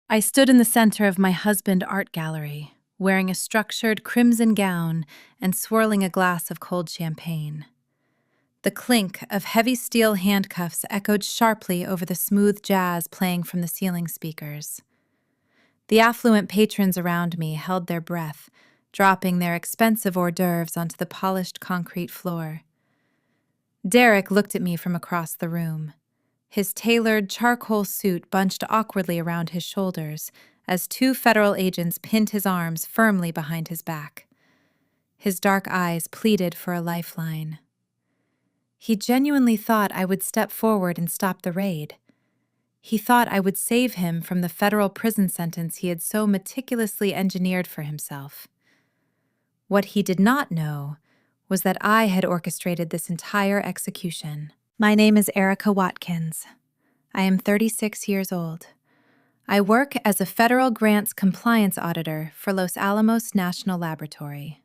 I stood in the center of my husband art gallery, wearing a structured crimson gown and swirling a glass of cold champagne. The clink of heavy steel handcuffs echoed sharply over the smooth jazz playing from the ceiling speakers. The affluent patrons around me held their breath, dropping their expensive hors d'oeuvres onto the polished concrete floor. Derek looked at me from across the room. His tailored charcoal suit bunched awkwardly around his shoulders as two federal agents pinned his arms firmly behind his back. His dark eyes pleaded for a lifeline. He genuinely thought I would step forward and stop the raid. He thought I would save him from the federal prison sentence he had so meticulously engineered for himself. What he did not know was that I had orchestrated this entire execution. My name is Erica Watkins. I am 36 years old. I work as a federal grants compliance auditor for Los Alamos National Laboratory.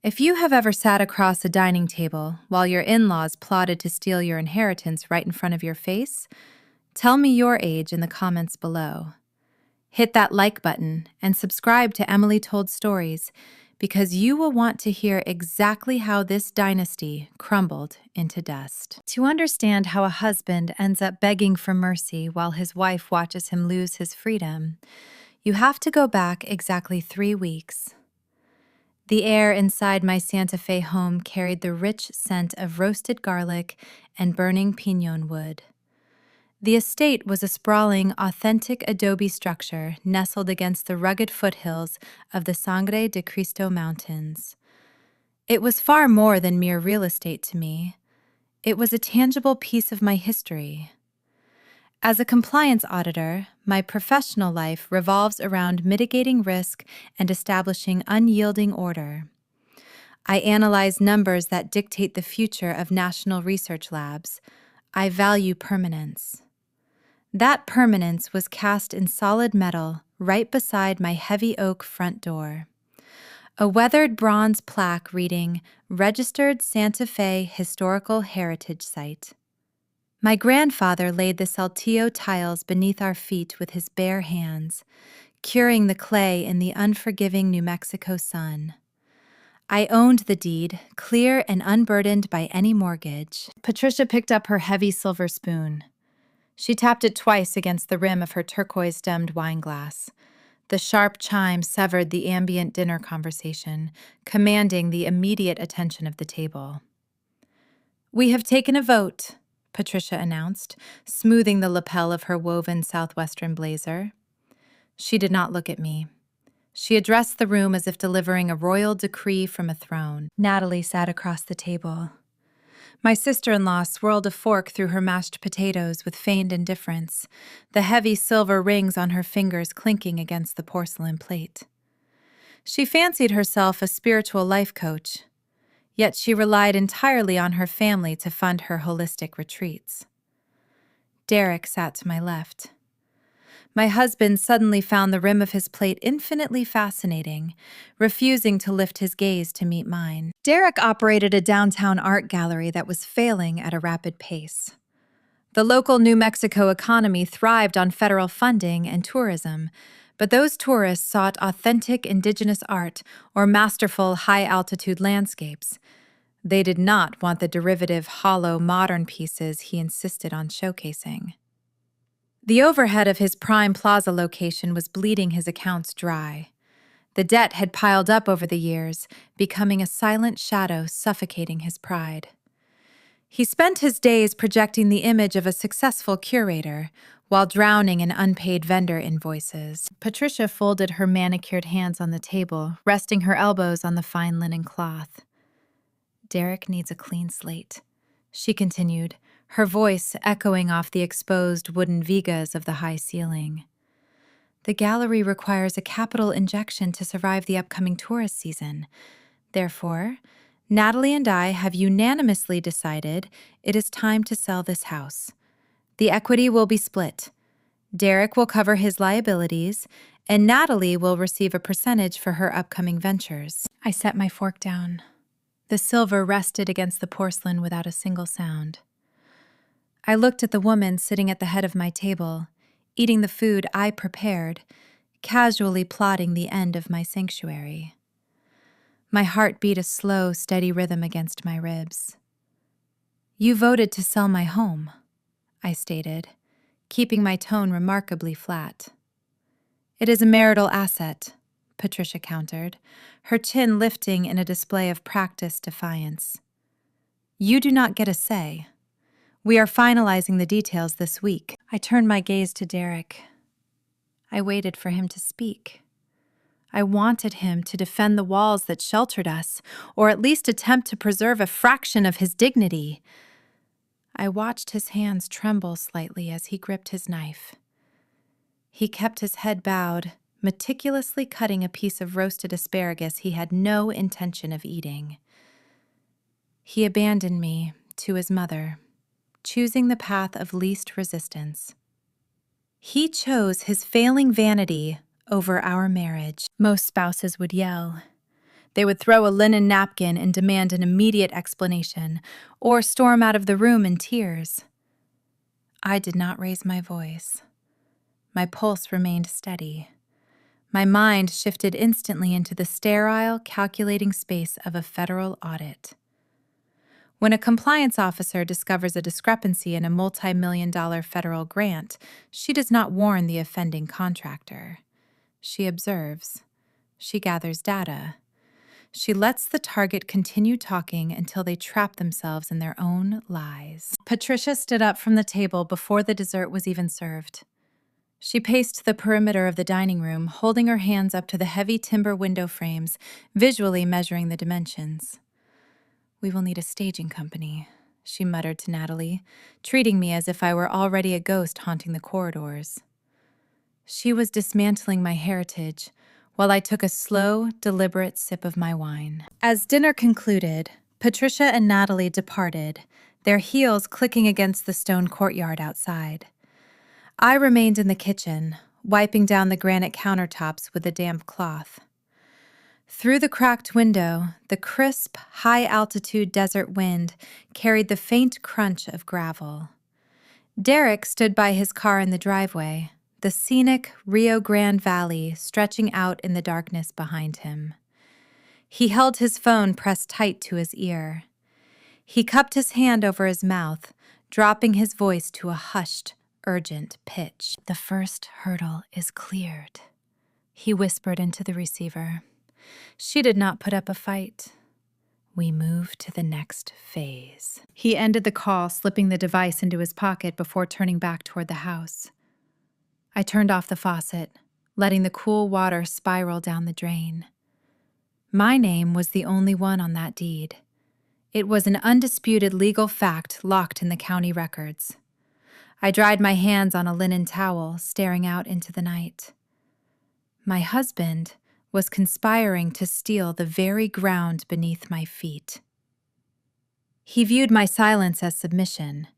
If you have ever sat across a dining table while your in-laws plotted to steal your inheritance right in front of your face, tell me your age in the comments below. Hit that like button and subscribe to Emily Told Stories, because you will want to hear exactly how this dynasty crumbled into dust. To understand how a husband ends up begging for mercy while his wife watches him lose his freedom, you have to go back exactly 3 weeks. The air inside my Santa Fe home carried the rich scent of roasted garlic and burning piñon wood. The estate was a sprawling, authentic adobe structure nestled against the rugged foothills of the Sangre de Cristo Mountains. It was far more than mere real estate to me. It was a tangible piece of my history. As a compliance auditor, my professional life revolves around mitigating risk and establishing unyielding order. I analyze numbers that dictate the future of national research labs. I value permanence. That permanence was cast in solid metal right beside my heavy oak front door. A weathered bronze plaque reading, "Registered Santa Fe Historical Heritage Site." My grandfather laid the saltillo tiles beneath our feet with his bare hands, curing the clay in the unforgiving New Mexico sun. I owned the deed, clear and unburdened by any mortgage. Patricia picked up her heavy silver spoon. She tapped it twice against the rim of her turquoise-stemmed wine glass. The sharp chime severed the ambient dinner conversation, commanding the immediate attention of the table. "We have taken a vote," Patricia announced, smoothing the lapel of her woven southwestern blazer. She did not look at me. She addressed the room as if delivering a royal decree from a throne. Natalie sat across the table. My sister-in-law swirled a fork through her mashed potatoes with feigned indifference, the heavy silver rings on her fingers clinking against the porcelain plate. She fancied herself a spiritual life coach, yet she relied entirely on her family to fund her holistic retreats. Derek sat to my left. My husband suddenly found the rim of his plate infinitely fascinating, refusing to lift his gaze to meet mine. Derek operated a downtown art gallery that was failing at a rapid pace. The local New Mexico economy thrived on federal funding and tourism, but those tourists sought authentic indigenous art or masterful high-altitude landscapes. They did not want the derivative, hollow, modern pieces he insisted on showcasing. The overhead of his prime plaza location was bleeding his accounts dry. The debt had piled up over the years, becoming a silent shadow suffocating his pride. He spent his days projecting the image of a successful curator while drowning in unpaid vendor invoices. Patricia folded her manicured hands on the table, resting her elbows on the fine linen cloth. "Derek needs a clean slate," she continued, her voice echoing off the exposed wooden vigas of the high ceiling. "The gallery requires a capital injection to survive the upcoming tourist season. Therefore, Natalie and I have unanimously decided it is time to sell this house. The equity will be split. Derek will cover his liabilities, and Natalie will receive a percentage for her upcoming ventures." I set my fork down. The silver rested against the porcelain without a single sound. I looked at the woman sitting at the head of my table, eating the food I prepared, casually plotting the end of my sanctuary. My heart beat a slow, steady rhythm against my ribs. "You voted to sell my home," I stated, keeping my tone remarkably flat. "It is a marital asset," Patricia countered, her chin lifting in a display of practiced defiance. "You do not get a say. We are finalizing the details this week." I turned my gaze to Derek. I waited for him to speak. I wanted him to defend the walls that sheltered us, or at least attempt to preserve a fraction of his dignity. I watched his hands tremble slightly as he gripped his knife. He kept his head bowed, meticulously cutting a piece of roasted asparagus he had no intention of eating. He abandoned me to his mother, choosing the path of least resistance. He chose his failing vanity over our marriage. Most spouses would yell. They would throw a linen napkin and demand an immediate explanation, or storm out of the room in tears. I did not raise my voice. My pulse remained steady. My mind shifted instantly into the sterile, calculating space of a federal audit. When a compliance officer discovers a discrepancy in a multi-million-dollar federal grant, she does not warn the offending contractor. She observes. She gathers data. She lets the target continue talking until they trap themselves in their own lies. Patricia stood up from the table before the dessert was even served. She paced the perimeter of the dining room, holding her hands up to the heavy timber window frames, visually measuring the dimensions. "We will need a staging company," she muttered to Natalie, treating me as if I were already a ghost haunting the corridors. She was dismantling my heritage, while I took a slow, deliberate sip of my wine. As dinner concluded, Patricia and Natalie departed, their heels clicking against the stone courtyard outside. I remained in the kitchen, wiping down the granite countertops with a damp cloth. Through the cracked window, the crisp, high-altitude desert wind carried the faint crunch of gravel. Derek stood by his car in the driveway, the scenic Rio Grande Valley stretching out in the darkness behind him. He held his phone pressed tight to his ear. He cupped his hand over his mouth, dropping his voice to a hushed, urgent pitch. "The first hurdle is cleared," he whispered into the receiver. "She did not put up a fight. We move to the next phase." He ended the call, slipping the device into his pocket before turning back toward the house. I turned off the faucet, letting the cool water spiral down the drain. My name was the only one on that deed. It was an undisputed legal fact locked in the county records. I dried my hands on a linen towel, staring out into the night. My husband was conspiring to steal the very ground beneath my feet. He viewed my silence as submission.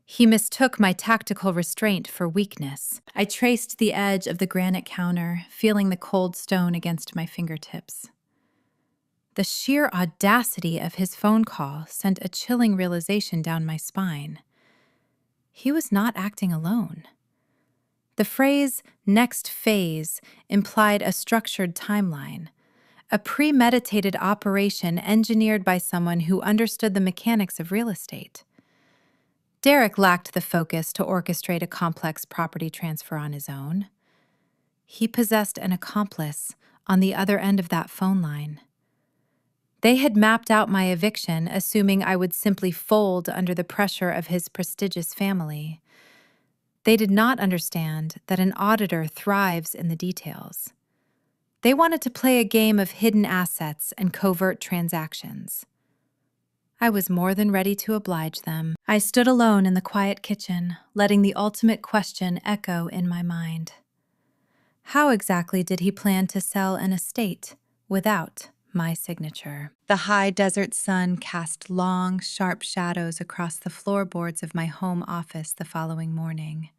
He mistook my tactical restraint for weakness. I traced the edge of the granite counter, feeling the cold stone against my fingertips. The sheer audacity of his phone call sent a chilling realization down my spine. He was not acting alone. The phrase "next phase" implied a structured timeline, a premeditated operation engineered by someone who understood the mechanics of real estate. Derek lacked the focus to orchestrate a complex property transfer on his own. He possessed an accomplice on the other end of that phone line. They had mapped out my eviction, assuming I would simply fold under the pressure of his prestigious family. They did not understand that an auditor thrives in the details. They wanted to play a game of hidden assets and covert transactions. I was more than ready to oblige them. I stood alone in the quiet kitchen, letting the ultimate question echo in my mind. How exactly did he plan to sell an estate without my signature? The high desert sun cast long, sharp shadows across the floorboards of my home office the following morning.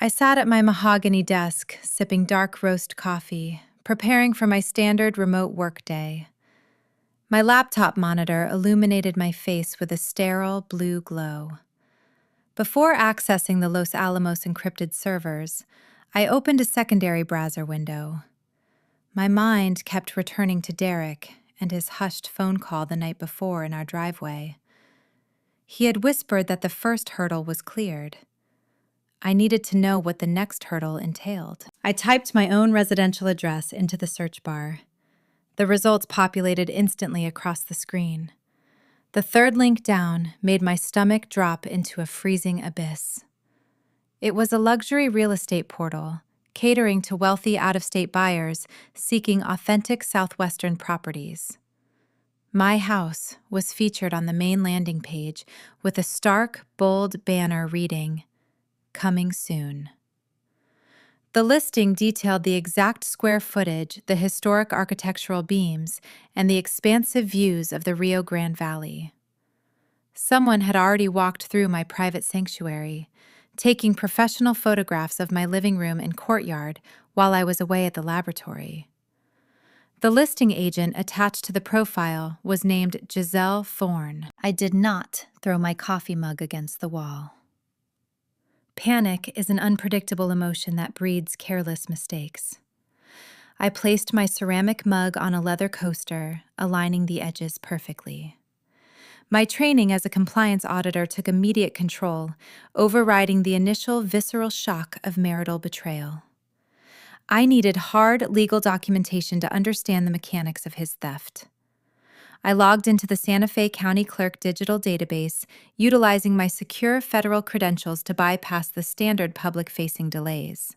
I sat at my mahogany desk, sipping dark roast coffee, preparing for my standard remote workday. My laptop monitor illuminated my face with a sterile blue glow. Before accessing the Los Alamos encrypted servers, I opened a secondary browser window. My mind kept returning to Derek and his hushed phone call the night before in our driveway. He had whispered that the first hurdle was cleared. I needed to know what the next hurdle entailed. I typed my own residential address into the search bar. The results populated instantly across the screen. The third link down made my stomach drop into a freezing abyss. It was a luxury real estate portal, catering to wealthy out-of-state buyers seeking authentic Southwestern properties. My house was featured on the main landing page with a stark, bold banner reading, "Coming soon." The listing detailed the exact square footage, the historic architectural beams, and the expansive views of the Rio Grande Valley. Someone had already walked through my private sanctuary, taking professional photographs of my living room and courtyard while I was away at the laboratory. The listing agent attached to the profile was named Giselle Thorne. I did not throw my coffee mug against the wall. Panic is an unpredictable emotion that breeds careless mistakes. I placed my ceramic mug on a leather coaster, aligning the edges perfectly. My training as a compliance auditor took immediate control, overriding the initial visceral shock of marital betrayal. I needed hard legal documentation to understand the mechanics of his theft. I logged into the Santa Fe County Clerk digital database, utilizing my secure federal credentials to bypass the standard public-facing delays.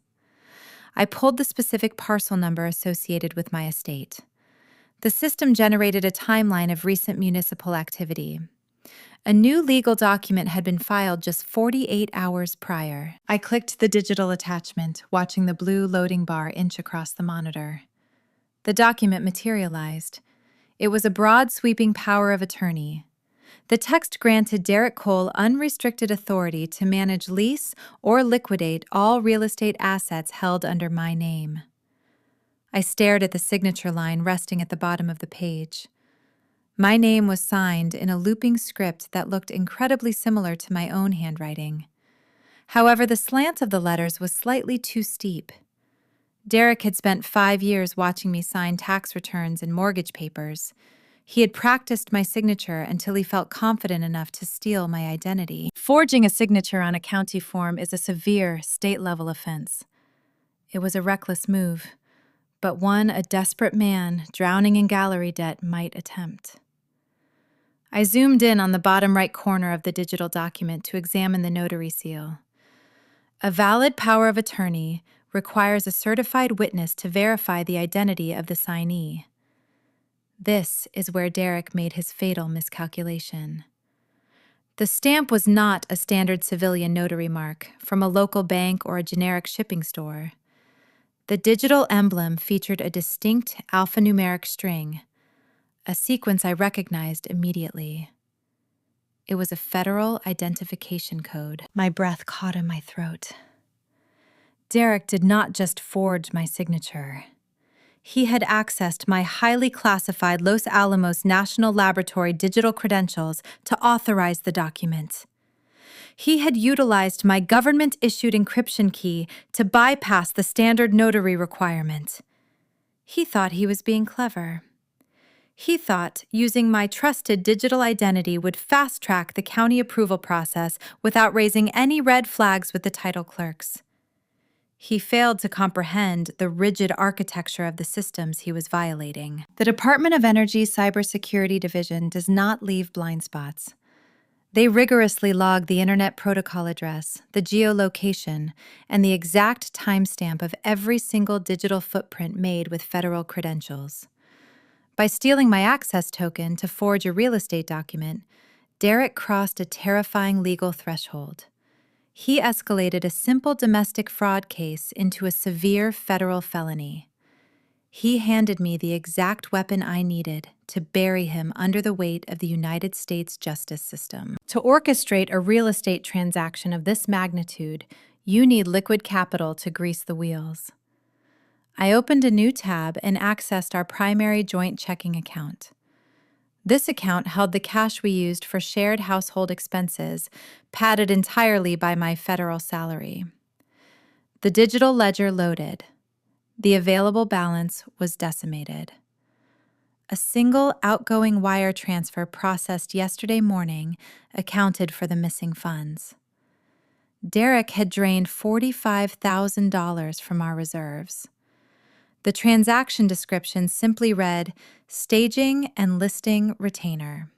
I pulled the specific parcel number associated with my estate. The system generated a timeline of recent municipal activity. A new legal document had been filed just 48 hours prior. I clicked the digital attachment, watching the blue loading bar inch across the monitor. The document materialized. It was a broad, sweeping power of attorney. The text granted Derek Cole unrestricted authority to manage, lease, or liquidate all real estate assets held under my name. I stared at the signature line resting at the bottom of the page. My name was signed in a looping script that looked incredibly similar to my own handwriting. However, the slant of the letters was slightly too steep. Derek had spent 5 years watching me sign tax returns and mortgage papers. He had practiced my signature until he felt confident enough to steal my identity. Forging a signature on a county form is a severe state-level offense. It was a reckless move, but one a desperate man drowning in gallery debt might attempt. I zoomed in on the bottom right corner of the digital document to examine the notary seal. A valid power of attorney requires a certified witness to verify the identity of the signee. This is where Derek made his fatal miscalculation. The stamp was not a standard civilian notary mark from a local bank or a generic shipping store. The digital emblem featured a distinct alphanumeric string, a sequence I recognized immediately. It was a federal identification code. My breath caught in my throat. Derek did not just forge my signature. He had accessed my highly classified Los Alamos National Laboratory digital credentials to authorize the document. He had utilized my government-issued encryption key to bypass the standard notary requirement. He thought he was being clever. He thought using my trusted digital identity would fast-track the county approval process without raising any red flags with the title clerks. He failed to comprehend the rigid architecture of the systems he was violating. The Department of Energy's Cybersecurity Division does not leave blind spots. They rigorously log the Internet Protocol address, the geolocation, and the exact timestamp of every single digital footprint made with federal credentials. By stealing my access token to forge a real estate document, Derek crossed a terrifying legal threshold. He escalated a simple domestic fraud case into a severe federal felony. He handed me the exact weapon I needed to bury him under the weight of the United States justice system. To orchestrate a real estate transaction of this magnitude, you need liquid capital to grease the wheels. I opened a new tab and accessed our primary joint checking account. This account held the cash we used for shared household expenses, padded entirely by my federal salary. The digital ledger loaded. The available balance was decimated. A single outgoing wire transfer processed yesterday morning accounted for the missing funds. Derek had drained $45,000 from our reserves. The transaction description simply read, "Staging and listing retainer."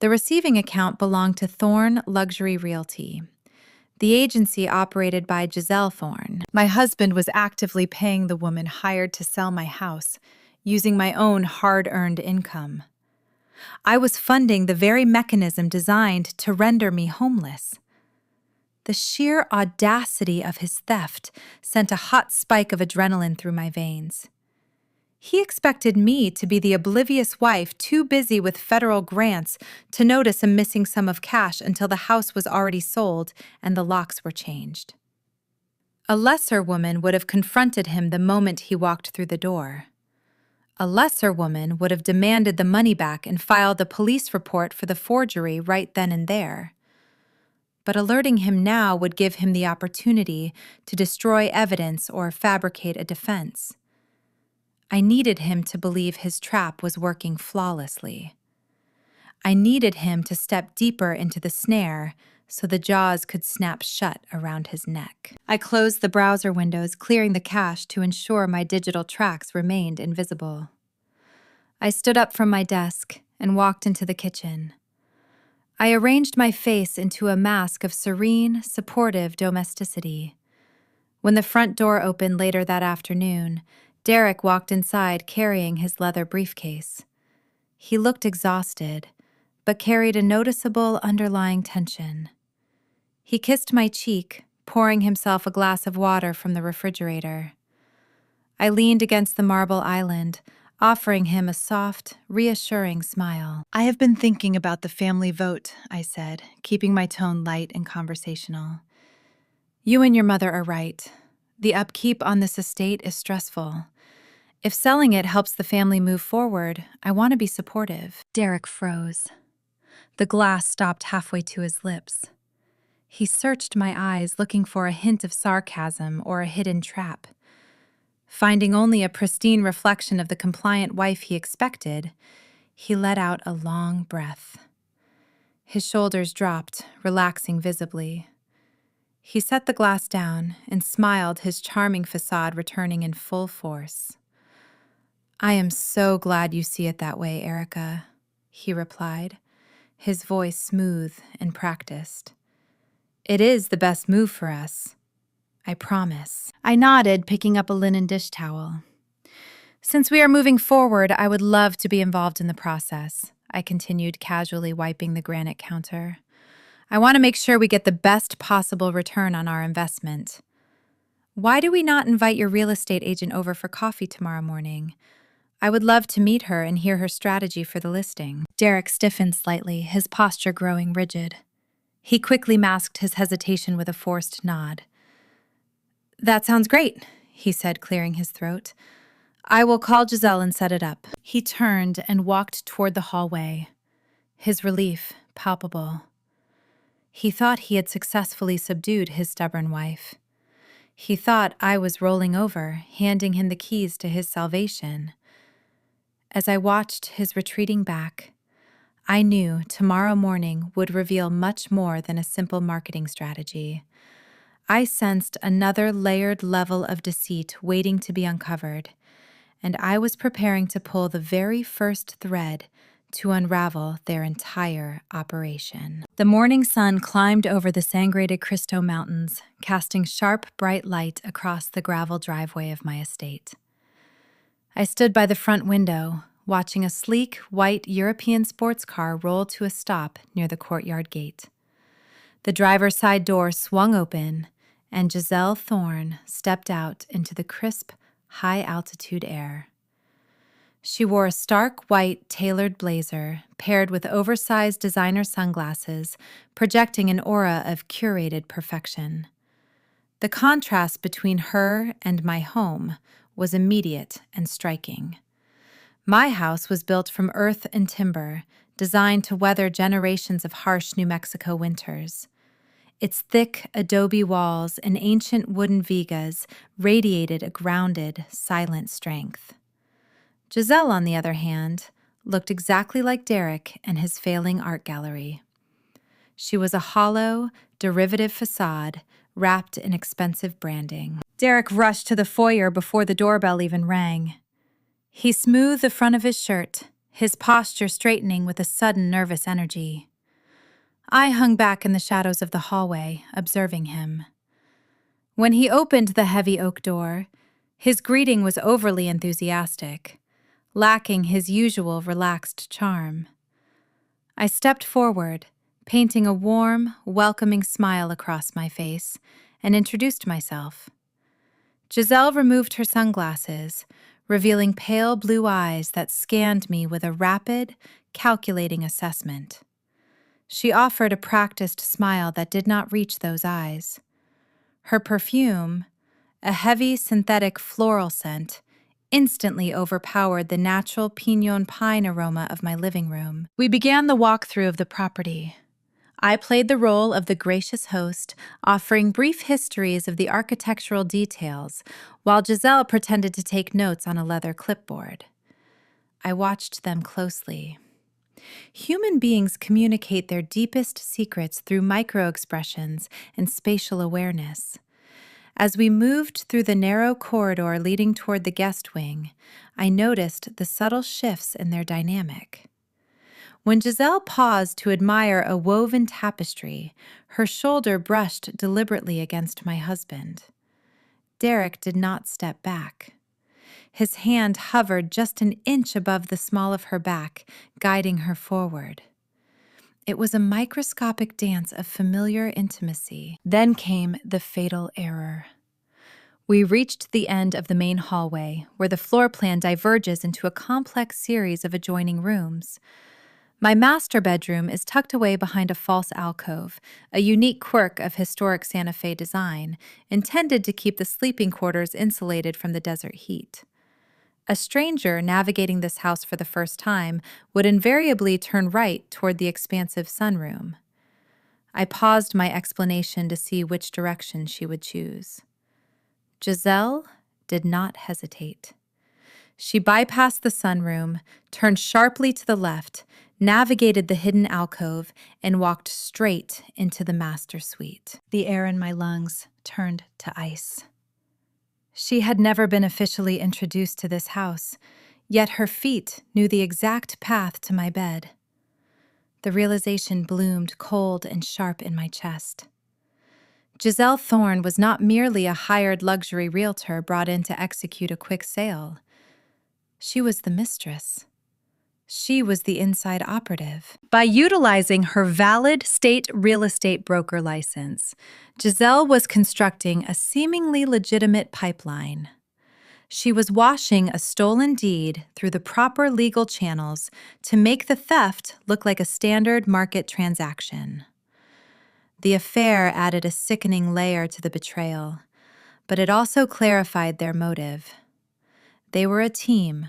The receiving account belonged to Thorne Luxury Realty, the agency operated by Giselle Thorne. My husband was actively paying the woman hired to sell my house, using my own hard-earned income. I was funding the very mechanism designed to render me homeless. The sheer audacity of his theft sent a hot spike of adrenaline through my veins. He expected me to be the oblivious wife too busy with federal grants to notice a missing sum of cash until the house was already sold and the locks were changed. A lesser woman would have confronted him the moment he walked through the door. A lesser woman would have demanded the money back and filed a police report for the forgery right then and there. But alerting him now would give him the opportunity to destroy evidence or fabricate a defense. I needed him to believe his trap was working flawlessly. I needed him to step deeper into the snare so the jaws could snap shut around his neck. I closed the browser windows, clearing the cache to ensure my digital tracks remained invisible. I stood up from my desk and walked into the kitchen. I arranged my face into a mask of serene, supportive domesticity. When the front door opened later that afternoon, Derek walked inside carrying his leather briefcase. He looked exhausted, but carried a noticeable underlying tension. He kissed my cheek, pouring himself a glass of water from the refrigerator. I leaned against the marble island, offering him a soft, reassuring smile. "I have been thinking about the family vote," I said, keeping my tone light and conversational. "You and your mother are right. The upkeep on this estate is stressful. If selling it helps the family move forward, I want to be supportive." Derek froze. The glass stopped halfway to his lips. He searched my eyes, looking for a hint of sarcasm or a hidden trap. Finding only a pristine reflection of the compliant wife he expected, he let out a long breath. His shoulders dropped, relaxing visibly. He set the glass down and smiled, his charming facade returning in full force. "I am so glad you see it that way, Erica," he replied, his voice smooth and practiced. "It is the best move for us. I promise." I nodded, picking up a linen dish towel. "Since we are moving forward, I would love to be involved in the process," I continued, casually wiping the granite counter. "I want to make sure we get the best possible return on our investment. Why do we not invite your real estate agent over for coffee tomorrow morning? I would love to meet her and hear her strategy for the listing." Derek stiffened slightly, his posture growing rigid. He quickly masked his hesitation with a forced nod. "That sounds great," he said, clearing his throat. "I will call Giselle and set it up." He turned and walked toward the hallway, his relief palpable. He thought he had successfully subdued his stubborn wife. He thought I was rolling over, handing him the keys to his salvation. As I watched his retreating back, I knew tomorrow morning would reveal much more than a simple marketing strategy. I sensed another layered level of deceit waiting to be uncovered, and I was preparing to pull the very first thread to unravel their entire operation. The morning sun climbed over the Sangre de Cristo Mountains, casting sharp, bright light across the gravel driveway of my estate. I stood by the front window, watching a sleek, white European sports car roll to a stop near the courtyard gate. The driver's side door swung open, and Giselle Thorne stepped out into the crisp, high-altitude air. She wore a stark white tailored blazer paired with oversized designer sunglasses, projecting an aura of curated perfection. The contrast between her and my home was immediate and striking. My house was built from earth and timber, designed to weather generations of harsh New Mexico winters. Its thick adobe walls and ancient wooden vigas radiated a grounded, silent strength. Giselle, on the other hand, looked exactly like Derek and his failing art gallery. She was a hollow, derivative facade wrapped in expensive branding. Derek rushed to the foyer before the doorbell even rang. He smoothed the front of his shirt, his posture straightening with a sudden nervous energy. I hung back in the shadows of the hallway, observing him. When he opened the heavy oak door, his greeting was overly enthusiastic, lacking his usual relaxed charm. I stepped forward, painting a warm, welcoming smile across my face, and introduced myself. Giselle removed her sunglasses, revealing pale blue eyes that scanned me with a rapid, calculating assessment. She offered a practiced smile that did not reach those eyes. Her perfume, a heavy synthetic floral scent, instantly overpowered the natural piñon pine aroma of my living room. We began the walkthrough of the property. I played the role of the gracious host, offering brief histories of the architectural details, while Giselle pretended to take notes on a leather clipboard. I watched them closely. Human beings communicate their deepest secrets through microexpressions and spatial awareness. As we moved through the narrow corridor leading toward the guest wing, I noticed the subtle shifts in their dynamic. When Giselle paused to admire a woven tapestry, her shoulder brushed deliberately against my husband. Derek did not step back. His hand hovered just an inch above the small of her back, guiding her forward. It was a microscopic dance of familiar intimacy. Then came the fatal error. We reached the end of the main hallway, where the floor plan diverges into a complex series of adjoining rooms. My master bedroom is tucked away behind a false alcove, a unique quirk of historic Santa Fe design, intended to keep the sleeping quarters insulated from the desert heat. A stranger navigating this house for the first time would invariably turn right toward the expansive sunroom. I paused my explanation to see which direction she would choose. Giselle did not hesitate. She bypassed the sunroom, turned sharply to the left, navigated the hidden alcove, and walked straight into the master suite. The air in my lungs turned to ice. She had never been officially introduced to this house, yet her feet knew the exact path to my bed. The realization bloomed cold and sharp in my chest. Giselle Thorne was not merely a hired luxury realtor brought in to execute a quick sale. She was the mistress. She was the inside operative. By utilizing her valid state real estate broker license, Giselle was constructing a seemingly legitimate pipeline. She was washing a stolen deed through the proper legal channels to make the theft look like a standard market transaction. The affair added a sickening layer to the betrayal, but it also clarified their motive. They were a team,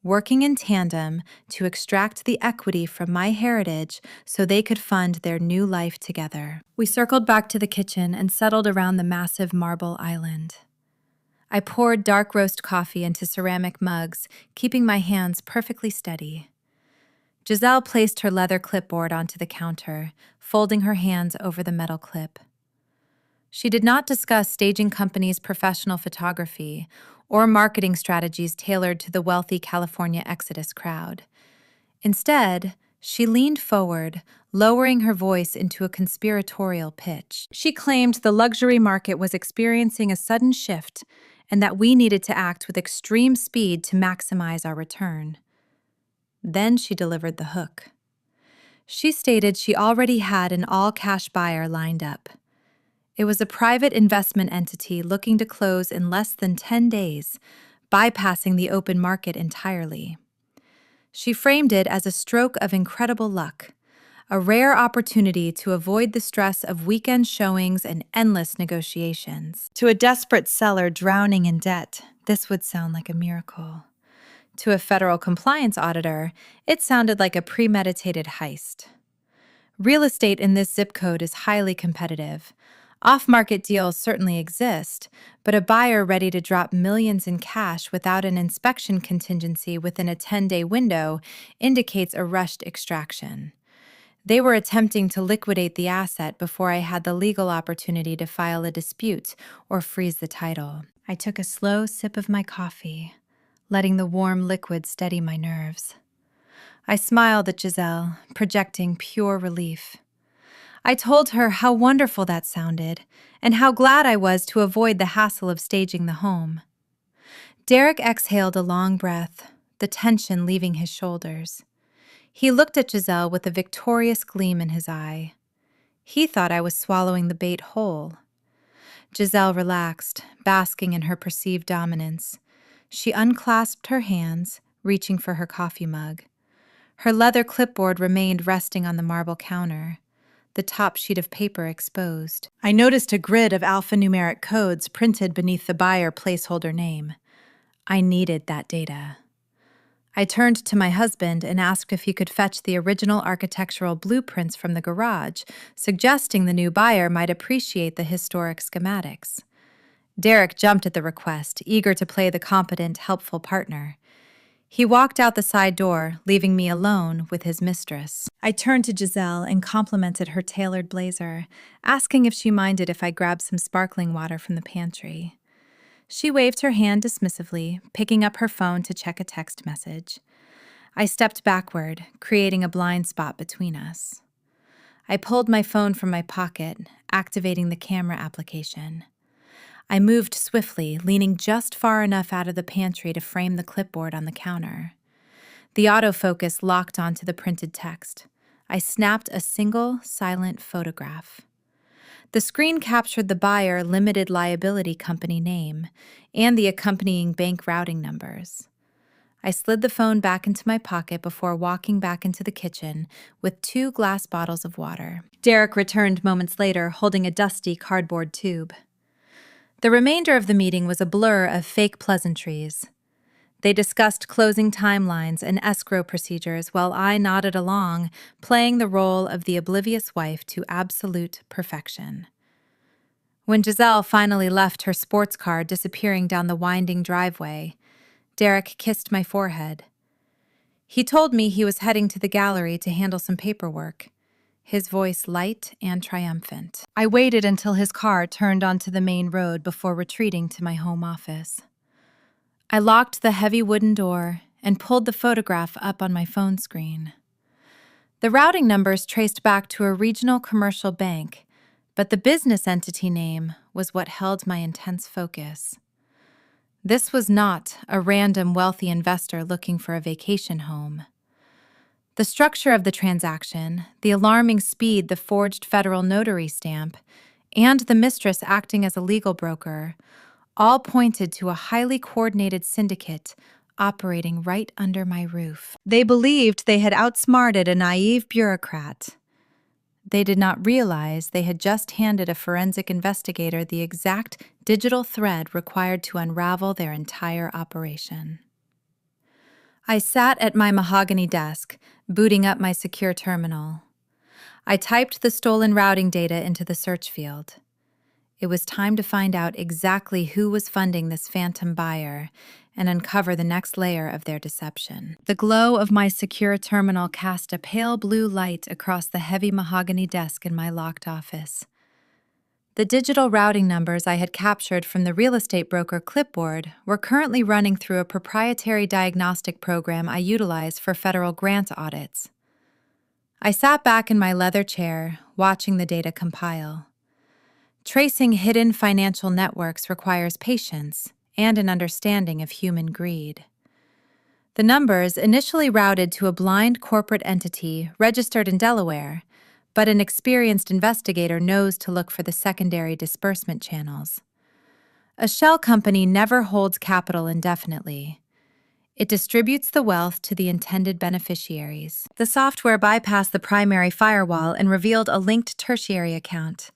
working in tandem to extract the equity from my heritage so they could fund their new life together. We circled back to the kitchen and settled around the massive marble island. I poured dark roast coffee into ceramic mugs, keeping my hands perfectly steady. Giselle placed her leather clipboard onto the counter, folding her hands over the metal clip. She did not discuss staging companies' professional photography or marketing strategies tailored to the wealthy California Exodus crowd. Instead, she leaned forward, lowering her voice into a conspiratorial pitch. She claimed the luxury market was experiencing a sudden shift and that we needed to act with extreme speed to maximize our return. Then she delivered the hook. She stated she already had an all-cash buyer lined up. It was a private investment entity looking to close in less than 10 days, bypassing the open market entirely. She framed it as a stroke of incredible luck, a rare opportunity to avoid the stress of weekend showings and endless negotiations. To a desperate seller drowning in debt, this would sound like a miracle. To a federal compliance auditor, it sounded like a premeditated heist. Real estate in this zip code is highly competitive. Off-market deals certainly exist, but a buyer ready to drop millions in cash without an inspection contingency within a 10-day window indicates a rushed extraction. They were attempting to liquidate the asset before I had the legal opportunity to file a dispute or freeze the title. I took a slow sip of my coffee, letting the warm liquid steady my nerves. I smiled at Giselle, projecting pure relief. I told her how wonderful that sounded and how glad I was to avoid the hassle of staging the home. Derek exhaled a long breath, the tension leaving his shoulders. He looked at Giselle with a victorious gleam in his eye. He thought I was swallowing the bait whole. Giselle relaxed, basking in her perceived dominance. She unclasped her hands, reaching for her coffee mug. Her leather clipboard remained resting on the marble counter, the top sheet of paper exposed. I noticed a grid of alphanumeric codes printed beneath the buyer placeholder name. I needed that data. I turned to my husband and asked if he could fetch the original architectural blueprints from the garage, suggesting the new buyer might appreciate the historic schematics. Derek jumped at the request, eager to play the competent, helpful partner. He walked out the side door, leaving me alone with his mistress. I turned to Giselle and complimented her tailored blazer, asking if she minded if I grabbed some sparkling water from the pantry. She waved her hand dismissively, picking up her phone to check a text message. I stepped backward, creating a blind spot between us. I pulled my phone from my pocket, activating the camera application. I moved swiftly, leaning just far enough out of the pantry to frame the clipboard on the counter. The autofocus locked onto the printed text. I snapped a single, silent photograph. The screen captured the buyer limited liability company name and the accompanying bank routing numbers. I slid the phone back into my pocket before walking back into the kitchen with 2 glass bottles of water. Derek returned moments later, holding a dusty cardboard tube. The remainder of the meeting was a blur of fake pleasantries. They discussed closing timelines and escrow procedures while I nodded along, playing the role of the oblivious wife to absolute perfection. When Giselle finally left her sports car disappearing down the winding driveway, Derek kissed my forehead. He told me he was heading to the gallery to handle some paperwork, his voice light and triumphant. I waited until his car turned onto the main road before retreating to my home office. I locked the heavy wooden door and pulled the photograph up on my phone screen. The routing numbers traced back to a regional commercial bank, but the business entity name was what held my intense focus. This was not a random wealthy investor looking for a vacation home. The structure of the transaction, the alarming speed the forged federal notary stamp, and the mistress acting as a legal broker all pointed to a highly coordinated syndicate operating right under my roof. They believed they had outsmarted a naive bureaucrat. They did not realize they had just handed a forensic investigator the exact digital thread required to unravel their entire operation. I sat at my mahogany desk, booting up my secure terminal. I typed the stolen routing data into the search field. It was time to find out exactly who was funding this phantom buyer and uncover the next layer of their deception. The glow of my secure terminal cast a pale blue light across the heavy mahogany desk in my locked office. The digital routing numbers I had captured from the real estate broker clipboard were currently running through a proprietary diagnostic program I utilize for federal grant audits. I sat back in my leather chair, watching the data compile. Tracing hidden financial networks requires patience and an understanding of human greed. The numbers initially routed to a blind corporate entity registered in Delaware, but an experienced investigator knows to look for the secondary disbursement channels. A shell company never holds capital indefinitely. It distributes the wealth to the intended beneficiaries. The software bypassed the primary firewall and revealed a linked tertiary account.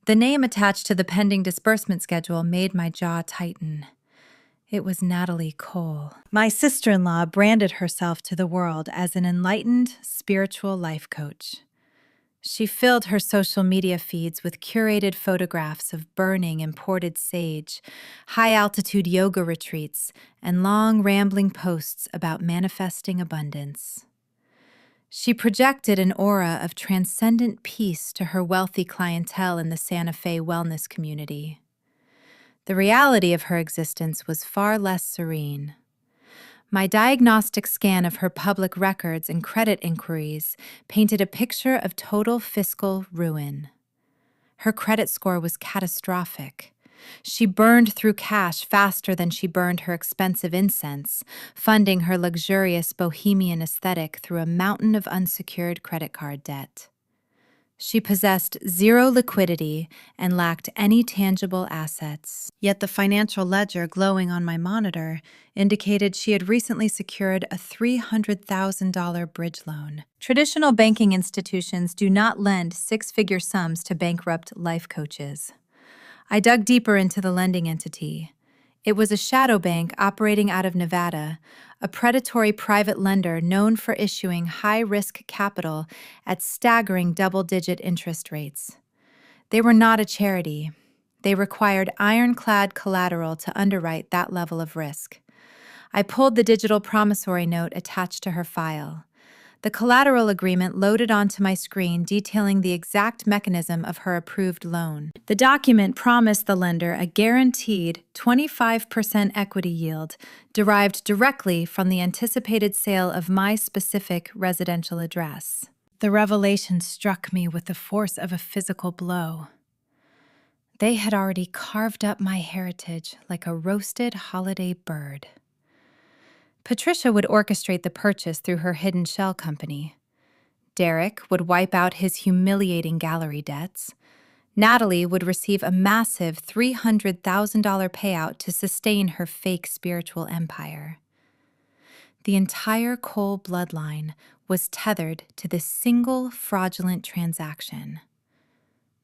The name attached to the pending disbursement schedule made my jaw tighten. It was Natalie Cole. My sister-in-law branded herself to the world as an enlightened, spiritual life coach. She filled her social media feeds with curated photographs of burning imported sage, high-altitude yoga retreats, and long, rambling posts about manifesting abundance. She projected an aura of transcendent peace to her wealthy clientele in the Santa Fe wellness community. The reality of her existence was far less serene. My diagnostic scan of her public records and credit inquiries painted a picture of total fiscal ruin. Her credit score was catastrophic. She burned through cash faster than she burned her expensive incense, funding her luxurious bohemian aesthetic through a mountain of unsecured credit card debt. She possessed zero liquidity and lacked any tangible assets. Yet the financial ledger glowing on my monitor indicated she had recently secured a $300,000 bridge loan. Traditional banking institutions do not lend six-figure sums to bankrupt life coaches. I dug deeper into the lending entity. It was a shadow bank operating out of Nevada, a predatory private lender known for issuing high-risk capital at staggering double-digit interest rates. They were not a charity. They required ironclad collateral to underwrite that level of risk. I pulled the digital promissory note attached to her file. The collateral agreement loaded onto my screen detailing the exact mechanism of her approved loan. The document promised the lender a guaranteed 25% equity yield derived directly from the anticipated sale of my specific residential address. The revelation struck me with the force of a physical blow. They had already carved up my heritage like a roasted holiday bird. Patricia would orchestrate the purchase through her hidden shell company. Derek would wipe out his humiliating gallery debts. Natalie would receive a massive $300,000 payout to sustain her fake spiritual empire. The entire Cole bloodline was tethered to this single fraudulent transaction.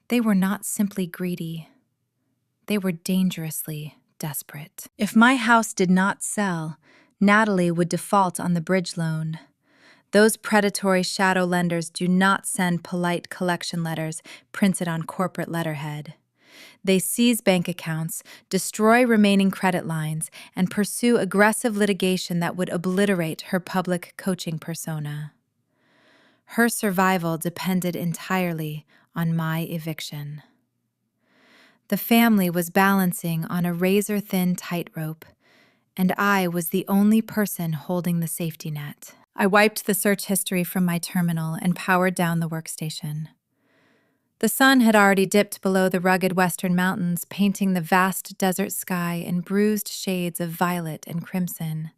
They were not simply greedy. They were dangerously desperate. If my house did not sell, Natalie would default on the bridge loan. Those predatory shadow lenders do not send polite collection letters printed on corporate letterhead. They seize bank accounts, destroy remaining credit lines, and pursue aggressive litigation that would obliterate her public coaching persona. Her survival depended entirely on my eviction. The family was balancing on a razor-thin tightrope, and I was the only person holding the safety net. I wiped the search history from my terminal and powered down the workstation. The sun had already dipped below the rugged western mountains, painting the vast desert sky in bruised shades of violet and crimson.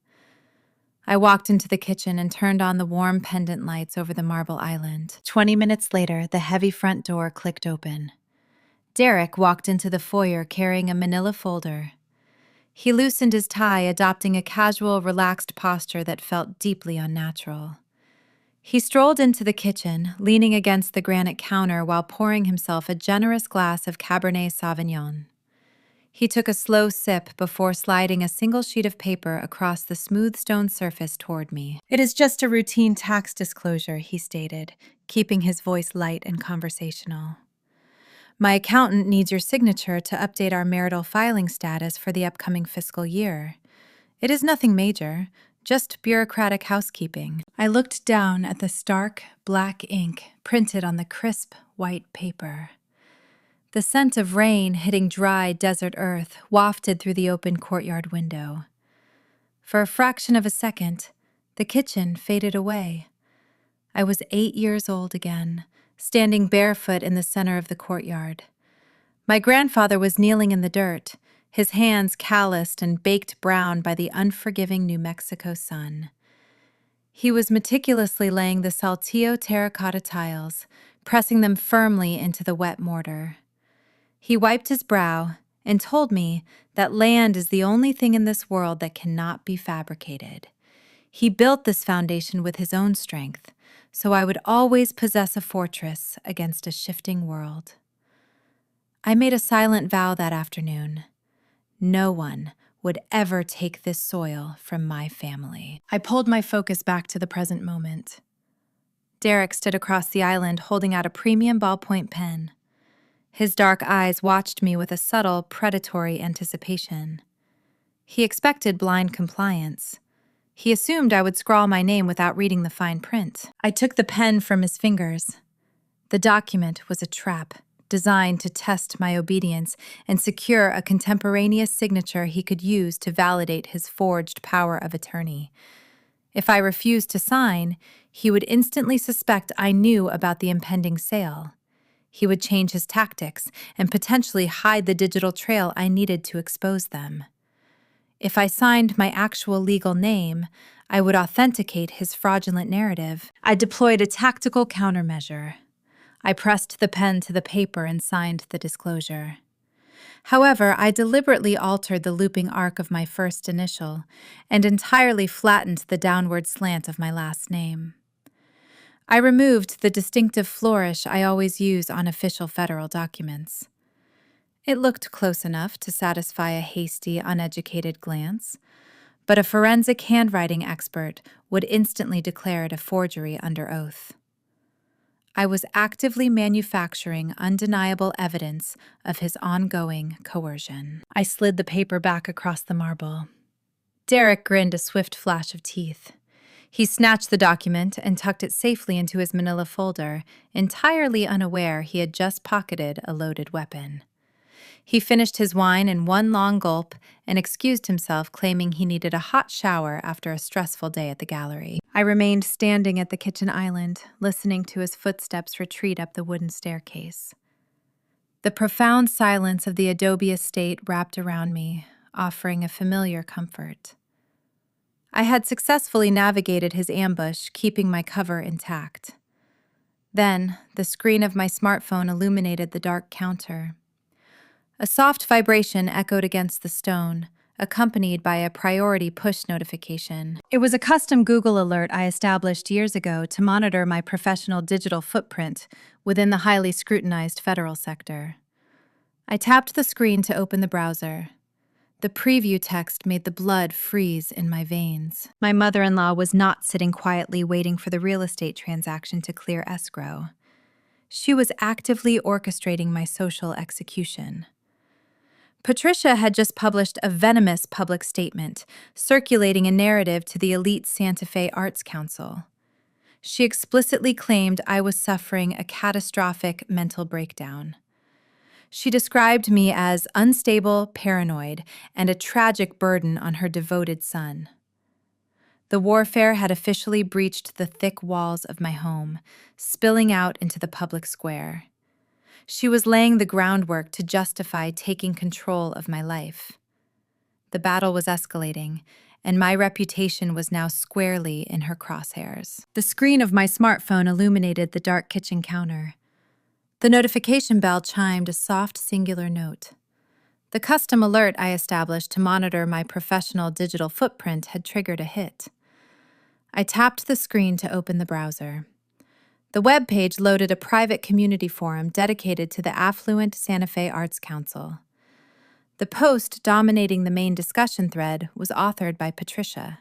I walked into the kitchen and turned on the warm pendant lights over the marble island. 20 minutes later, the heavy front door clicked open. Derek walked into the foyer carrying a manila folder. He loosened his tie, adopting a casual, relaxed posture that felt deeply unnatural. He strolled into the kitchen, leaning against the granite counter while pouring himself a generous glass of Cabernet Sauvignon. He took a slow sip before sliding a single sheet of paper across the smooth stone surface toward me. "It is just a routine tax disclosure," he stated, keeping his voice light and conversational. "My accountant needs your signature to update our marital filing status for the upcoming fiscal year. It is nothing major, just bureaucratic housekeeping." I looked down at the stark, black ink printed on the crisp, white paper. The scent of rain hitting dry desert earth wafted through the open courtyard window. For a fraction of a second, the kitchen faded away. I was 8 years old again, standing barefoot in the center of the courtyard. My grandfather was kneeling in the dirt, his hands calloused and baked brown by the unforgiving New Mexico sun. He was meticulously laying the Saltillo terracotta tiles, pressing them firmly into the wet mortar. He wiped his brow and told me that land is the only thing in this world that cannot be fabricated. He built this foundation with his own strength, so I would always possess a fortress against a shifting world. I made a silent vow that afternoon. No one would ever take this soil from my family. I pulled my focus back to the present moment. Derek stood across the island holding out a premium ballpoint pen. His dark eyes watched me with a subtle, predatory anticipation. He expected blind compliance. He assumed I would scrawl my name without reading the fine print. I took the pen from his fingers. The document was a trap, designed to test my obedience and secure a contemporaneous signature he could use to validate his forged power of attorney. If I refused to sign, he would instantly suspect I knew about the impending sale. He would change his tactics and potentially hide the digital trail I needed to expose them. If I signed my actual legal name, I would authenticate his fraudulent narrative. I deployed a tactical countermeasure. I pressed the pen to the paper and signed the disclosure. However, I deliberately altered the looping arc of my first initial and entirely flattened the downward slant of my last name. I removed the distinctive flourish I always use on official federal documents. It looked close enough to satisfy a hasty, uneducated glance, but a forensic handwriting expert would instantly declare it a forgery under oath. I was actively manufacturing undeniable evidence of his ongoing coercion. I slid the paper back across the marble. Derek grinned a swift flash of teeth. He snatched the document and tucked it safely into his manila folder, entirely unaware he had just pocketed a loaded weapon. He finished his wine in one long gulp and excused himself, claiming he needed a hot shower after a stressful day at the gallery. I remained standing at the kitchen island, listening to his footsteps retreat up the wooden staircase. The profound silence of the adobe estate wrapped around me, offering a familiar comfort. I had successfully navigated his ambush, keeping my cover intact. Then, the screen of my smartphone illuminated the dark counter. A soft vibration echoed against the stone, accompanied by a priority push notification. It was a custom Google alert I established years ago to monitor my professional digital footprint within the highly scrutinized federal sector. I tapped the screen to open the browser. The preview text made the blood freeze in my veins. My mother-in-law was not sitting quietly waiting for the real estate transaction to clear escrow. She was actively orchestrating my social execution. Patricia had just published a venomous public statement, circulating a narrative to the elite Santa Fe Arts Council. She explicitly claimed I was suffering a catastrophic mental breakdown. She described me as unstable, paranoid, and a tragic burden on her devoted son. The warfare had officially breached the thick walls of my home, spilling out into the public square. She was laying the groundwork to justify taking control of my life. The battle was escalating, and my reputation was now squarely in her crosshairs. The screen of my smartphone illuminated the dark kitchen counter. The notification bell chimed a soft, singular note. The custom alert I established to monitor my professional digital footprint had triggered a hit. I tapped the screen to open the browser. The web page loaded a private community forum dedicated to the affluent Santa Fe Arts Council. The post dominating the main discussion thread was authored by Patricia.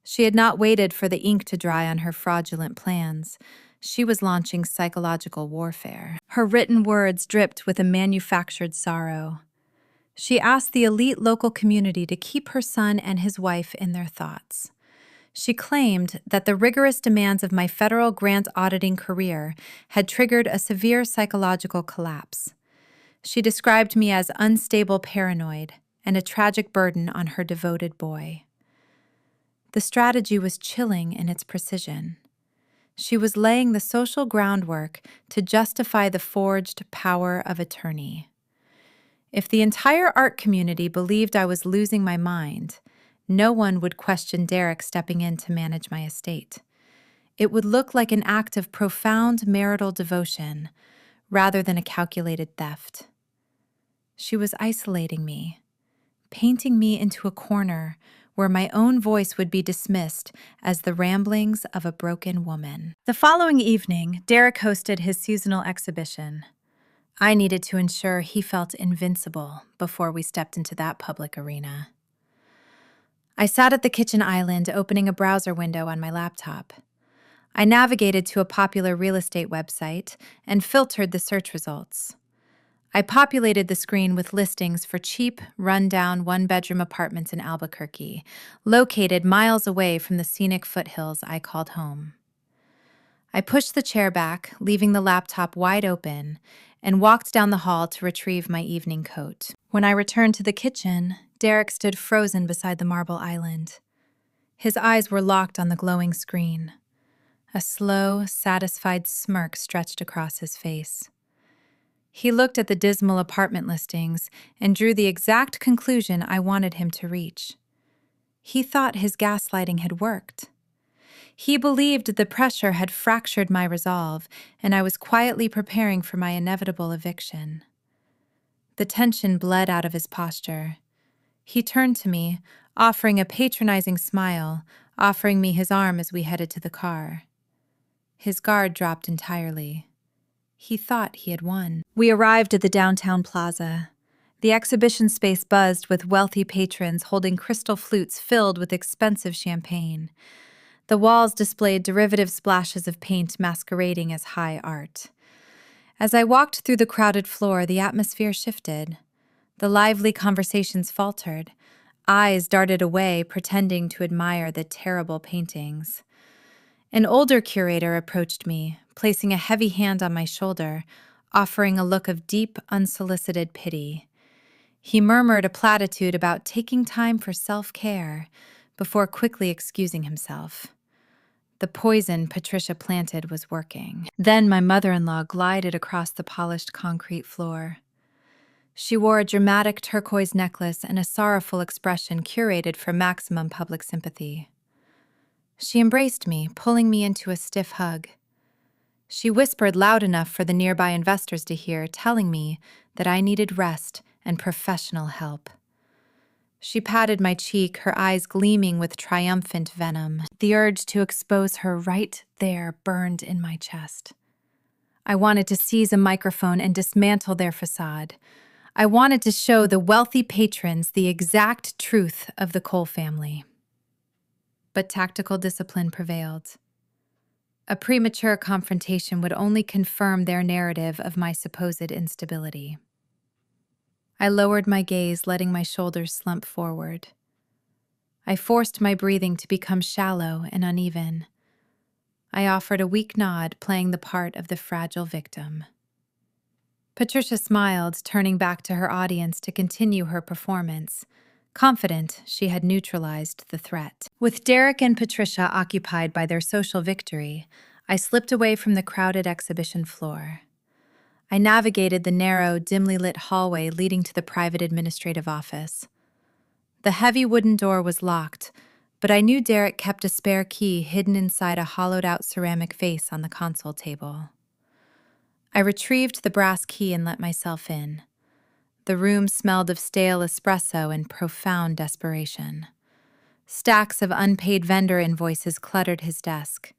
She had not waited for the ink to dry on her fraudulent plans. She was launching psychological warfare. Her written words dripped with a manufactured sorrow. She asked the elite local community to keep her son and his wife in their thoughts. She claimed that the rigorous demands of my federal grant auditing career had triggered a severe psychological collapse. She described me as unstable paranoid and a tragic burden on her devoted boy. The strategy was chilling in its precision. She was laying the social groundwork to justify the forged power of attorney. If the entire art community believed I was losing my mind, no one would question Derek stepping in to manage my estate. It would look like an act of profound marital devotion rather than a calculated theft. She was isolating me, painting me into a corner where my own voice would be dismissed as the ramblings of a broken woman. The following evening, Derek hosted his seasonal exhibition. I needed to ensure he felt invincible before we stepped into that public arena. I sat at the kitchen island, opening a browser window on my laptop. I navigated to a popular real estate website and filtered the search results. I populated the screen with listings for cheap, run-down one-bedroom apartments in Albuquerque, located miles away from the scenic foothills I called home. I pushed the chair back, leaving the laptop wide open, and walked down the hall to retrieve my evening coat. When I returned to the kitchen, Derek stood frozen beside the marble island. His eyes were locked on the glowing screen. A slow, satisfied smirk stretched across his face. He looked at the dismal apartment listings and drew the exact conclusion I wanted him to reach. He thought his gaslighting had worked. He believed the pressure had fractured my resolve, and I was quietly preparing for my inevitable eviction. The tension bled out of his posture. He turned to me, offering a patronizing smile, offering me his arm as we headed to the car. His guard dropped entirely. He thought he had won. We arrived at the downtown plaza. The exhibition space buzzed with wealthy patrons holding crystal flutes filled with expensive champagne. The walls displayed derivative splashes of paint masquerading as high art. As I walked through the crowded floor, the atmosphere shifted. The lively conversations faltered. Eyes darted away, pretending to admire the terrible paintings. An older curator approached me, placing a heavy hand on my shoulder, offering a look of deep, unsolicited pity. He murmured a platitude about taking time for self-care before quickly excusing himself. The poison Patricia planted was working. Then my mother-in-law glided across the polished concrete floor. She wore a dramatic turquoise necklace and a sorrowful expression curated for maximum public sympathy. She embraced me, pulling me into a stiff hug. She whispered loud enough for the nearby investors to hear, telling me that I needed rest and professional help. She patted my cheek, her eyes gleaming with triumphant venom. The urge to expose her right there burned in my chest. I wanted to seize a microphone and dismantle their facade. I wanted to show the wealthy patrons the exact truth of the Cole family. But tactical discipline prevailed. A premature confrontation would only confirm their narrative of my supposed instability. I lowered my gaze, letting my shoulders slump forward. I forced my breathing to become shallow and uneven. I offered a weak nod, playing the part of the fragile victim. Patricia smiled, turning back to her audience to continue her performance, confident she had neutralized the threat. With Derek and Patricia occupied by their social victory, I slipped away from the crowded exhibition floor. I navigated the narrow, dimly lit hallway leading to the private administrative office. The heavy wooden door was locked, but I knew Derek kept a spare key hidden inside a hollowed-out ceramic vase on the console table. I retrieved the brass key and let myself in. The room smelled of stale espresso and profound desperation. Stacks of unpaid vendor invoices cluttered his desk.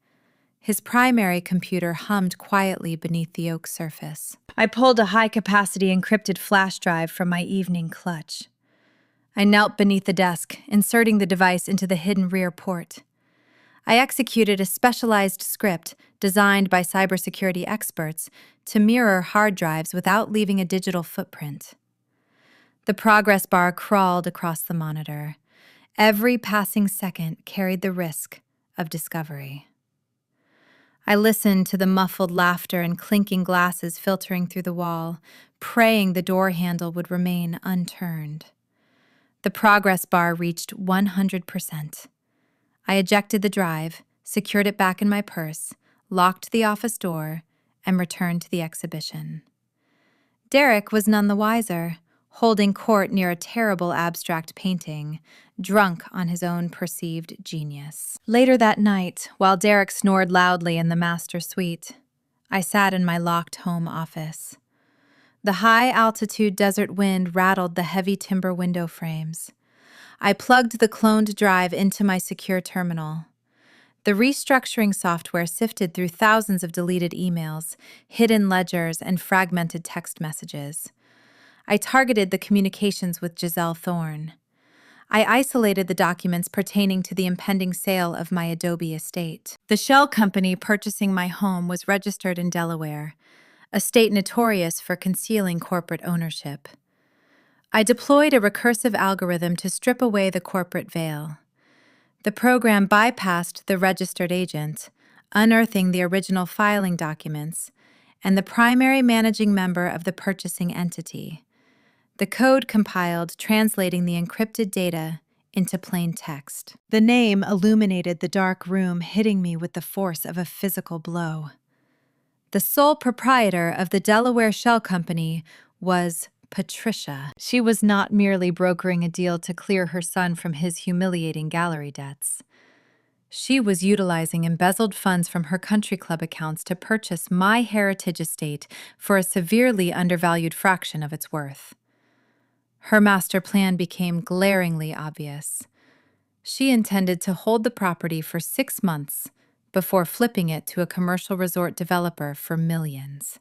His primary computer hummed quietly beneath the oak surface. I pulled a high-capacity encrypted flash drive from my evening clutch. I knelt beneath the desk, inserting the device into the hidden rear port. I executed a specialized script designed by cybersecurity experts to mirror hard drives without leaving a digital footprint. The progress bar crawled across the monitor. Every passing second carried the risk of discovery. I listened to the muffled laughter and clinking glasses filtering through the wall, praying the door handle would remain unturned. The progress bar reached 100%. I ejected the drive, secured it back in my purse, locked the office door, and returned to the exhibition. Derek was none the wiser, holding court near a terrible abstract painting, drunk on his own perceived genius. Later that night, while Derek snored loudly in the master suite, I sat in my locked home office. The high-altitude desert wind rattled the heavy timber window frames. I plugged the cloned drive into my secure terminal. The restructuring software sifted through thousands of deleted emails, hidden ledgers, and fragmented text messages. I targeted the communications with Giselle Thorne. I isolated the documents pertaining to the impending sale of my Adobe estate. The shell company purchasing my home was registered in Delaware, a state notorious for concealing corporate ownership. I deployed a recursive algorithm to strip away the corporate veil. The program bypassed the registered agent, unearthing the original filing documents, and the primary managing member of the purchasing entity. The code compiled, translating the encrypted data into plain text. The name illuminated the dark room, hitting me with the force of a physical blow. The sole proprietor of the Delaware Shell Company was Patricia. She was not merely brokering a deal to clear her son from his humiliating gallery debts. She was utilizing embezzled funds from her country club accounts to purchase my heritage estate for a severely undervalued fraction of its worth. Her master plan became glaringly obvious. She intended to hold the property for 6 months before flipping it to a commercial resort developer for millions.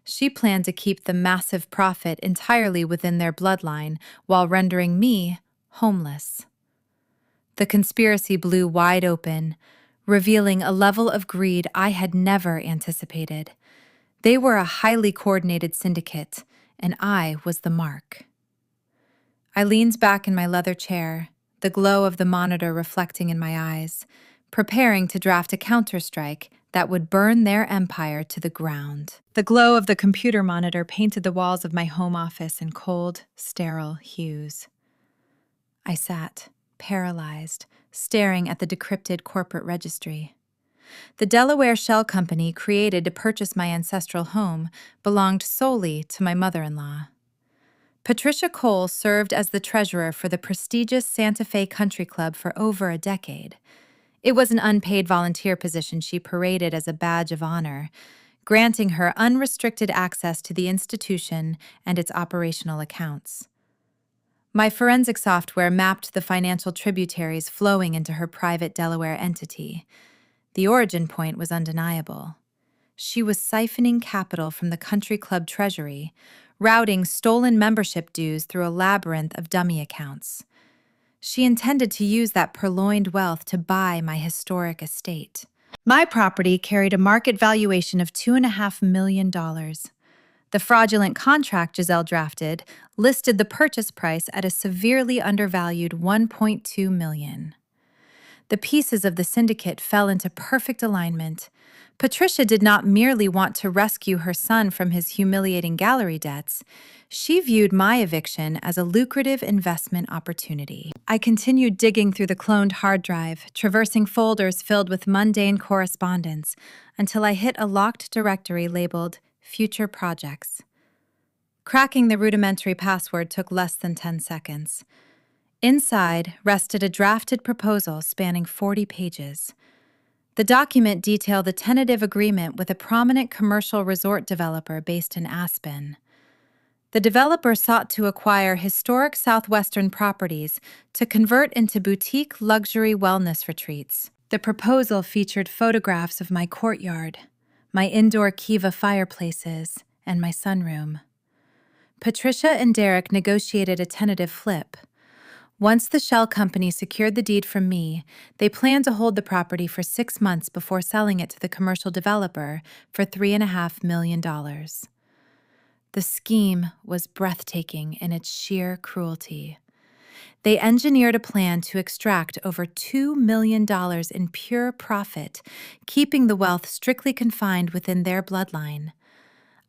She planned to keep the massive profit entirely within their bloodline while rendering me homeless. The conspiracy blew wide open, revealing a level of greed I had never anticipated. They were a highly coordinated syndicate, and I was the mark. I leaned back in my leather chair, the glow of the monitor reflecting in my eyes, preparing to draft a counterstrike that would burn their empire to the ground. The glow of the computer monitor painted the walls of my home office in cold, sterile hues. I sat, paralyzed, staring at the decrypted corporate registry. The Delaware Shell Company, created to purchase my ancestral home, belonged solely to my mother-in-law. Patricia Cole served as the treasurer for the prestigious Santa Fe Country Club for over a decade. It was an unpaid volunteer position she paraded as a badge of honor, granting her unrestricted access to the institution and its operational accounts. My forensic software mapped the financial tributaries flowing into her private Delaware entity. The origin point was undeniable. She was siphoning capital from the country club treasury, routing stolen membership dues through a labyrinth of dummy accounts. She intended to use that purloined wealth to buy my historic estate. My property carried a market valuation of $2.5 million. The fraudulent contract Giselle drafted listed the purchase price at a severely undervalued $1.2 million. The pieces of the syndicate fell into perfect alignment. Patricia did not merely want to rescue her son from his humiliating gallery debts. She viewed my eviction as a lucrative investment opportunity. I continued digging through the cloned hard drive, traversing folders filled with mundane correspondence, until I hit a locked directory labeled Future Projects. Cracking the rudimentary password took less than 10 seconds. Inside rested a drafted proposal spanning 40 pages. The document detailed a tentative agreement with a prominent commercial resort developer based in Aspen. The developer sought to acquire historic southwestern properties to convert into boutique luxury wellness retreats. The proposal featured photographs of my courtyard, my indoor Kiva fireplaces, and my sunroom. Patricia and Derek negotiated a tentative flip. Once the shell company secured the deed from me, they planned to hold the property for 6 months before selling it to the commercial developer for $3.5 million. The scheme was breathtaking in its sheer cruelty. They engineered a plan to extract over $2 million in pure profit, keeping the wealth strictly confined within their bloodline.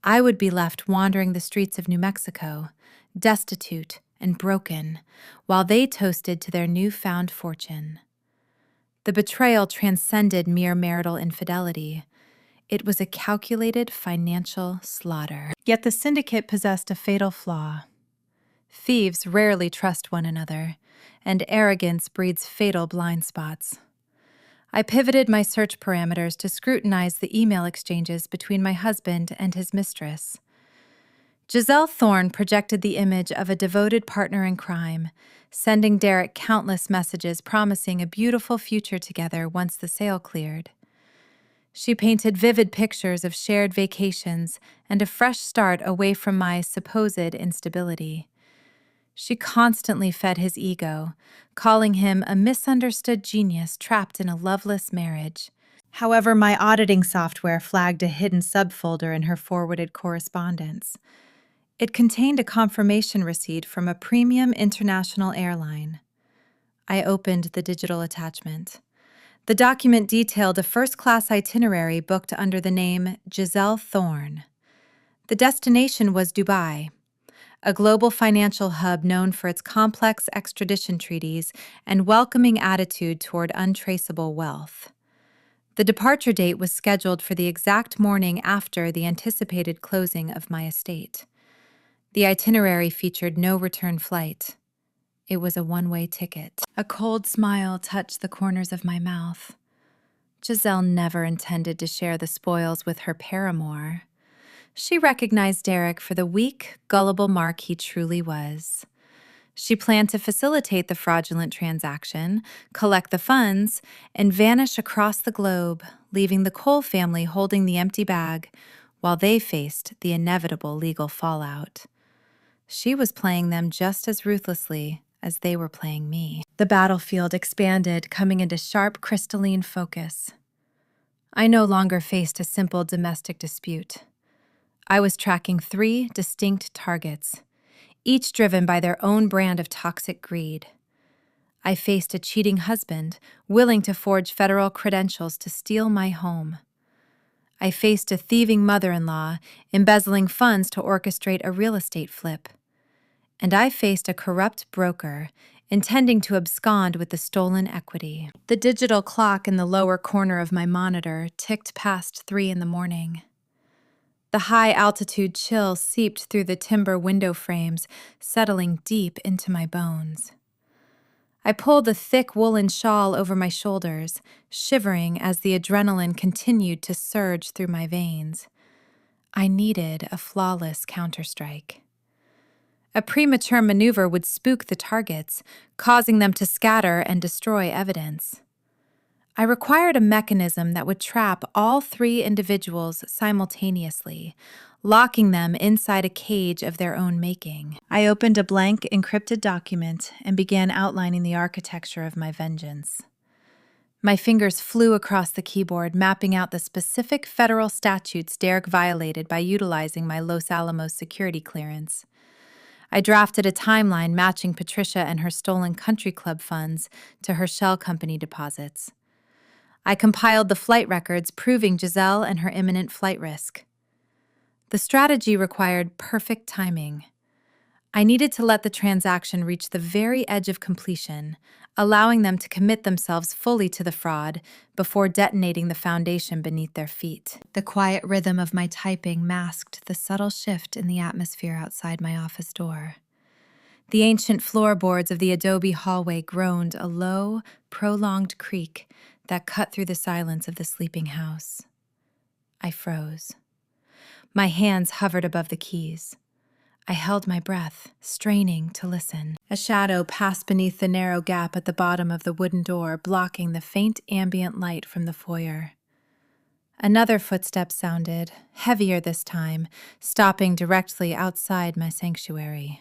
I would be left wandering the streets of New Mexico, destitute and broken, while they toasted to their newfound fortune. The betrayal transcended mere marital infidelity. It was a calculated financial slaughter. Yet the syndicate possessed a fatal flaw. Thieves rarely trust one another, and arrogance breeds fatal blind spots. I pivoted my search parameters to scrutinize the email exchanges between my husband and his mistress. Giselle Thorne projected the image of a devoted partner in crime, sending Derek countless messages promising a beautiful future together once the sale cleared. She painted vivid pictures of shared vacations and a fresh start away from my supposed instability. She constantly fed his ego, calling him a misunderstood genius trapped in a loveless marriage. However, my auditing software flagged a hidden subfolder in her forwarded correspondence. It contained a confirmation receipt from a premium international airline. I opened the digital attachment. The document detailed a first-class itinerary booked under the name Giselle Thorne. The destination was Dubai, a global financial hub known for its complex extradition treaties and welcoming attitude toward untraceable wealth. The departure date was scheduled for the exact morning after the anticipated closing of my estate. The itinerary featured no return flight. It was a one-way ticket. A cold smile touched the corners of my mouth. Giselle never intended to share the spoils with her paramour. She recognized Derek for the weak, gullible mark he truly was. She planned to facilitate the fraudulent transaction, collect the funds, and vanish across the globe, leaving the Cole family holding the empty bag while they faced the inevitable legal fallout. She was playing them just as ruthlessly as they were playing me. The battlefield expanded, coming into sharp, crystalline focus. I no longer faced a simple domestic dispute. I was tracking 3 distinct targets, each driven by their own brand of toxic greed. I faced a cheating husband, willing to forge federal credentials to steal my home. I faced a thieving mother-in-law, embezzling funds to orchestrate a real estate flip. And I faced a corrupt broker, intending to abscond with the stolen equity. The digital clock in the lower corner of my monitor ticked past 3 in the morning. The high-altitude chill seeped through the timber window frames, settling deep into my bones. I pulled a thick woolen shawl over my shoulders, shivering as the adrenaline continued to surge through my veins. I needed a flawless counterstrike. A premature maneuver would spook the targets, causing them to scatter and destroy evidence. I required a mechanism that would trap all 3 individuals simultaneously, locking them inside a cage of their own making. I opened a blank, encrypted document and began outlining the architecture of my vengeance. My fingers flew across the keyboard, mapping out the specific federal statutes Derek violated by utilizing my Los Alamos security clearance. I drafted a timeline matching Patricia and her stolen country club funds to her shell company deposits. I compiled the flight records proving Giselle and her imminent flight risk. The strategy required perfect timing. I needed to let the transaction reach the very edge of completion, allowing them to commit themselves fully to the fraud before detonating the foundation beneath their feet. The quiet rhythm of my typing masked the subtle shift in the atmosphere outside my office door. The ancient floorboards of the adobe hallway groaned a low, prolonged creak that cut through the silence of the sleeping house. I froze. My hands hovered above the keys. I held my breath, straining to listen. A shadow passed beneath the narrow gap at the bottom of the wooden door, blocking the faint ambient light from the foyer. Another footstep sounded, heavier this time, stopping directly outside my sanctuary.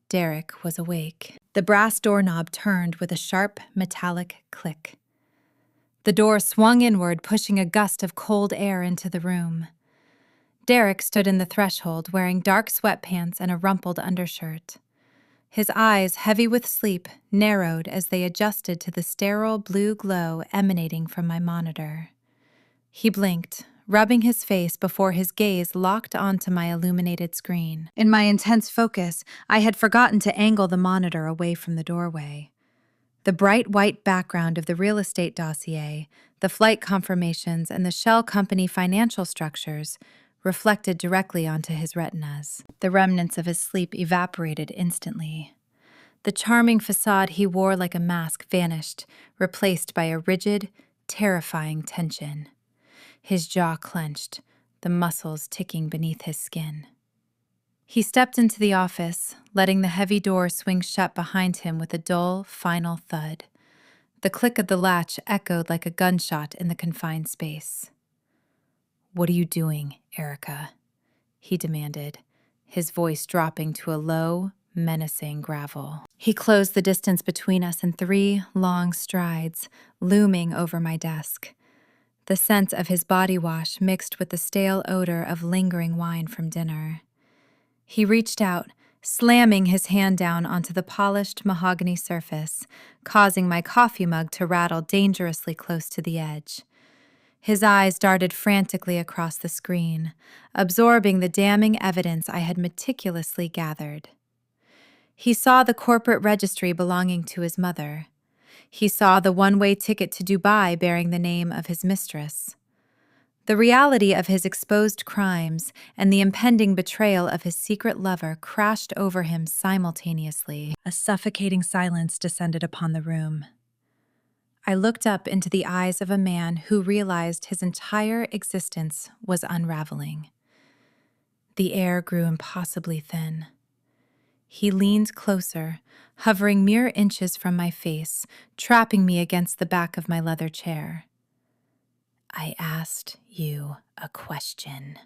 Derek was awake. The brass doorknob turned with a sharp, metallic click. The door swung inward, pushing a gust of cold air into the room. Derek stood in the threshold, wearing dark sweatpants and a rumpled undershirt. His eyes, heavy with sleep, narrowed as they adjusted to the sterile blue glow emanating from my monitor. He blinked, rubbing his face before his gaze locked onto my illuminated screen. In my intense focus, I had forgotten to angle the monitor away from the doorway. The bright white background of the real estate dossier, the flight confirmations, and the shell company financial structures reflected directly onto his retinas. The remnants of his sleep evaporated instantly. The charming facade he wore like a mask vanished, replaced by a rigid, terrifying tension. His jaw clenched, the muscles ticking beneath his skin. He stepped into the office, letting the heavy door swing shut behind him with a dull, final thud. The click of the latch echoed like a gunshot in the confined space. "What are you doing, Erica?" he demanded, his voice dropping to a low, menacing gravel. He closed the distance between us in 3 long strides, looming over my desk. The scent of his body wash mixed with the stale odor of lingering wine from dinner. He reached out, slamming his hand down onto the polished mahogany surface, causing my coffee mug to rattle dangerously close to the edge. His eyes darted frantically across the screen, absorbing the damning evidence I had meticulously gathered. He saw the corporate registry belonging to his mother. He saw the one-way ticket to Dubai bearing the name of his mistress. The reality of his exposed crimes and the impending betrayal of his secret lover crashed over him simultaneously. A suffocating silence descended upon the room. I looked up into the eyes of a man who realized his entire existence was unraveling. The air grew impossibly thin. He leaned closer, hovering mere inches from my face, trapping me against the back of my leather chair. "I asked you a question,"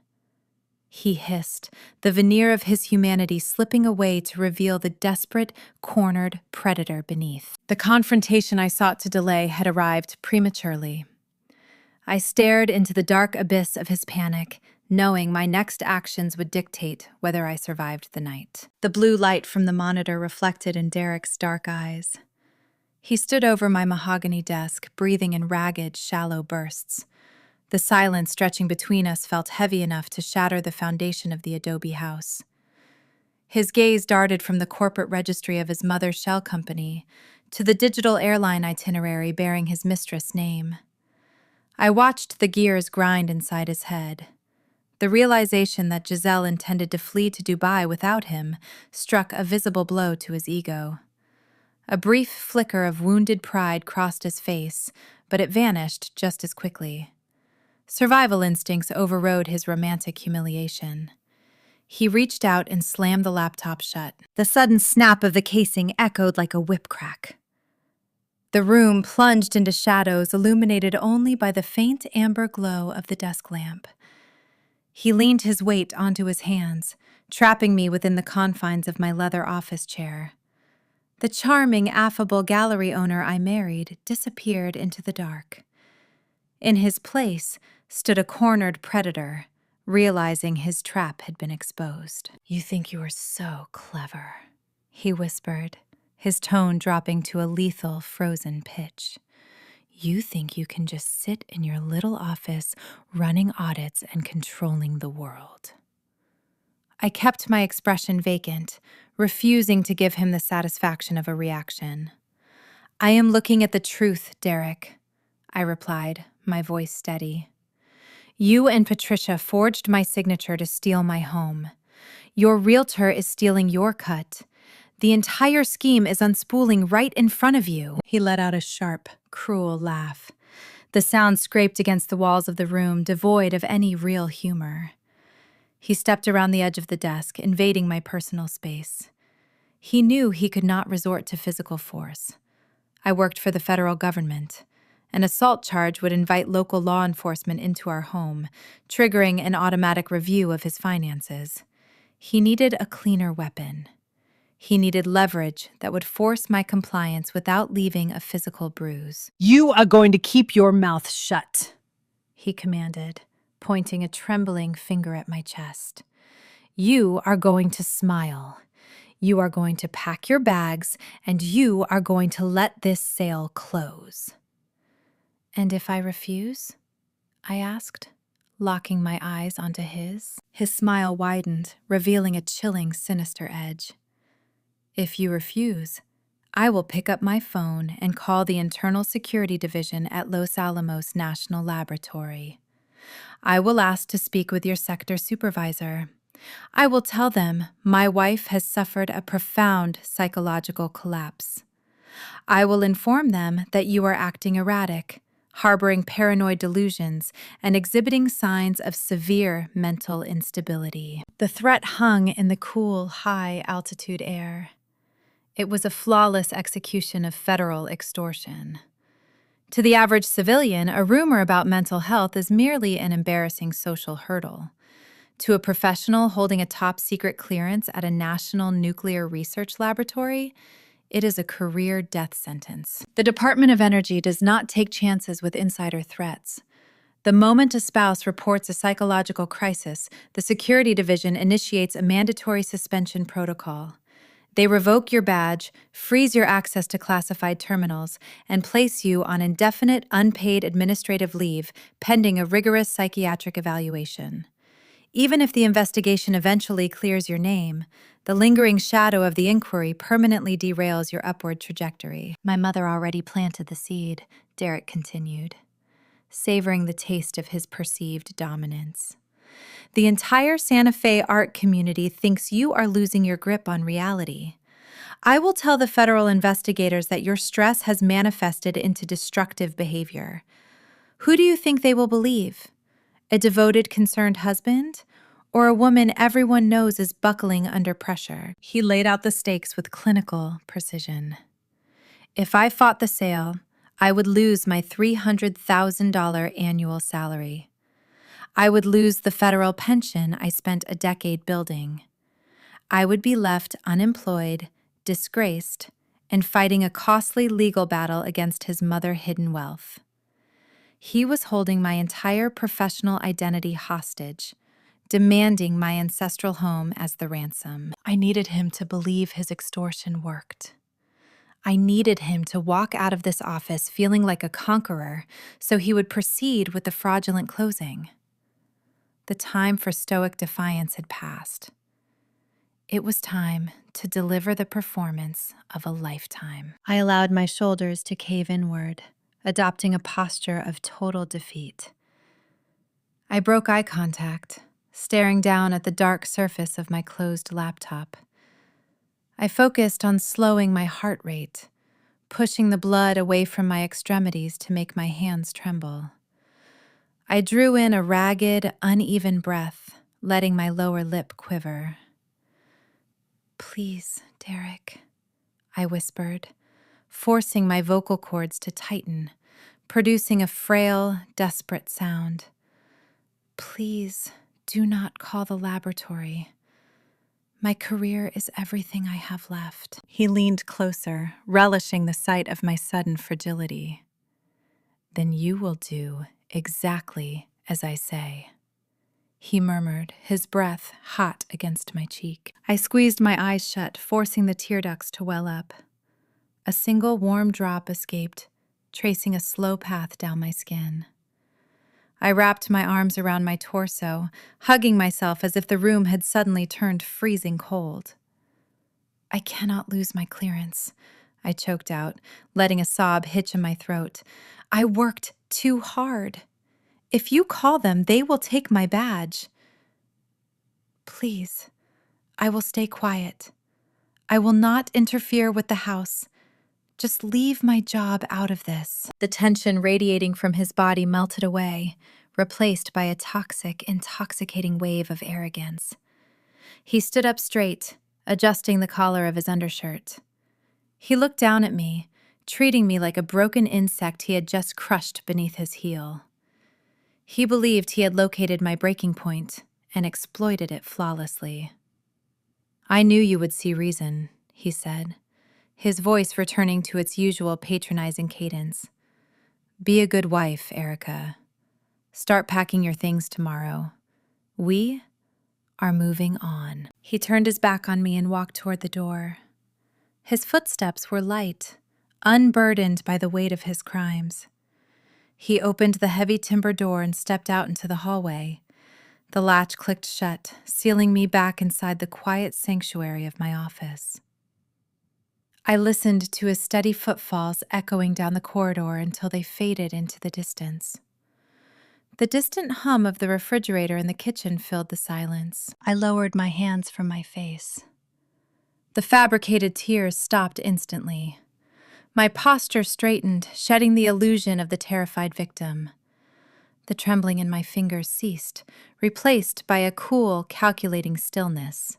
he hissed, the veneer of his humanity slipping away to reveal the desperate, cornered predator beneath. The confrontation I sought to delay had arrived prematurely. I stared into the dark abyss of his panic, knowing my next actions would dictate whether I survived the night. The blue light from the monitor reflected in Derek's dark eyes. He stood over my mahogany desk, breathing in ragged, shallow bursts. The silence stretching between us felt heavy enough to shatter the foundation of the adobe house. His gaze darted from the corporate registry of his mother's shell company to the digital airline itinerary bearing his mistress' name. I watched the gears grind inside his head. The realization that Giselle intended to flee to Dubai without him struck a visible blow to his ego. A brief flicker of wounded pride crossed his face, but it vanished just as quickly. Survival instincts overrode his romantic humiliation. He reached out and slammed the laptop shut. The sudden snap of the casing echoed like a whip crack. The room plunged into shadows illuminated only by the faint amber glow of the desk lamp. He leaned his weight onto his hands, trapping me within the confines of my leather office chair. The charming, affable gallery owner I married disappeared into the dark. In his place stood a cornered predator, realizing his trap had been exposed. "You think you are so clever," he whispered, his tone dropping to a lethal, frozen pitch. "You think you can just sit in your little office running audits and controlling the world." I kept my expression vacant, refusing to give him the satisfaction of a reaction. "I am looking at the truth, Derek," I replied, my voice steady. "You and Patricia forged my signature to steal my home. Your realtor is stealing your cut. The entire scheme is unspooling right in front of you." He let out a sharp, cruel laugh. The sound scraped against the walls of the room, devoid of any real humor. He stepped around the edge of the desk, invading my personal space. He knew he could not resort to physical force. I worked for the federal government. An assault charge would invite local law enforcement into our home, triggering an automatic review of his finances. He needed a cleaner weapon. He needed leverage that would force my compliance without leaving a physical bruise. "You are going to keep your mouth shut," he commanded, pointing a trembling finger at my chest. "You are going to smile. You are going to pack your bags, and you are going to let this sale close." "And if I refuse?" I asked, locking my eyes onto his. His smile widened, revealing a chilling, sinister edge. "If you refuse, I will pick up my phone and call the Internal Security Division at Los Alamos National Laboratory. I will ask to speak with your sector supervisor. I will tell them my wife has suffered a profound psychological collapse. I will inform them that you are acting erratic, harboring paranoid delusions, and exhibiting signs of severe mental instability." The threat hung in the cool, high-altitude air. It was a flawless execution of federal extortion. To the average civilian, a rumor about mental health is merely an embarrassing social hurdle. To a professional holding a top-secret clearance at a national nuclear research laboratory, it is a career death sentence. The Department of Energy does not take chances with insider threats. The moment a spouse reports a psychological crisis, the Security Division initiates a mandatory suspension protocol. They revoke your badge, freeze your access to classified terminals, and place you on indefinite, unpaid administrative leave pending a rigorous psychiatric evaluation. Even if the investigation eventually clears your name, the lingering shadow of the inquiry permanently derails your upward trajectory. My mother already planted the seed, Derek continued, savoring the taste of his perceived dominance. The entire Santa Fe art community thinks you are losing your grip on reality. I will tell the federal investigators that your stress has manifested into destructive behavior. Who do you think they will believe? A devoted, concerned husband? Or a woman everyone knows is buckling under pressure? He laid out the stakes with clinical precision. If I fought the sale, I would lose my $300,000 annual salary. I would lose the federal pension I spent a decade building. I would be left unemployed, disgraced, and fighting a costly legal battle against his mother-hidden wealth. He was holding my entire professional identity hostage, demanding my ancestral home as the ransom. I needed him to believe his extortion worked. I needed him to walk out of this office feeling like a conqueror so he would proceed with the fraudulent closing. The time for stoic defiance had passed. It was time to deliver the performance of a lifetime. I allowed my shoulders to cave inward, adopting a posture of total defeat. I broke eye contact, staring down at the dark surface of my closed laptop. I focused on slowing my heart rate, pushing the blood away from my extremities to make my hands tremble. I drew in a ragged, uneven breath, letting my lower lip quiver. "Please, Derek," I whispered, forcing my vocal cords to tighten, producing a frail, desperate sound. "Please, do not call the laboratory. My career is everything I have left." He leaned closer, relishing the sight of my sudden fragility. "Then you will do exactly as I say," he murmured, his breath hot against my cheek. I squeezed my eyes shut, forcing the tear ducts to well up. A single warm drop escaped, tracing a slow path down my skin. I wrapped my arms around my torso, hugging myself as if the room had suddenly turned freezing cold. "I cannot lose my clearance," I choked out, letting a sob hitch in my throat. "I worked too hard. If you call them, they will take my badge." "Please, I will stay quiet. I will not interfere with the house. Just leave my job out of this." The tension radiating from his body melted away, replaced by a toxic, intoxicating wave of arrogance. He stood up straight, adjusting the collar of his undershirt. He looked down at me, treating me like a broken insect he had just crushed beneath his heel. He believed he had located my breaking point and exploited it flawlessly. "I knew you would see reason," he said, his voice returning to its usual patronizing cadence. "Be a good wife, Erica. Start packing your things tomorrow. We are moving on." He turned his back on me and walked toward the door. His footsteps were light, unburdened by the weight of his crimes. He opened the heavy timber door and stepped out into the hallway. The latch clicked shut, sealing me back inside the quiet sanctuary of my office. I listened to his steady footfalls echoing down the corridor until they faded into the distance. The distant hum of the refrigerator in the kitchen filled the silence. I lowered my hands from my face. The fabricated tears stopped instantly. My posture straightened, shedding the illusion of the terrified victim. The trembling in my fingers ceased, replaced by a cool, calculating stillness.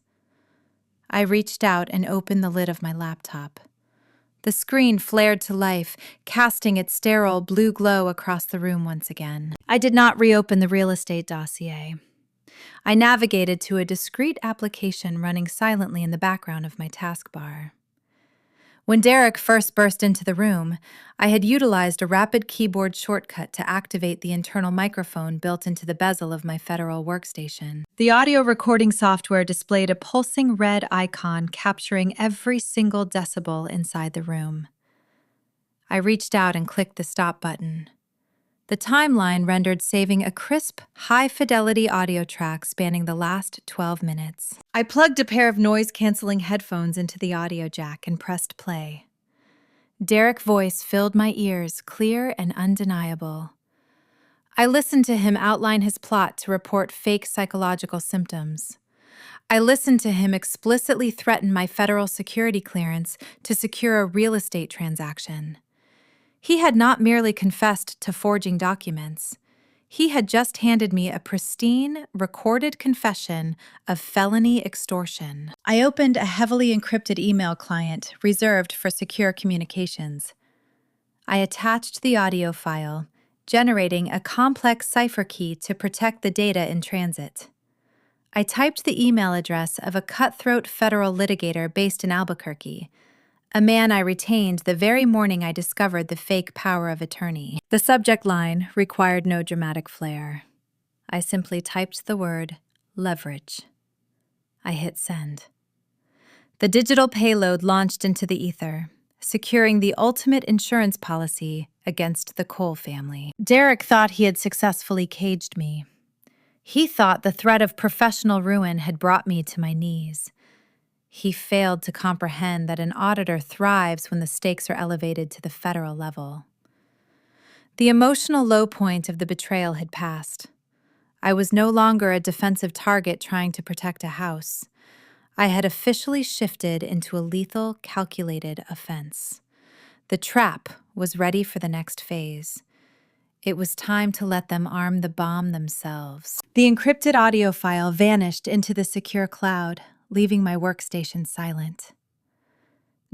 I reached out and opened the lid of my laptop. The screen flared to life, casting its sterile blue glow across the room once again. I did not reopen the real estate dossier. I navigated to a discrete application running silently in the background of my taskbar. When Derek first burst into the room, I had utilized a rapid keyboard shortcut to activate the internal microphone built into the bezel of my federal workstation. The audio recording software displayed a pulsing red icon capturing every single decibel inside the room. I reached out and clicked the stop button. The timeline rendered saving a crisp, high-fidelity audio track spanning the last 12 minutes. I plugged a pair of noise-canceling headphones into the audio jack and pressed play. Derek's voice filled my ears, clear and undeniable. I listened to him outline his plot to report fake psychological symptoms. I listened to him explicitly threaten my federal security clearance to secure a real estate transaction. He had not merely confessed to forging documents. He had just handed me a pristine, recorded confession of felony extortion. I opened a heavily encrypted email client reserved for secure communications. I attached the audio file, generating a complex cipher key to protect the data in transit. I typed the email address of a cutthroat federal litigator based in Albuquerque, a man I retained the very morning I discovered the fake power of attorney. The subject line required no dramatic flair. I simply typed the word leverage. I hit send. The digital payload launched into the ether, securing the ultimate insurance policy against the Cole family. Derek thought he had successfully caged me. He thought the threat of professional ruin had brought me to my knees. He failed to comprehend that an auditor thrives when the stakes are elevated to the federal level. The emotional low point of the betrayal had passed. I was no longer a defensive target trying to protect a house. I had officially shifted into a lethal, calculated offense. The trap was ready for the next phase. It was time to let them arm the bomb themselves. The encrypted audio file vanished into the secure cloud, leaving my workstation silent.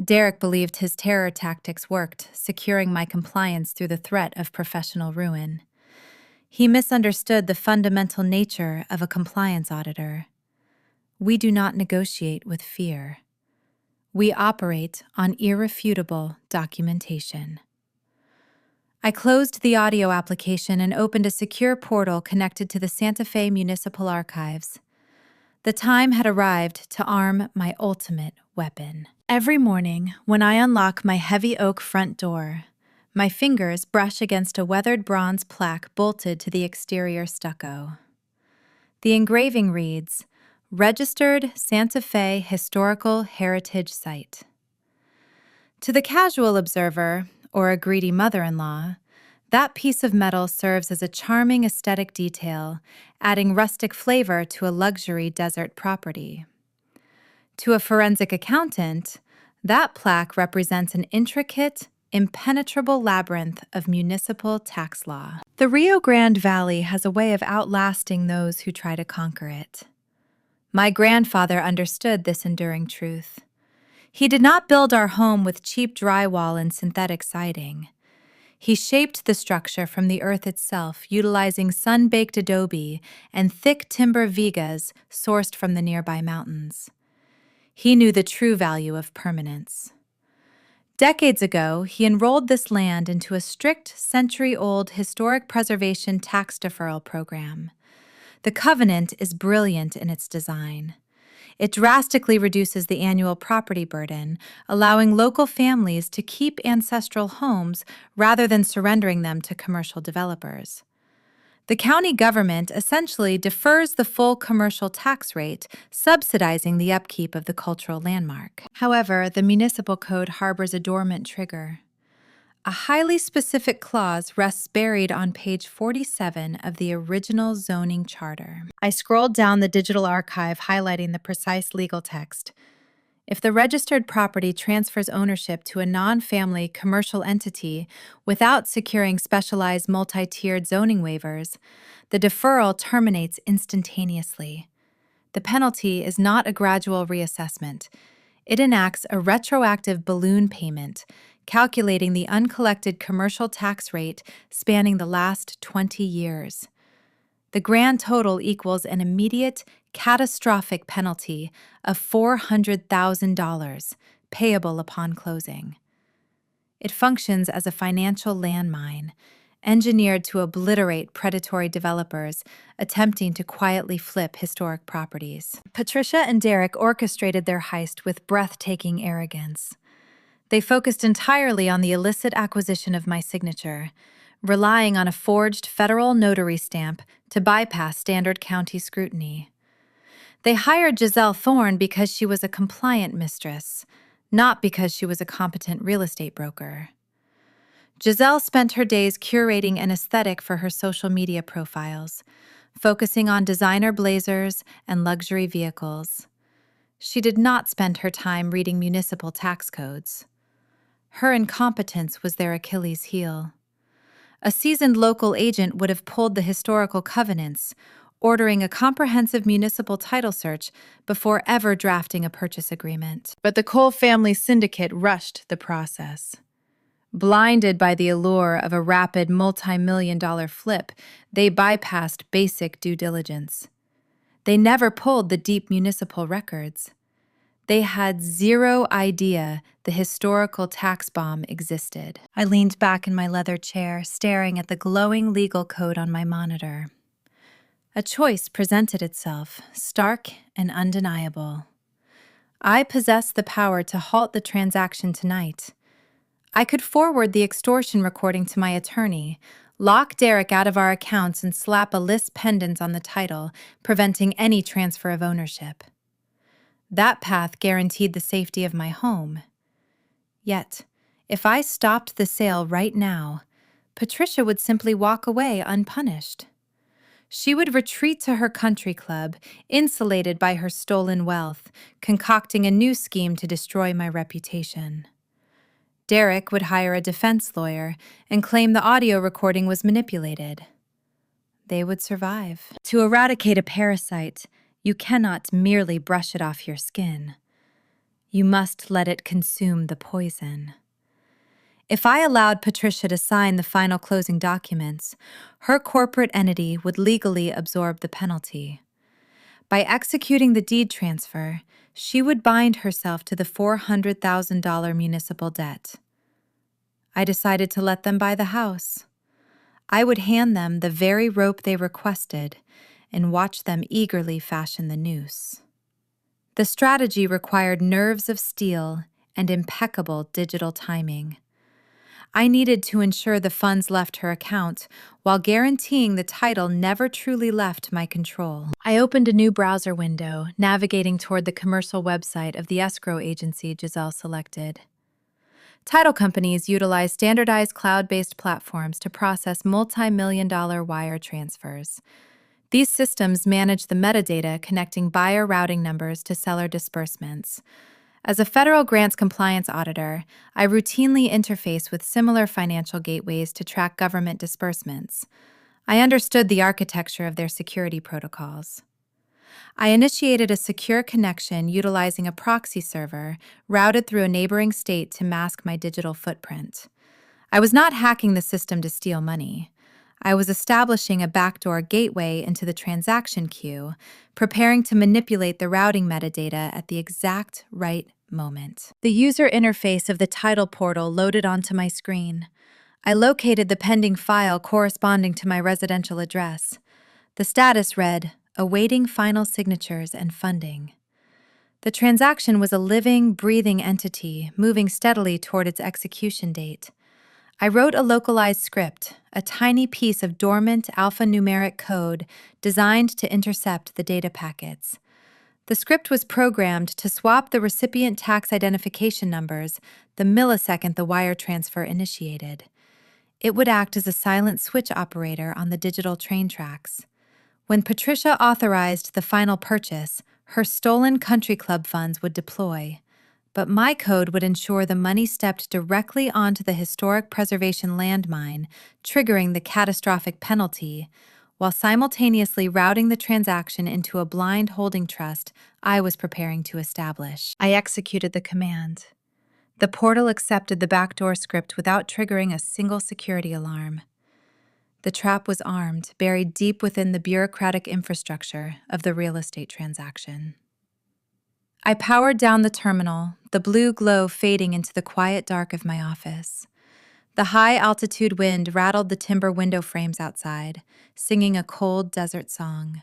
Derek believed his terror tactics worked, securing my compliance through the threat of professional ruin. He misunderstood the fundamental nature of a compliance auditor. We do not negotiate with fear. We operate on irrefutable documentation. I closed the audio application and opened a secure portal connected to the Santa Fe Municipal Archives. The time had arrived to arm my ultimate weapon. Every morning, when I unlock my heavy oak front door, my fingers brush against a weathered bronze plaque bolted to the exterior stucco. The engraving reads, "Registered Santa Fe Historical Heritage Site." To the casual observer, or a greedy mother-in-law, that piece of metal serves as a charming aesthetic detail, adding rustic flavor to a luxury desert property. To a forensic accountant, that plaque represents an intricate, impenetrable labyrinth of municipal tax law. The Rio Grande Valley has a way of outlasting those who try to conquer it. My grandfather understood this enduring truth. He did not build our home with cheap drywall and synthetic siding. He shaped the structure from the earth itself, utilizing sun-baked adobe and thick timber vigas sourced from the nearby mountains. He knew the true value of permanence. Decades ago, he enrolled this land into a strict, century-old historic preservation tax deferral program. The covenant is brilliant in its design. It drastically reduces the annual property burden, allowing local families to keep ancestral homes rather than surrendering them to commercial developers. The county government essentially defers the full commercial tax rate, subsidizing the upkeep of the cultural landmark. However, the municipal code harbors a dormant trigger. A highly specific clause rests buried on page 47 of the original zoning charter. I scrolled down the digital archive highlighting the precise legal text. If the registered property transfers ownership to a non-family commercial entity without securing specialized multi-tiered zoning waivers, the deferral terminates instantaneously. The penalty is not a gradual reassessment. It enacts a retroactive balloon payment, calculating the uncollected commercial tax rate spanning the last 20 years. The grand total equals an immediate, catastrophic penalty of $400,000 payable upon closing. It functions as a financial landmine, engineered to obliterate predatory developers attempting to quietly flip historic properties. Patricia and Derek orchestrated their heist with breathtaking arrogance. They focused entirely on the illicit acquisition of my signature, relying on a forged federal notary stamp to bypass standard county scrutiny. They hired Giselle Thorne because she was a compliant mistress, not because she was a competent real estate broker. Giselle spent her days curating an aesthetic for her social media profiles, focusing on designer blazers and luxury vehicles. She did not spend her time reading municipal tax codes. Her incompetence was their Achilles heel. A seasoned local agent would have pulled the historical covenants, ordering a comprehensive municipal title search before ever drafting a purchase agreement. But the Cole family syndicate rushed the process. Blinded by the allure of a rapid multi-million-dollar flip, they bypassed basic due diligence. They never pulled the deep municipal records. They had zero idea the historical tax bomb existed. I leaned back in my leather chair, staring at the glowing legal code on my monitor. A choice presented itself, stark and undeniable. I possessed the power to halt the transaction tonight. I could forward the extortion recording to my attorney, lock Derek out of our accounts, and slap a list pendant on the title, preventing any transfer of ownership. That path guaranteed the safety of my home. Yet, if I stopped the sale right now, Patricia would simply walk away unpunished. She would retreat to her country club, insulated by her stolen wealth, concocting a new scheme to destroy my reputation. Derek would hire a defense lawyer and claim the audio recording was manipulated. They would survive. To eradicate a parasite, you cannot merely brush it off your skin. You must let it consume the poison. If I allowed Patricia to sign the final closing documents, her corporate entity would legally absorb the penalty. By executing the deed transfer, she would bind herself to the $400,000 municipal debt. I decided to let them buy the house. I would hand them the very rope they requested and watch them eagerly fashion the noose. The strategy required nerves of steel and impeccable digital timing. I needed to ensure the funds left her account while guaranteeing the title never truly left my control. I opened a new browser window, navigating toward the commercial website of the escrow agency Giselle selected. Title companies utilize standardized cloud-based platforms to process multi-million-dollar wire transfers. These systems manage the metadata connecting buyer routing numbers to seller disbursements. As a federal grants compliance auditor, I routinely interface with similar financial gateways to track government disbursements. I understood the architecture of their security protocols. I initiated a secure connection utilizing a proxy server routed through a neighboring state to mask my digital footprint. I was not hacking the system to steal money. I was establishing a backdoor gateway into the transaction queue, preparing to manipulate the routing metadata at the exact right moment. The user interface of the title portal loaded onto my screen. I located the pending file corresponding to my residential address. The status read, "Awaiting final signatures and funding." The transaction was a living, breathing entity, moving steadily toward its execution date. I wrote a localized script, a tiny piece of dormant alphanumeric code designed to intercept the data packets. The script was programmed to swap the recipient tax identification numbers the millisecond the wire transfer initiated. It would act as a silent switch operator on the digital train tracks. When Patricia authorized the final purchase, her stolen country club funds would deploy. But my code would ensure the money stepped directly onto the historic preservation landmine, triggering the catastrophic penalty, while simultaneously routing the transaction into a blind holding trust I was preparing to establish. I executed the command. The portal accepted the backdoor script without triggering a single security alarm. The trap was armed, buried deep within the bureaucratic infrastructure of the real estate transaction. I powered down the terminal, the blue glow fading into the quiet dark of my office. The high-altitude wind rattled the timber window frames outside, singing a cold desert song.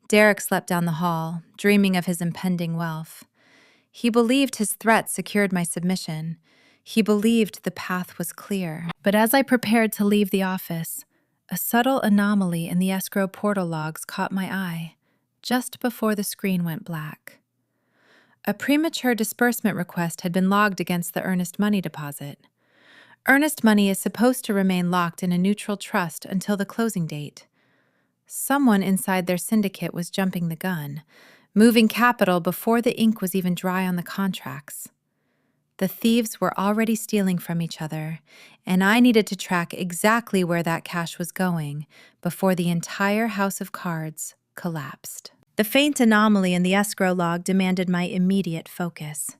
Derek slept down the hall, dreaming of his impending wealth. He believed his threat secured my submission. He believed the path was clear. But as I prepared to leave the office, a subtle anomaly in the escrow portal logs caught my eye, just before the screen went black. A premature disbursement request had been logged against the earnest money deposit. Earnest money is supposed to remain locked in a neutral trust until the closing date. Someone inside their syndicate was jumping the gun, moving capital before the ink was even dry on the contracts. The thieves were already stealing from each other, and I needed to track exactly where that cash was going before the entire house of cards collapsed. The faint anomaly in the escrow log demanded my immediate focus.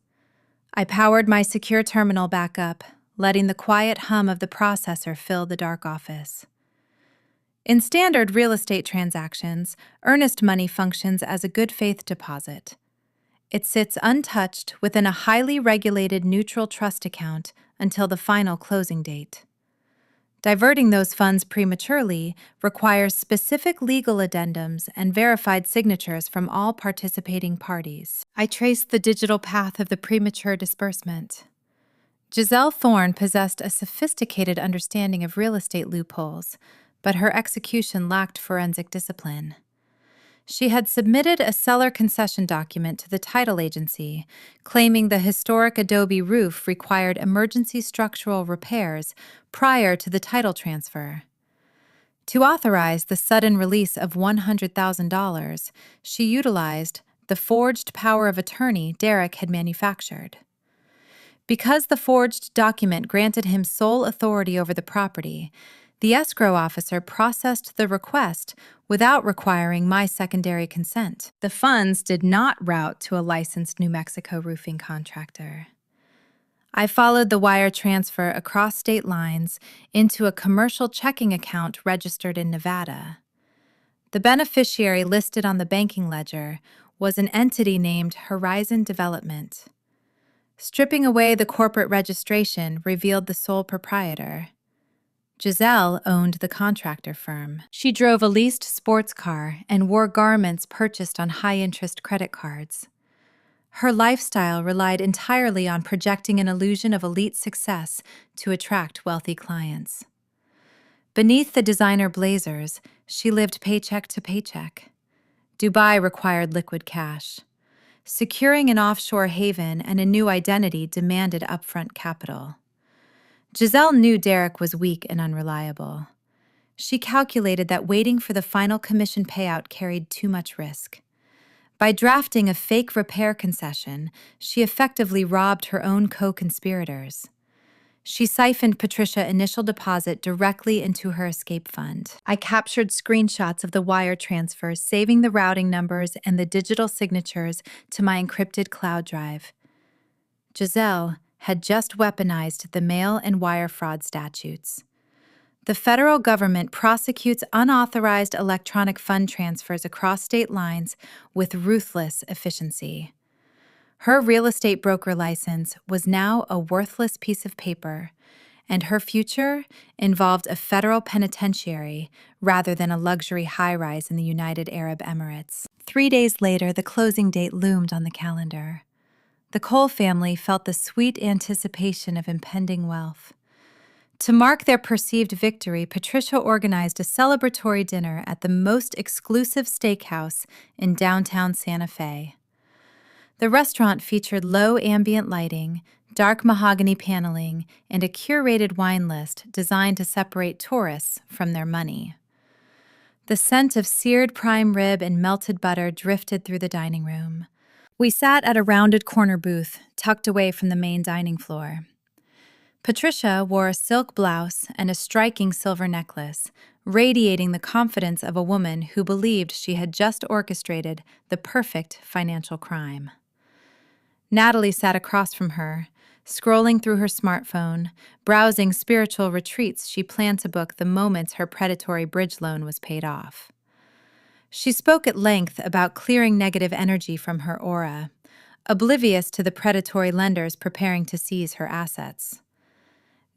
I powered my secure terminal back up, letting the quiet hum of the processor fill the dark office. In standard real estate transactions, earnest money functions as a good faith deposit. It sits untouched within a highly regulated neutral trust account until the final closing date. Diverting those funds prematurely requires specific legal addendums and verified signatures from all participating parties. I traced the digital path of the premature disbursement. Giselle Thorne possessed a sophisticated understanding of real estate loopholes, but her execution lacked forensic discipline. She had submitted a seller concession document to the title agency, claiming the historic adobe roof required emergency structural repairs prior to the title transfer. To authorize the sudden release of $100,000, she utilized the forged power of attorney Derek had manufactured. Because the forged document granted him sole authority over the property, the escrow officer processed the request without requiring my secondary consent. The funds did not route to a licensed New Mexico roofing contractor. I followed the wire transfer across state lines into a commercial checking account registered in Nevada. The beneficiary listed on the banking ledger was an entity named Horizon Development. Stripping away the corporate registration revealed the sole proprietor. Giselle owned the contractor firm. She drove a leased sports car and wore garments purchased on high-interest credit cards. Her lifestyle relied entirely on projecting an illusion of elite success to attract wealthy clients. Beneath the designer blazers, she lived paycheck to paycheck. Dubai required liquid cash. Securing an offshore haven and a new identity demanded upfront capital. Giselle knew Derek was weak and unreliable. She calculated that waiting for the final commission payout carried too much risk. By drafting a fake repair concession, she effectively robbed her own co-conspirators. She siphoned Patricia's initial deposit directly into her escape fund. I captured screenshots of the wire transfers, saving the routing numbers and the digital signatures to my encrypted cloud drive. Giselle had just weaponized the mail and wire fraud statutes. The federal government prosecutes unauthorized electronic fund transfers across state lines with ruthless efficiency. Her real estate broker license was now a worthless piece of paper, and her future involved a federal penitentiary rather than a luxury high-rise in the United Arab Emirates. 3 days later, the closing date loomed on the calendar. The Cole family felt the sweet anticipation of impending wealth. To mark their perceived victory, Patricia organized a celebratory dinner at the most exclusive steakhouse in downtown Santa Fe. The restaurant featured low ambient lighting, dark mahogany paneling, and a curated wine list designed to separate tourists from their money. The scent of seared prime rib and melted butter drifted through the dining room. We sat at a rounded corner booth, tucked away from the main dining floor. Patricia wore a silk blouse and a striking silver necklace, radiating the confidence of a woman who believed she had just orchestrated the perfect financial crime. Natalie sat across from her, scrolling through her smartphone, browsing spiritual retreats she planned to book the moment her predatory bridge loan was paid off. She spoke at length about clearing negative energy from her aura, oblivious to the predatory lenders preparing to seize her assets.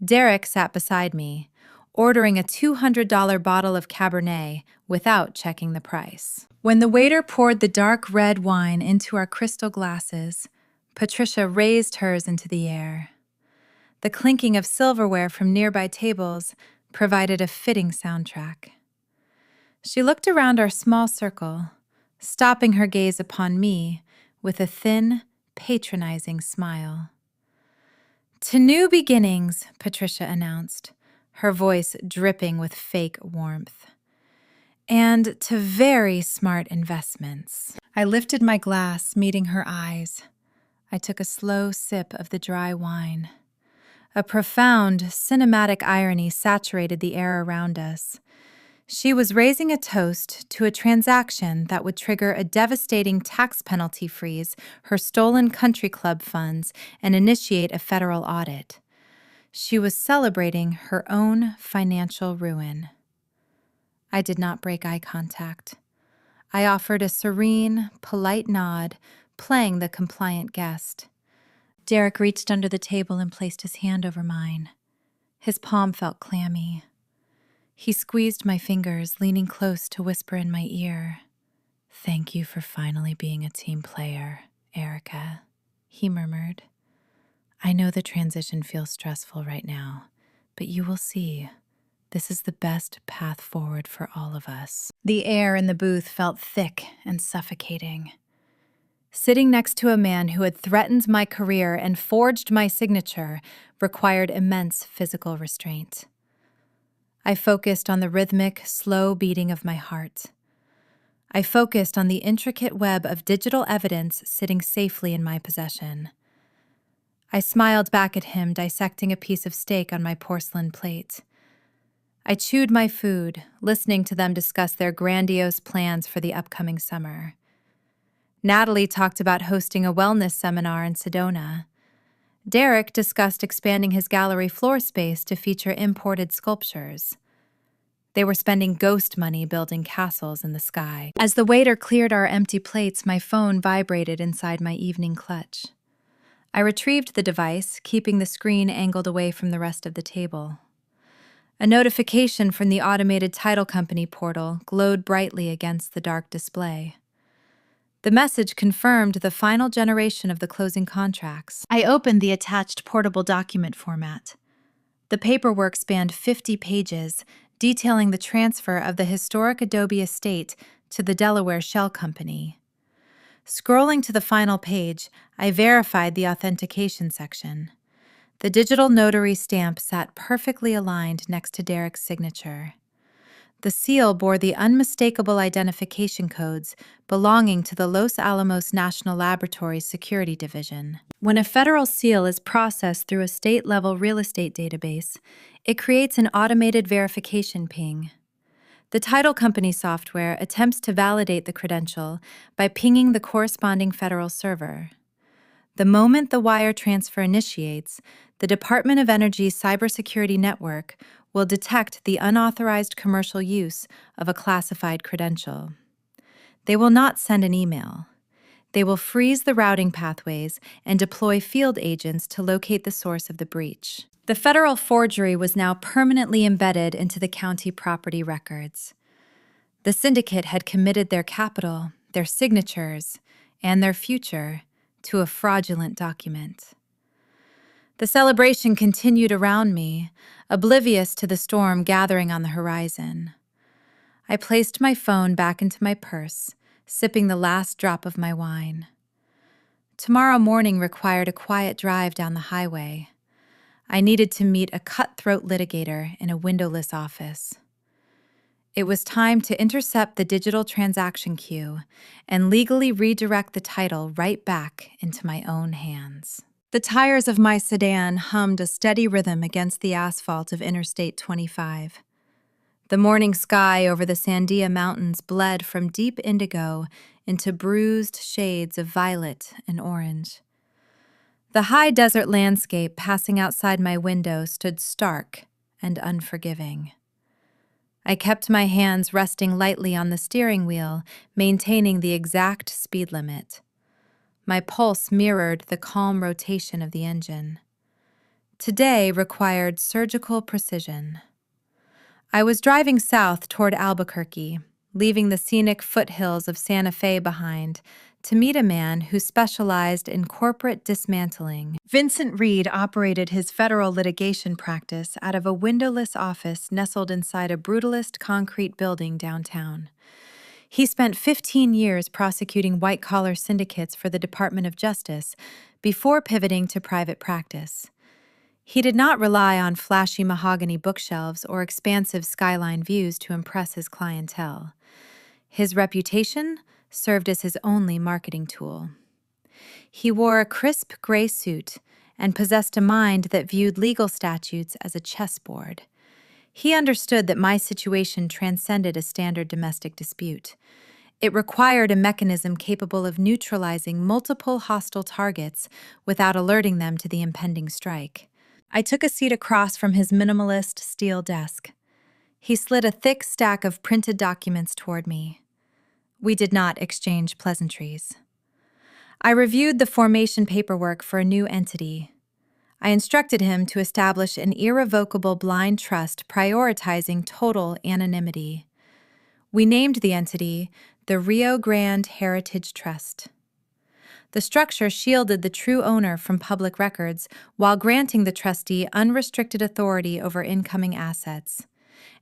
Derek sat beside me, ordering a $200 bottle of Cabernet without checking the price. When the waiter poured the dark red wine into our crystal glasses, Patricia raised hers into the air. The clinking of silverware from nearby tables provided a fitting soundtrack. She looked around our small circle, stopping her gaze upon me with a thin, patronizing smile. "To new beginnings," Patricia announced, her voice dripping with fake warmth. "And to very smart investments." I lifted my glass, meeting her eyes. I took a slow sip of the dry wine. A profound, cinematic irony saturated the air around us. She was raising a toast to a transaction that would trigger a devastating tax penalty freeze her stolen country club funds and initiate a federal audit. She was celebrating her own financial ruin. I did not break eye contact. I offered a serene, polite nod, playing the compliant guest. Derek reached under the table and placed his hand over mine. His palm felt clammy. He squeezed my fingers, leaning close to whisper in my ear. "Thank you for finally being a team player, Erica," he murmured. "I know the transition feels stressful right now, but you will see. This is the best path forward for all of us." The air in the booth felt thick and suffocating. Sitting next to a man who had threatened my career and forged my signature required immense physical restraint. I focused on the rhythmic, slow beating of my heart. I focused on the intricate web of digital evidence sitting safely in my possession. I smiled back at him, dissecting a piece of steak on my porcelain plate. I chewed my food, listening to them discuss their grandiose plans for the upcoming summer. Natalie talked about hosting a wellness seminar in Sedona. Derek discussed expanding his gallery floor space to feature imported sculptures. They were spending ghost money building castles in the sky. As the waiter cleared our empty plates, my phone vibrated inside my evening clutch. I retrieved the device, keeping the screen angled away from the rest of the table. A notification from the automated title company portal glowed brightly against the dark display. The message confirmed the final generation of the closing contracts. I opened the attached portable document format. The paperwork spanned 50 pages, detailing the transfer of the historic Adobe estate to the Delaware Shell Company. Scrolling to the final page, I verified the authentication section. The digital notary stamp sat perfectly aligned next to Derek's signature. The seal bore the unmistakable identification codes belonging to the Los Alamos National Laboratory Security Division. When a federal seal is processed through a state-level real estate database, it creates an automated verification ping. The title company software attempts to validate the credential by pinging the corresponding federal server. The moment the wire transfer initiates, the Department of Energy's cybersecurity network will detect the unauthorized commercial use of a classified credential. They will not send an email. They will freeze the routing pathways and deploy field agents to locate the source of the breach. The federal forgery was now permanently embedded into the county property records. The syndicate had committed their capital, their signatures, and their future to a fraudulent document. The celebration continued around me, oblivious to the storm gathering on the horizon. I placed my phone back into my purse, sipping the last drop of my wine. Tomorrow morning required a quiet drive down the highway. I needed to meet a cutthroat litigator in a windowless office. It was time to intercept the digital transaction queue and legally redirect the title right back into my own hands. The tires of my sedan hummed a steady rhythm against the asphalt of Interstate 25. The morning sky over the Sandia Mountains bled from deep indigo into bruised shades of violet and orange. The high desert landscape passing outside my window stood stark and unforgiving. I kept my hands resting lightly on the steering wheel, maintaining the exact speed limit. My pulse mirrored the calm rotation of the engine. Today required surgical precision. I was driving south toward Albuquerque, leaving the scenic foothills of Santa Fe behind, to meet a man who specialized in corporate dismantling. Vincent Reed operated his federal litigation practice out of a windowless office nestled inside a brutalist concrete building downtown. He spent 15 years prosecuting white-collar syndicates for the Department of Justice before pivoting to private practice. He did not rely on flashy mahogany bookshelves or expansive skyline views to impress his clientele. His reputation served as his only marketing tool. He wore a crisp gray suit and possessed a mind that viewed legal statutes as a chessboard. He understood that my situation transcended a standard domestic dispute. It required a mechanism capable of neutralizing multiple hostile targets without alerting them to the impending strike. I took a seat across from his minimalist steel desk. He slid a thick stack of printed documents toward me. We did not exchange pleasantries. I reviewed the formation paperwork for a new entity. I instructed him to establish an irrevocable blind trust prioritizing total anonymity. We named the entity the Rio Grande Heritage Trust. The structure shielded the true owner from public records while granting the trustee unrestricted authority over incoming assets.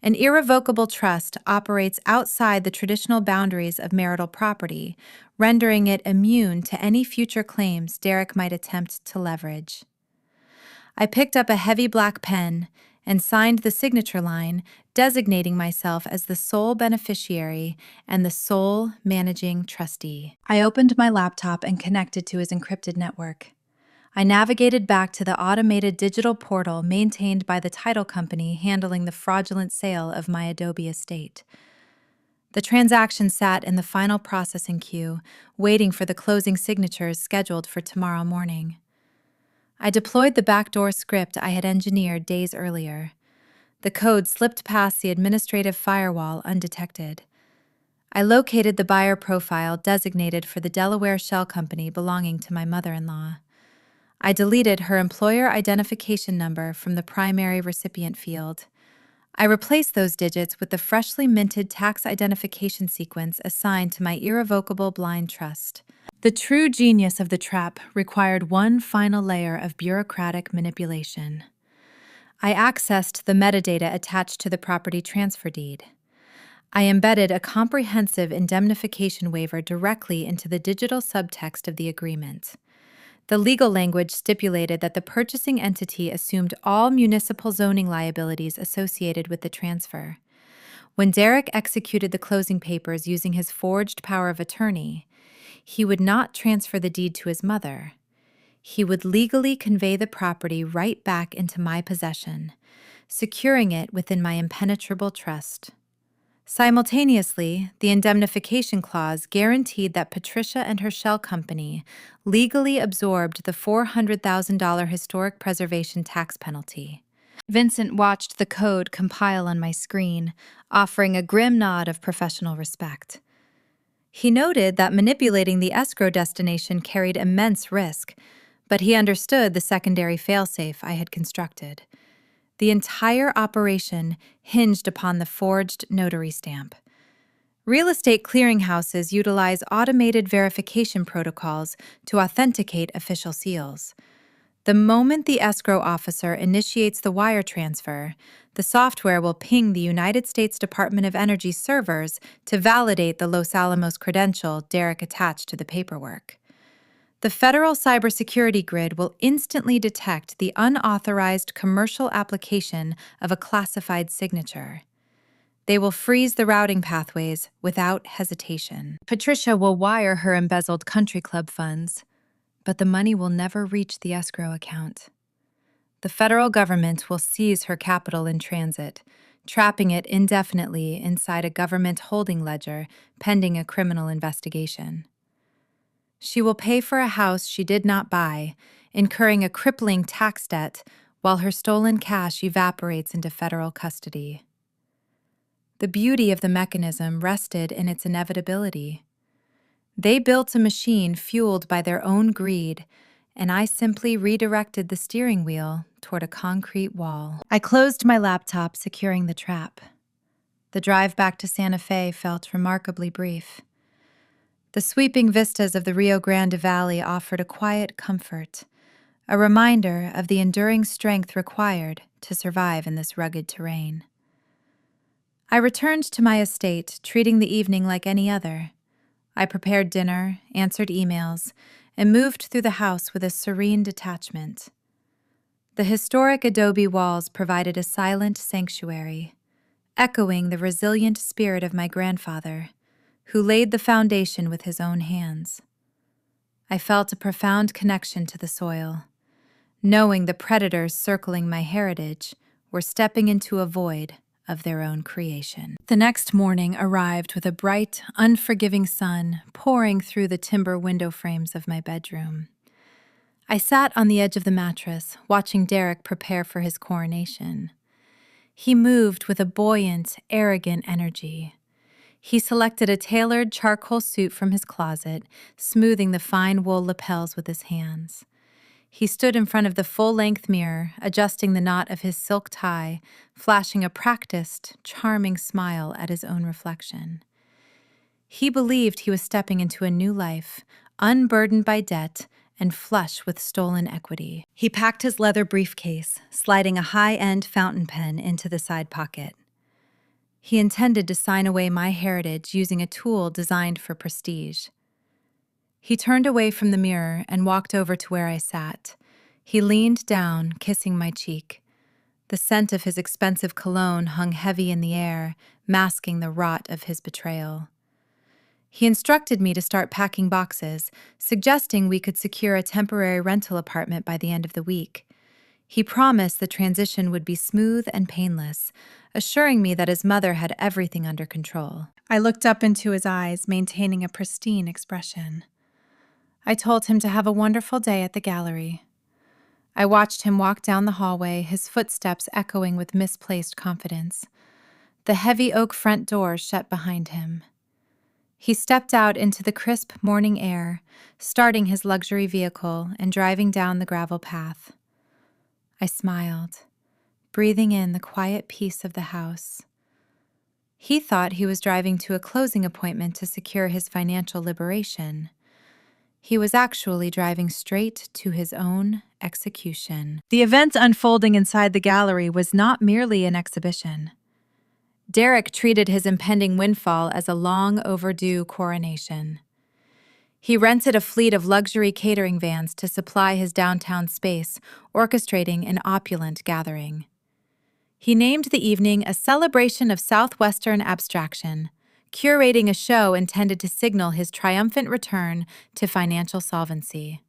An irrevocable trust operates outside the traditional boundaries of marital property, rendering it immune to any future claims Derek might attempt to leverage. I picked up a heavy black pen and signed the signature line, designating myself as the sole beneficiary and the sole managing trustee. I opened my laptop and connected to his encrypted network. I navigated back to the automated digital portal maintained by the title company handling the fraudulent sale of my Adobe estate. The transaction sat in the final processing queue, waiting for the closing signatures scheduled for tomorrow morning. I deployed the backdoor script I had engineered days earlier. The code slipped past the administrative firewall undetected. I located the buyer profile designated for the Delaware shell company belonging to my mother-in-law. I deleted her employer identification number from the primary recipient field. I replaced those digits with the freshly minted tax identification sequence assigned to my irrevocable blind trust. The true genius of the trap required one final layer of bureaucratic manipulation. I accessed the metadata attached to the property transfer deed. I embedded a comprehensive indemnification waiver directly into the digital subtext of the agreement. The legal language stipulated that the purchasing entity assumed all municipal zoning liabilities associated with the transfer. When Derek executed the closing papers using his forged power of attorney, he would not transfer the deed to his mother. He would legally convey the property right back into my possession, securing it within my impenetrable trust. Simultaneously, the indemnification clause guaranteed that Patricia and her shell company legally absorbed the $400,000 historic preservation tax penalty. Vincent watched the code compile on my screen, offering a grim nod of professional respect. He noted that manipulating the escrow destination carried immense risk, but he understood the secondary failsafe I had constructed. The entire operation hinged upon the forged notary stamp. Real estate clearinghouses utilize automated verification protocols to authenticate official seals. The moment the escrow officer initiates the wire transfer, the software will ping the United States Department of Energy servers to validate the Los Alamos credential Derek attached to the paperwork. The federal cybersecurity grid will instantly detect the unauthorized commercial application of a classified signature. They will freeze the routing pathways without hesitation. Patricia will wire her embezzled country club funds, but the money will never reach the escrow account. The federal government will seize her capital in transit, trapping it indefinitely inside a government holding ledger pending a criminal investigation. She will pay for a house she did not buy, incurring a crippling tax debt while her stolen cash evaporates into federal custody. The beauty of the mechanism rested in its inevitability. They built a machine fueled by their own greed, and I simply redirected the steering wheel toward a concrete wall. I closed my laptop, securing the trap. The drive back to Santa Fe felt remarkably brief. The sweeping vistas of the Rio Grande Valley offered a quiet comfort, a reminder of the enduring strength required to survive in this rugged terrain. I returned to my estate, treating the evening like any other. I prepared dinner, answered emails, and moved through the house with a serene detachment. The historic adobe walls provided a silent sanctuary, echoing the resilient spirit of my grandfather, who laid the foundation with his own hands. I felt a profound connection to the soil, knowing the predators circling my heritage were stepping into a void of their own creation. The next morning arrived with a bright, unforgiving sun pouring through the timber window frames of my bedroom. I sat on the edge of the mattress, watching Derek prepare for his coronation. He moved with a buoyant, arrogant energy. He selected a tailored charcoal suit from his closet, smoothing the fine wool lapels with his hands. He stood in front of the full-length mirror, adjusting the knot of his silk tie, flashing a practiced, charming smile at his own reflection. He believed he was stepping into a new life, unburdened by debt and flush with stolen equity. He packed his leather briefcase, sliding a high-end fountain pen into the side pocket. He intended to sign away my heritage using a tool designed for prestige. He turned away from the mirror and walked over to where I sat. He leaned down, kissing my cheek. The scent of his expensive cologne hung heavy in the air, masking the rot of his betrayal. He instructed me to start packing boxes, suggesting we could secure a temporary rental apartment by the end of the week. He promised the transition would be smooth and painless, assuring me that his mother had everything under control. I looked up into his eyes, maintaining a pristine expression. I told him to have a wonderful day at the gallery. I watched him walk down the hallway, his footsteps echoing with misplaced confidence. The heavy oak front door shut behind him. He stepped out into the crisp morning air, starting his luxury vehicle and driving down the gravel path. I smiled, breathing in the quiet peace of the house. He thought he was driving to a closing appointment to secure his financial liberation. He was actually driving straight to his own execution. The event unfolding inside the gallery was not merely an exhibition. Derek treated his impending windfall as a long overdue coronation. He rented a fleet of luxury catering vans to supply his downtown space, orchestrating an opulent gathering. He named the evening a celebration of Southwestern abstraction, curating a show intended to signal his triumphant return to financial solvency.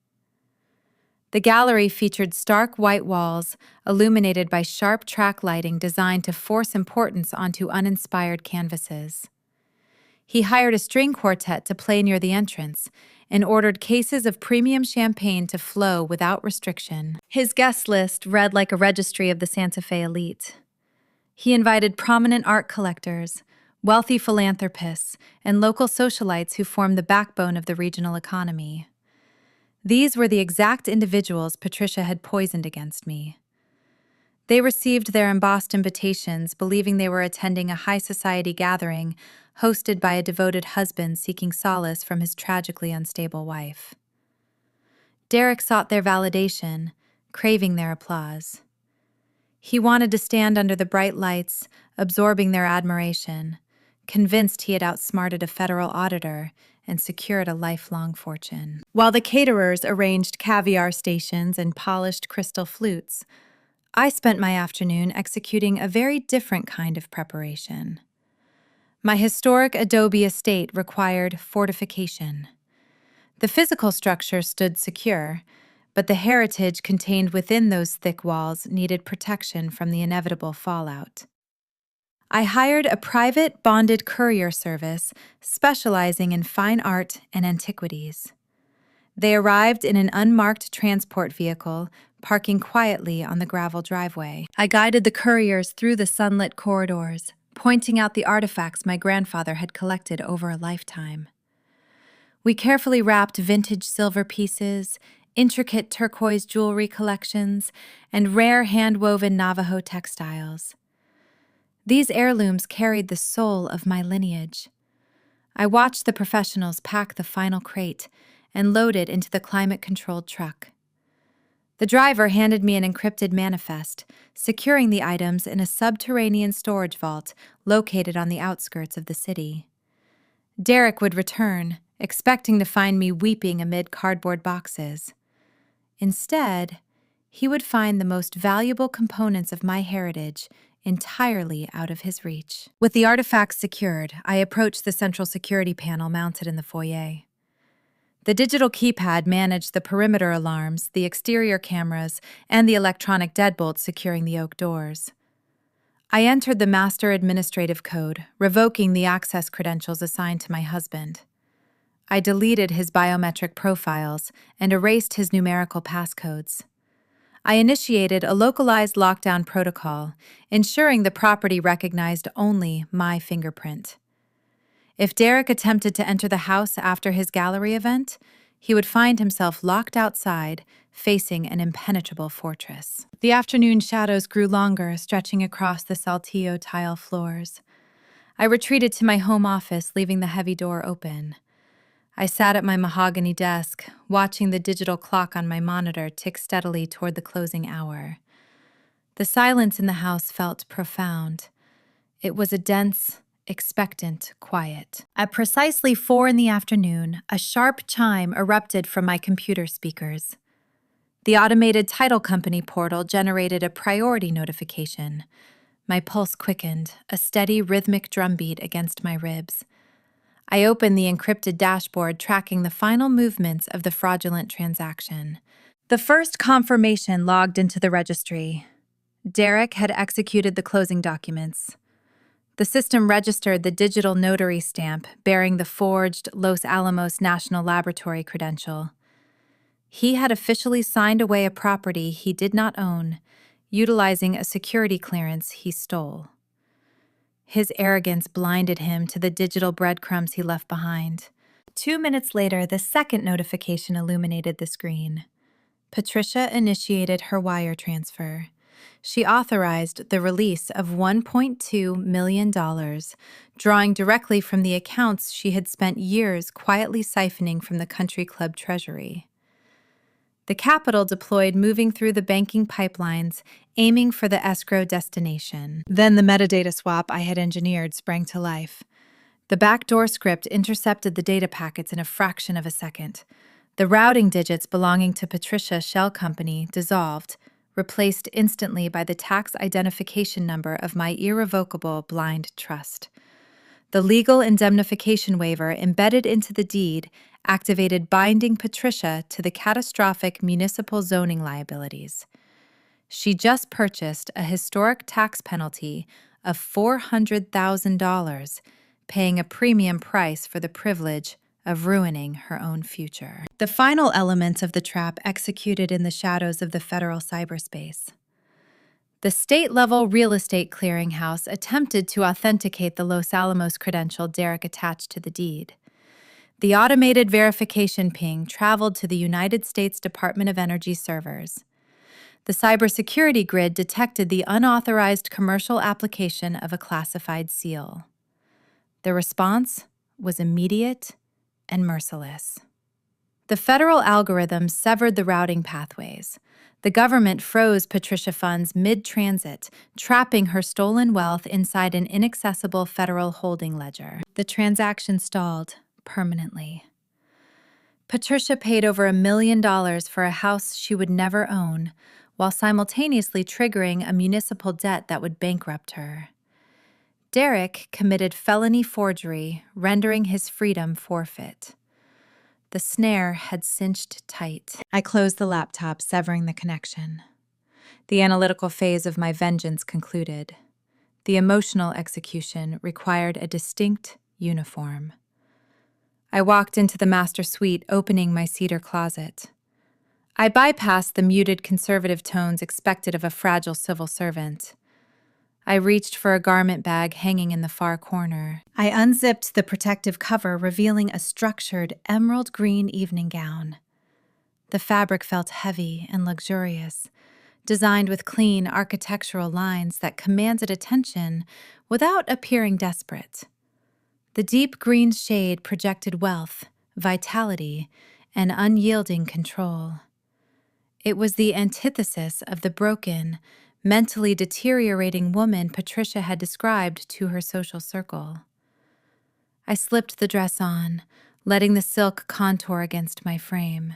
The gallery featured stark white walls, illuminated by sharp track lighting designed to force importance onto uninspired canvases. He hired a string quartet to play near the entrance and ordered cases of premium champagne to flow without restriction. His guest list read like a registry of the Santa Fe elite. He invited prominent art collectors, wealthy philanthropists, and local socialites who formed the backbone of the regional economy. These were the exact individuals Patricia had poisoned against me. They received their embossed invitations, believing they were attending a high society gathering hosted by a devoted husband seeking solace from his tragically unstable wife. Derek sought their validation, craving their applause. He wanted to stand under the bright lights, absorbing their admiration, convinced he had outsmarted a federal auditor and secured a lifelong fortune. While the caterers arranged caviar stations and polished crystal flutes, I spent my afternoon executing a very different kind of preparation. My historic adobe estate required fortification. The physical structure stood secure, but the heritage contained within those thick walls needed protection from the inevitable fallout. I hired a private bonded courier service specializing in fine art and antiquities. They arrived in an unmarked transport vehicle, parking quietly on the gravel driveway. I guided the couriers through the sunlit corridors, pointing out the artifacts my grandfather had collected over a lifetime. We carefully wrapped vintage silver pieces, intricate turquoise jewelry collections, and rare hand-woven Navajo textiles. These heirlooms carried the soul of my lineage. I watched the professionals pack the final crate and load it into the climate-controlled truck. The driver handed me an encrypted manifest, securing the items in a subterranean storage vault located on the outskirts of the city. Derek would return, expecting to find me weeping amid cardboard boxes. Instead, he would find the most valuable components of my heritage entirely out of his reach. With the artifacts secured, I approached the central security panel mounted in the foyer. The digital keypad managed the perimeter alarms, the exterior cameras, and the electronic deadbolts securing the oak doors. I entered the master administrative code, revoking the access credentials assigned to my husband. I deleted his biometric profiles and erased his numerical passcodes. I initiated a localized lockdown protocol, ensuring the property recognized only my fingerprint. If Derek attempted to enter the house after his gallery event, he would find himself locked outside, facing an impenetrable fortress. The afternoon shadows grew longer, stretching across the Saltillo tile floors. I retreated to my home office, leaving the heavy door open. I sat at my mahogany desk, watching the digital clock on my monitor tick steadily toward the closing hour. The silence in the house felt profound. It was a dense, expectant quiet. At precisely 4 p.m, a sharp chime erupted from my computer speakers. The automated title company portal generated a priority notification. My pulse quickened, a steady rhythmic drumbeat against my ribs. I opened the encrypted dashboard tracking the final movements of the fraudulent transaction. The first confirmation logged into the registry. Derek had executed the closing documents. The system registered the digital notary stamp bearing the forged Los Alamos National Laboratory credential. He had officially signed away a property he did not own, utilizing a security clearance he stole. His arrogance blinded him to the digital breadcrumbs he left behind. 2 minutes later, the second notification illuminated the screen. Patricia initiated her wire transfer. She authorized the release of $1.2 million, drawing directly from the accounts she had spent years quietly siphoning from the country club treasury. The capital deployed moving through the banking pipelines, aiming for the escrow destination. Then the metadata swap I had engineered sprang to life. The backdoor script intercepted the data packets in a fraction of a second. The routing digits belonging to Patricia Shell Company dissolved, replaced instantly by the tax identification number of my irrevocable blind trust. The legal indemnification waiver embedded into the deed activated binding Patricia to the catastrophic municipal zoning liabilities. She just purchased a historic tax penalty of $400,000, paying a premium price for the privilege of ruining her own future. The final element of the trap executed in the shadows of the federal cyberspace. The state-level real estate clearinghouse attempted to authenticate the Los Alamos credential Derek attached to the deed. The automated verification ping traveled to the United States Department of Energy servers. The cybersecurity grid detected the unauthorized commercial application of a classified seal. The response was immediate and merciless. The federal algorithms severed the routing pathways. The government froze Patricia funds mid-transit, trapping her stolen wealth inside an inaccessible federal holding ledger. The transaction stalled permanently. Patricia paid over $1 million for a house she would never own, while simultaneously triggering a municipal debt that would bankrupt her. Derek committed felony forgery, rendering his freedom forfeit. The snare had cinched tight. I closed the laptop, severing the connection. The analytical phase of my vengeance concluded. The emotional execution required a distinct uniform. I walked into the master suite, opening my cedar closet. I bypassed the muted conservative tones expected of a fragile civil servant. I reached for a garment bag hanging in the far corner. I unzipped the protective cover, revealing a structured emerald green evening gown. The fabric felt heavy and luxurious, designed with clean architectural lines that commanded attention without appearing desperate. The deep green shade projected wealth, vitality, and unyielding control. It was the antithesis of the broken, mentally deteriorating woman Patricia had described to her social circle. I slipped the dress on, letting the silk contour against my frame.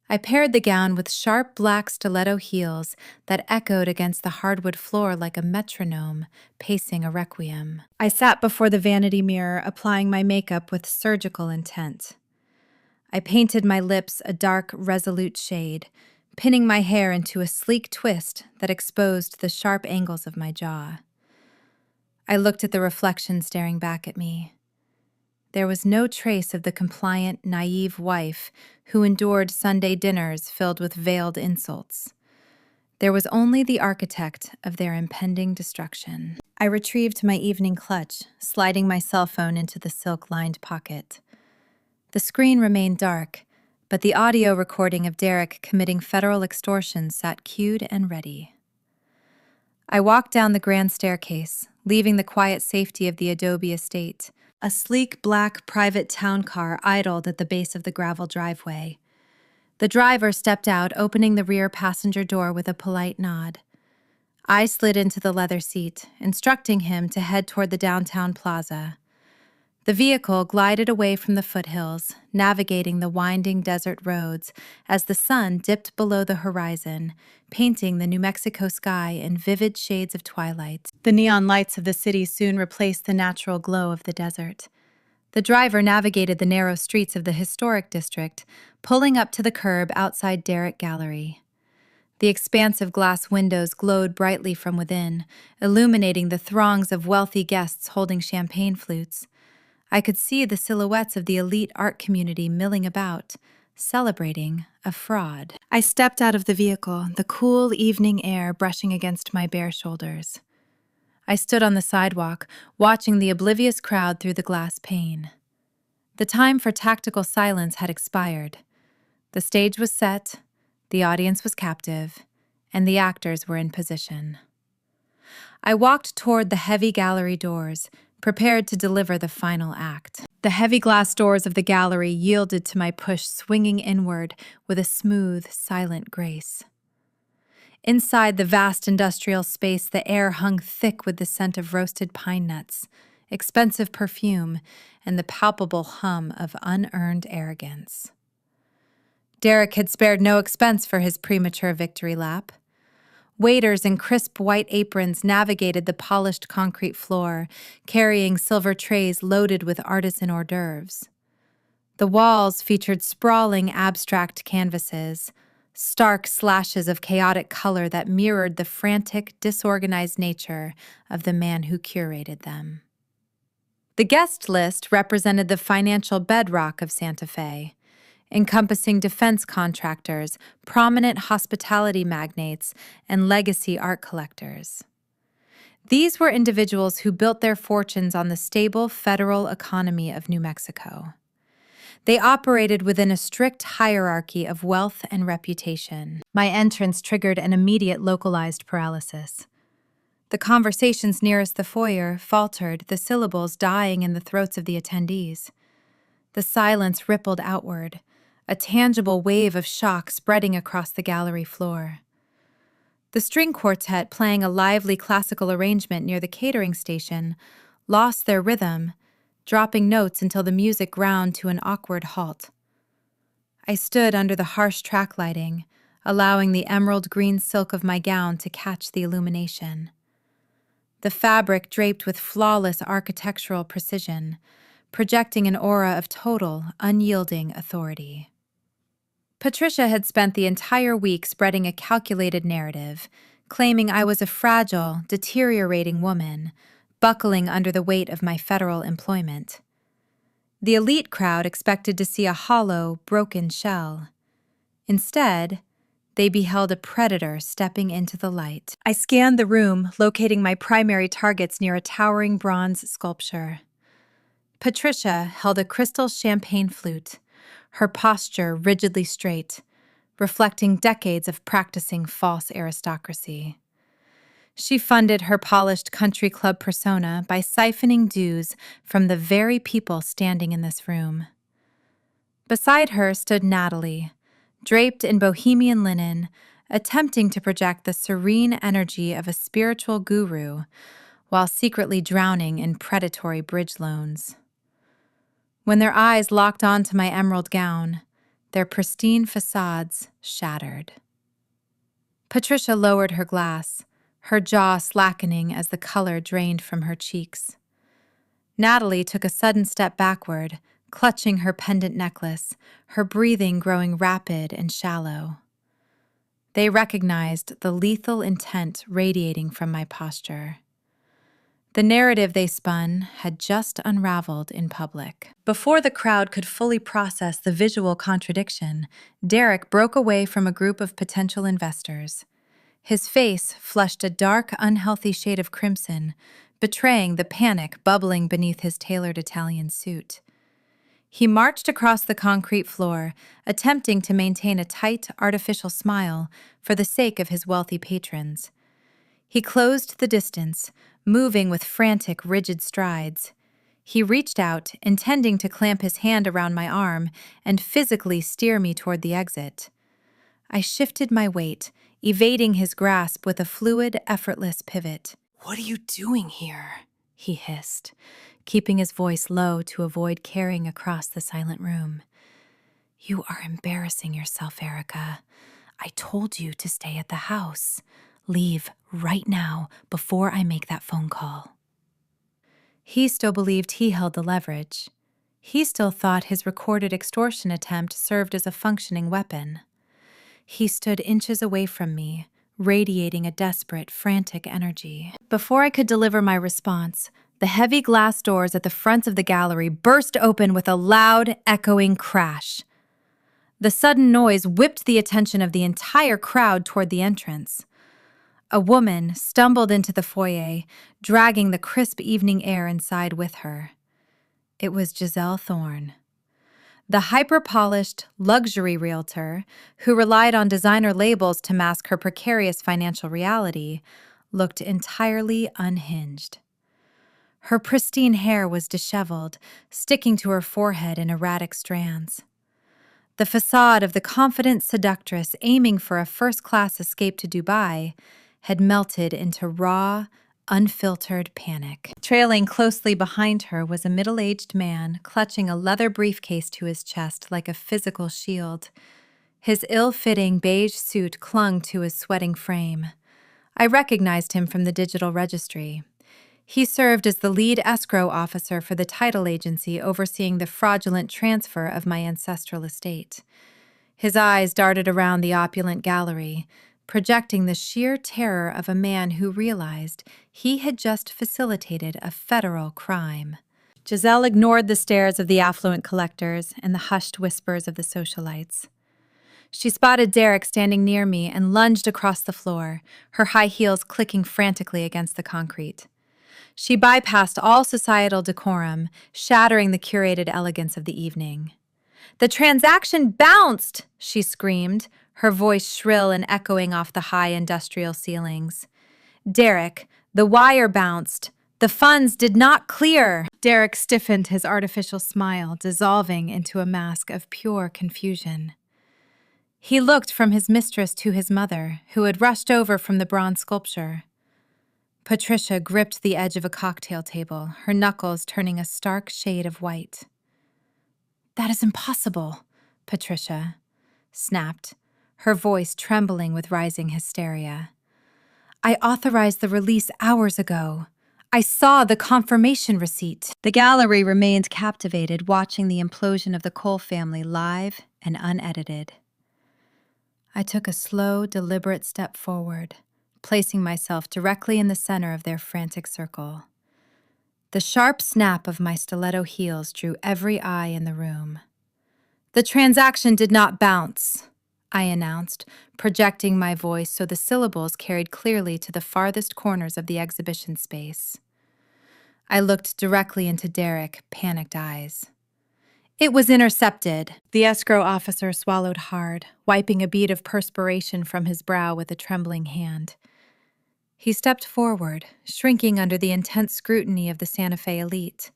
I paired the gown with sharp black stiletto heels that echoed against the hardwood floor like a metronome pacing a requiem. I sat before the vanity mirror, applying my makeup with surgical intent. I painted my lips a dark, resolute shade, pinning my hair into a sleek twist that exposed the sharp angles of my jaw. I looked at the reflection staring back at me. There was no trace of the compliant, naive wife who endured Sunday dinners filled with veiled insults. There was only the architect of their impending destruction. I retrieved my evening clutch, sliding my cell phone into the silk-lined pocket. The screen remained dark, but the audio recording of Derek committing federal extortion sat cued and ready. I walked down the grand staircase, leaving the quiet safety of the Adobe estate. A sleek black private town car idled at the base of the gravel driveway. The driver stepped out, opening the rear passenger door with a polite nod. I slid into the leather seat, instructing him to head toward the downtown plaza. The vehicle glided away from the foothills, navigating the winding desert roads as the sun dipped below the horizon, painting the New Mexico sky in vivid shades of twilight. The neon lights of the city soon replaced the natural glow of the desert. The driver navigated the narrow streets of the historic district, pulling up to the curb outside Derek Gallery. The expansive glass windows glowed brightly from within, illuminating the throngs of wealthy guests holding champagne flutes. I could see the silhouettes of the elite art community milling about, celebrating a fraud. I stepped out of the vehicle, the cool evening air brushing against my bare shoulders. I stood on the sidewalk, watching the oblivious crowd through the glass pane. The time for tactical silence had expired. The stage was set, the audience was captive, and the actors were in position. I walked toward the heavy gallery doors, prepared to deliver the final act. The heavy glass doors of the gallery yielded to my push, swinging inward with a smooth, silent grace. Inside the vast industrial space, the air hung thick with the scent of roasted pine nuts, expensive perfume, and the palpable hum of unearned arrogance. Derek had spared no expense for his premature victory lap. Waiters in crisp white aprons navigated the polished concrete floor, carrying silver trays loaded with artisan hors d'oeuvres. The walls featured sprawling abstract canvases, stark slashes of chaotic color that mirrored the frantic, disorganized nature of the man who curated them. The guest list represented the financial bedrock of Santa Fe, encompassing defense contractors, prominent hospitality magnates, and legacy art collectors. These were individuals who built their fortunes on the stable federal economy of New Mexico. They operated within a strict hierarchy of wealth and reputation. My entrance triggered an immediate localized paralysis. The conversations nearest the foyer faltered, the syllables dying in the throats of the attendees. The silence rippled outward, a tangible wave of shock spreading across the gallery floor. The string quartet, playing a lively classical arrangement near the catering station, lost their rhythm, dropping notes until the music ground to an awkward halt. I stood under the harsh track lighting, allowing the emerald green silk of my gown to catch the illumination. The fabric draped with flawless architectural precision, projecting an aura of total, unyielding authority. Patricia had spent the entire week spreading a calculated narrative, claiming I was a fragile, deteriorating woman, buckling under the weight of my federal employment. The elite crowd expected to see a hollow, broken shell. Instead, they beheld a predator stepping into the light. I scanned the room, locating my primary targets near a towering bronze sculpture. Patricia held a crystal champagne flute, her posture rigidly straight, reflecting decades of practicing false aristocracy. She funded her polished country club persona by siphoning dues from the very people standing in this room. Beside her stood Natalie, draped in bohemian linen, attempting to project the serene energy of a spiritual guru while secretly drowning in predatory bridge loans. When their eyes locked onto my emerald gown, their pristine facades shattered. Patricia lowered her glass, her jaw slackening as the color drained from her cheeks. Natalie took a sudden step backward, clutching her pendant necklace, her breathing growing rapid and shallow. They recognized the lethal intent radiating from my posture. The narrative they spun had just unraveled in public. Before the crowd could fully process the visual contradiction, Derek broke away from a group of potential investors. His face flushed a dark, unhealthy shade of crimson, betraying the panic bubbling beneath his tailored Italian suit. He marched across the concrete floor, attempting to maintain a tight, artificial smile for the sake of his wealthy patrons. He closed the distance, moving with frantic, rigid strides. He reached out, intending to clamp his hand around my arm and physically steer me toward the exit. I shifted my weight, evading his grasp with a fluid, effortless pivot. "What are you doing here?" he hissed, keeping his voice low to avoid carrying across the silent room. "You are embarrassing yourself, Erica. I told you to stay at the house. Leave right now before I make that phone call." He still believed he held the leverage. He still thought his recorded extortion attempt served as a functioning weapon. He stood inches away from me, radiating a desperate, frantic energy. Before I could deliver my response, the heavy glass doors at the front of the gallery burst open with a loud, echoing crash. The sudden noise whipped the attention of the entire crowd toward the entrance. A woman stumbled into the foyer, dragging the crisp evening air inside with her. It was Giselle Thorne. The hyper-polished luxury realtor, who relied on designer labels to mask her precarious financial reality, looked entirely unhinged. Her pristine hair was disheveled, sticking to her forehead in erratic strands. The facade of the confident seductress aiming for a first-class escape to Dubai had melted into raw, unfiltered panic. Trailing closely behind her was a middle-aged man clutching a leather briefcase to his chest like a physical shield. His ill-fitting beige suit clung to his sweating frame. I recognized him from the digital registry. He served as the lead escrow officer for the title agency overseeing the fraudulent transfer of my ancestral estate. His eyes darted around the opulent gallery, projecting the sheer terror of a man who realized he had just facilitated a federal crime. Giselle ignored the stares of the affluent collectors and the hushed whispers of the socialites. She spotted Derek standing near me and lunged across the floor, her high heels clicking frantically against the concrete. She bypassed all societal decorum, shattering the curated elegance of the evening. "The transaction bounced!" she screamed, her voice shrill and echoing off the high industrial ceilings. "Derek, the wire bounced. The funds did not clear." Derek stiffened, his artificial smile dissolving into a mask of pure confusion. He looked from his mistress to his mother, who had rushed over from the bronze sculpture. Patricia gripped the edge of a cocktail table, her knuckles turning a stark shade of white. "That is impossible," Patricia snapped, her voice trembling with rising hysteria. "I authorized the release hours ago. I saw the confirmation receipt." The gallery remained captivated, watching the implosion of the Cole family live and unedited. I took a slow, deliberate step forward, placing myself directly in the center of their frantic circle. The sharp snap of my stiletto heels drew every eye in the room. "The transaction did not bounce," I announced, projecting my voice so the syllables carried clearly to the farthest corners of the exhibition space. I looked directly into Derek, panicked eyes. "It was intercepted." The escrow officer swallowed hard, wiping a bead of perspiration from his brow with a trembling hand. He stepped forward, shrinking under the intense scrutiny of the Santa Fe elite.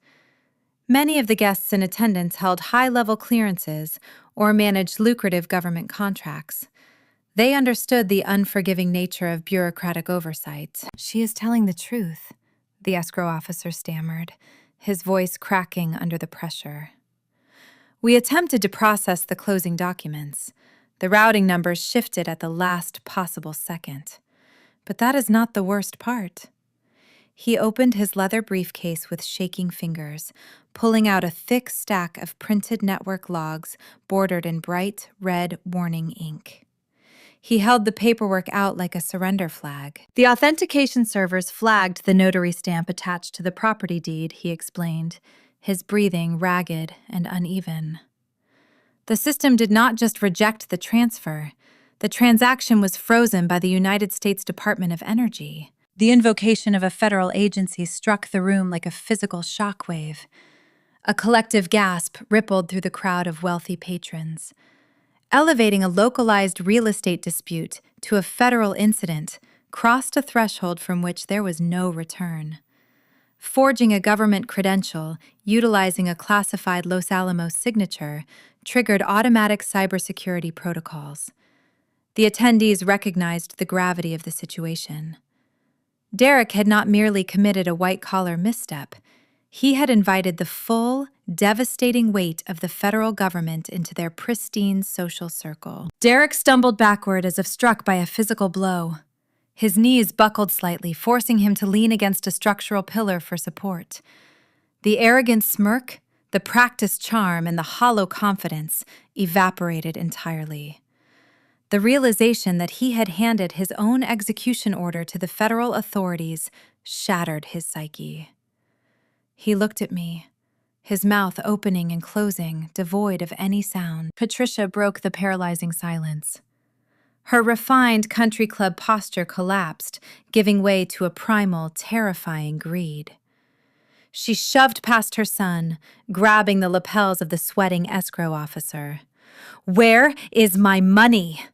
Many of the guests in attendance held high-level clearances or managed lucrative government contracts. They understood the unforgiving nature of bureaucratic oversight. "She is telling the truth," the escrow officer stammered, his voice cracking under the pressure. We attempted to process the closing documents. The routing numbers shifted at the last possible second. But that is not the worst part. He opened his leather briefcase with shaking fingers, pulling out a thick stack of printed network logs bordered in bright red warning ink. He held the paperwork out like a surrender flag. "The authentication servers flagged the notary stamp attached to the property deed," he explained, his breathing ragged and uneven. "The system did not just reject the transfer. The transaction was frozen by the United States Department of Energy." The invocation of a federal agency struck the room like a physical shockwave. A collective gasp rippled through the crowd of wealthy patrons. Elevating a localized real estate dispute to a federal incident crossed a threshold from which there was no return. Forging a government credential, utilizing a classified Los Alamos signature, triggered automatic cybersecurity protocols. The attendees recognized the gravity of the situation. Derek had not merely committed a white-collar misstep. He had invited the full, devastating weight of the federal government into their pristine social circle. Derek stumbled backward as if struck by a physical blow. His knees buckled slightly, forcing him to lean against a structural pillar for support. The arrogant smirk, the practiced charm, and the hollow confidence evaporated entirely. The realization that he had handed his own execution order to the federal authorities shattered his psyche. He looked at me, his mouth opening and closing, devoid of any sound. Patricia broke the paralyzing silence. Her refined country club posture collapsed, giving way to a primal, terrifying greed. She shoved past her son, grabbing the lapels of the sweating escrow officer. "Where is my money?"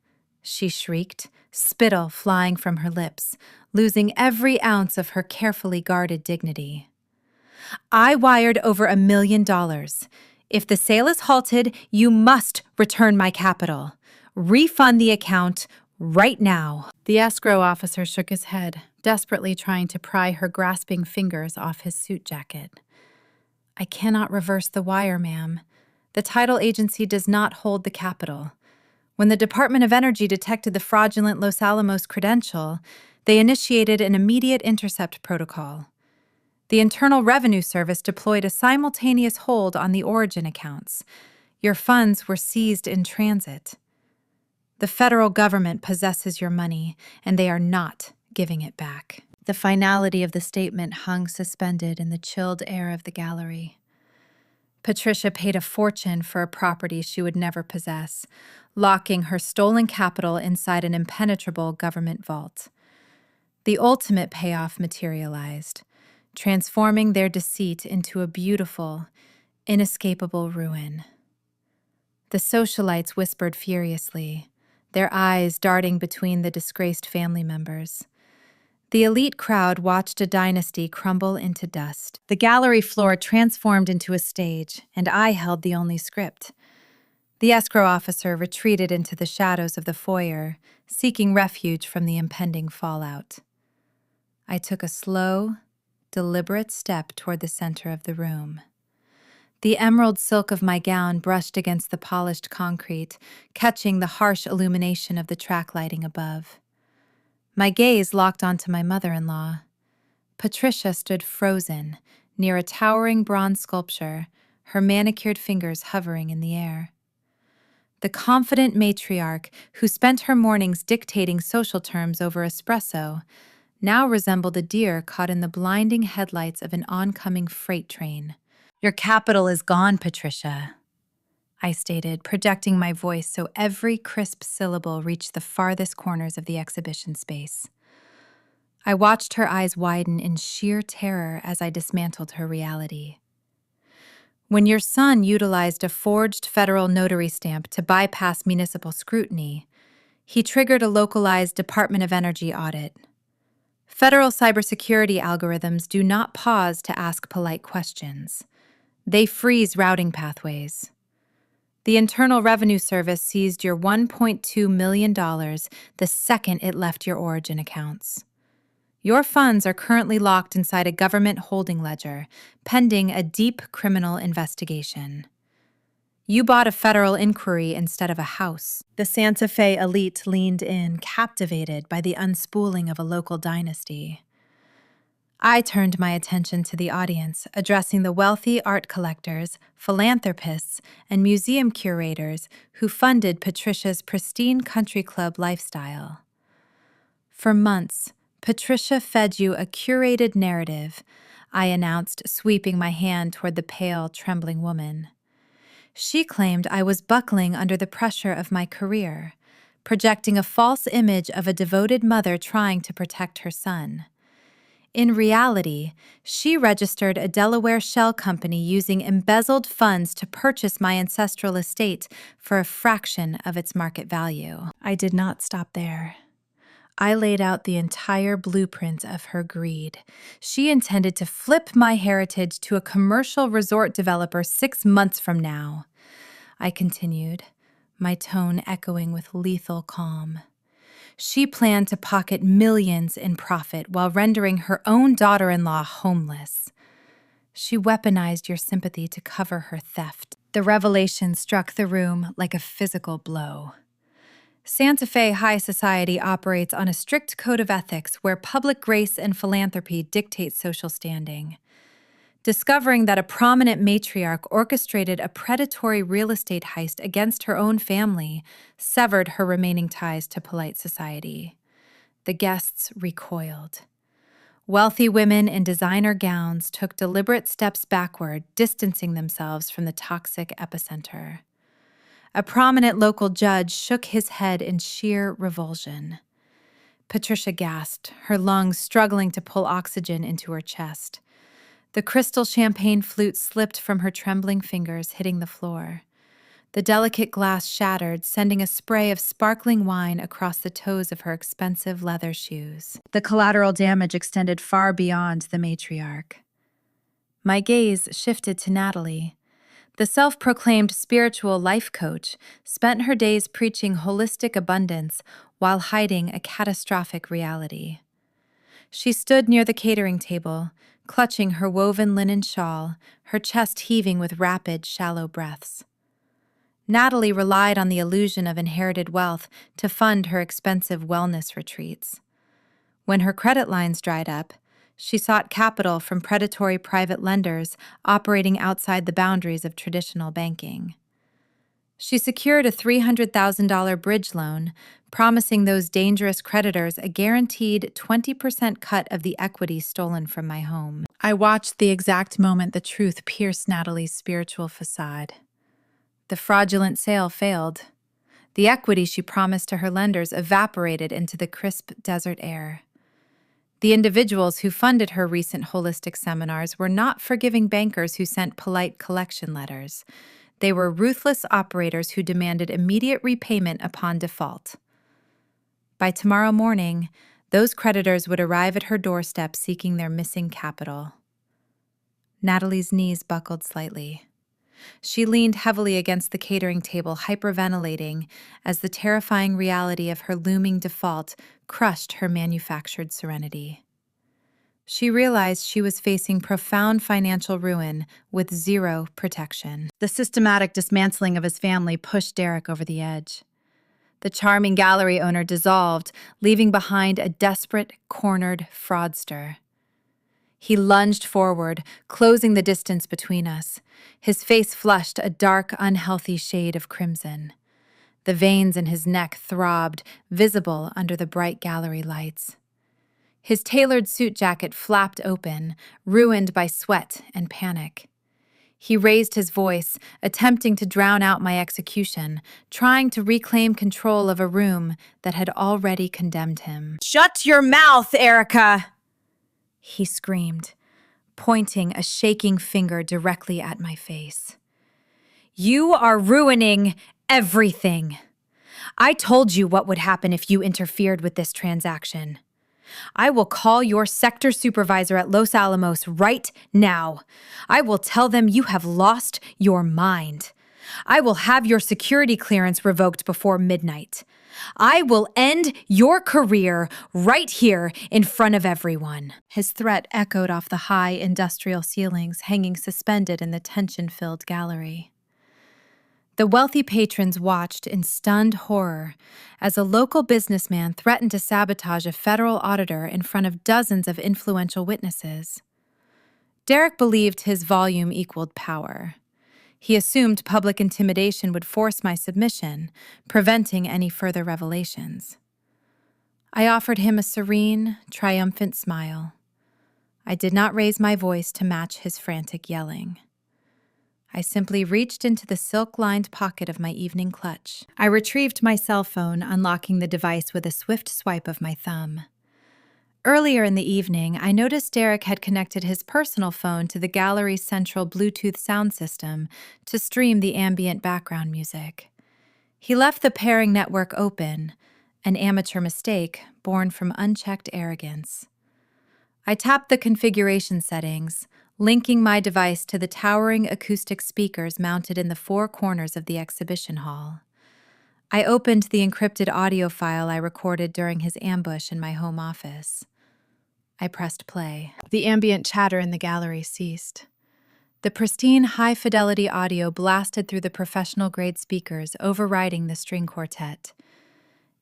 she shrieked, spittle flying from her lips, losing every ounce of her carefully guarded dignity. "I wired over $1 million. If the sale is halted, you must return my capital. Refund the account right now." The escrow officer shook his head, desperately trying to pry her grasping fingers off his suit jacket. "I cannot reverse the wire, ma'am. The title agency does not hold the capital. When the Department of Energy detected the fraudulent Los Alamos credential, they initiated an immediate intercept protocol. The Internal Revenue Service deployed a simultaneous hold on the origin accounts. Your funds were seized in transit. The federal government possesses your money, and they are not giving it back." The finality of the statement hung suspended in the chilled air of the gallery. Patricia paid a fortune for a property she would never possess, locking her stolen capital inside an impenetrable government vault. The ultimate payoff materialized, transforming their deceit into a beautiful, inescapable ruin. The socialites whispered furiously, their eyes darting between the disgraced family members. The elite crowd watched a dynasty crumble into dust. The gallery floor transformed into a stage, and I held the only script. The escrow officer retreated into the shadows of the foyer, seeking refuge from the impending fallout. I took a slow, deliberate step toward the center of the room. The emerald silk of my gown brushed against the polished concrete, catching the harsh illumination of the track lighting above. My gaze locked onto my mother-in-law. Patricia stood frozen, near a towering bronze sculpture, her manicured fingers hovering in the air. The confident matriarch who spent her mornings dictating social terms over espresso now resembled a deer caught in the blinding headlights of an oncoming freight train. Your capital is gone, Patricia, I stated, projecting my voice so every crisp syllable reached the farthest corners of the exhibition space. I watched her eyes widen in sheer terror as I dismantled her reality. When your son utilized a forged federal notary stamp to bypass municipal scrutiny, he triggered a localized Department of Energy audit. Federal cybersecurity algorithms do not pause to ask polite questions. They freeze routing pathways. The Internal Revenue Service seized your $1.2 million the second it left your origin accounts. Your funds are currently locked inside a government holding ledger, pending a deep criminal investigation. You bought a federal inquiry instead of a house. The Santa Fe elite leaned in, captivated by the unspooling of a local dynasty. I turned my attention to the audience, addressing the wealthy art collectors, philanthropists, and museum curators who funded Patricia's pristine country club lifestyle. For months, Patricia fed you a curated narrative, I announced, sweeping my hand toward the pale, trembling woman. She claimed I was buckling under the pressure of my career, projecting a false image of a devoted mother trying to protect her son. In reality, she registered a Delaware shell company using embezzled funds to purchase my ancestral estate for a fraction of its market value. I did not stop there. I laid out the entire blueprint of her greed. She intended to flip my heritage to a commercial resort developer 6 months from now. I continued, my tone echoing with lethal calm. She planned to pocket millions in profit while rendering her own daughter-in-law homeless. She weaponized your sympathy to cover her theft. The revelation struck the room like a physical blow. Santa Fe high society operates on a strict code of ethics where public grace and philanthropy dictate social standing. Discovering that a prominent matriarch orchestrated a predatory real estate heist against her own family severed her remaining ties to polite society. The guests recoiled. Wealthy women in designer gowns took deliberate steps backward, distancing themselves from the toxic epicenter. A prominent local judge shook his head in sheer revulsion. Patricia gasped, her lungs struggling to pull oxygen into her chest. The crystal champagne flute slipped from her trembling fingers, hitting the floor. The delicate glass shattered, sending a spray of sparkling wine across the toes of her expensive leather shoes. The collateral damage extended far beyond the matriarch. My gaze shifted to Natalie. The self-proclaimed spiritual life coach spent her days preaching holistic abundance while hiding a catastrophic reality. She stood near the catering table, clutching her woven linen shawl, her chest heaving with rapid, shallow breaths. Natalie relied on the illusion of inherited wealth to fund her expensive wellness retreats. When her credit lines dried up, she sought capital from predatory private lenders operating outside the boundaries of traditional banking. She secured a $300,000 bridge loan, promising those dangerous creditors a guaranteed 20% cut of the equity stolen from my home. I watched the exact moment the truth pierced Natalie's spiritual facade. The fraudulent sale failed. The equity she promised to her lenders evaporated into the crisp desert air. The individuals who funded her recent holistic seminars were not forgiving bankers who sent polite collection letters. They were ruthless operators who demanded immediate repayment upon default. By tomorrow morning, those creditors would arrive at her doorstep seeking their missing capital. Natalie's knees buckled slightly. She leaned heavily against the catering table, hyperventilating, as the terrifying reality of her looming default crushed her manufactured serenity. She realized she was facing profound financial ruin with zero protection. The systematic dismantling of his family pushed Derek over the edge. The charming gallery owner dissolved, leaving behind a desperate, cornered fraudster. He lunged forward, closing the distance between us. His face flushed a dark, unhealthy shade of crimson. The veins in his neck throbbed, visible under the bright gallery lights. His tailored suit jacket flapped open, ruined by sweat and panic. He raised his voice, attempting to drown out my execution, trying to reclaim control of a room that had already condemned him. "Shut your mouth, Erica!" he screamed, pointing a shaking finger directly at my face. "You are ruining everything. I told you what would happen if you interfered with this transaction. I will call your sector supervisor at Los Alamos right now. I will tell them you have lost your mind. I will have your security clearance revoked before midnight. I will end your career right here in front of everyone." His threat echoed off the high industrial ceilings hanging suspended in the tension-filled gallery. The wealthy patrons watched in stunned horror as a local businessman threatened to sabotage a federal auditor in front of dozens of influential witnesses. Derek believed his volume equaled power. He assumed public intimidation would force my submission, preventing any further revelations. I offered him a serene, triumphant smile. I did not raise my voice to match his frantic yelling. I simply reached into the silk-lined pocket of my evening clutch. I retrieved my cell phone, unlocking the device with a swift swipe of my thumb. Earlier in the evening, I noticed Derek had connected his personal phone to the gallery's central Bluetooth sound system to stream the ambient background music. He left the pairing network open, an amateur mistake born from unchecked arrogance. I tapped the configuration settings, linking my device to the towering acoustic speakers mounted in the four corners of the exhibition hall. I opened the encrypted audio file I recorded during his ambush in my home office. I pressed play. The ambient chatter in the gallery ceased. The pristine, high-fidelity audio blasted through the professional-grade speakers, overriding the string quartet.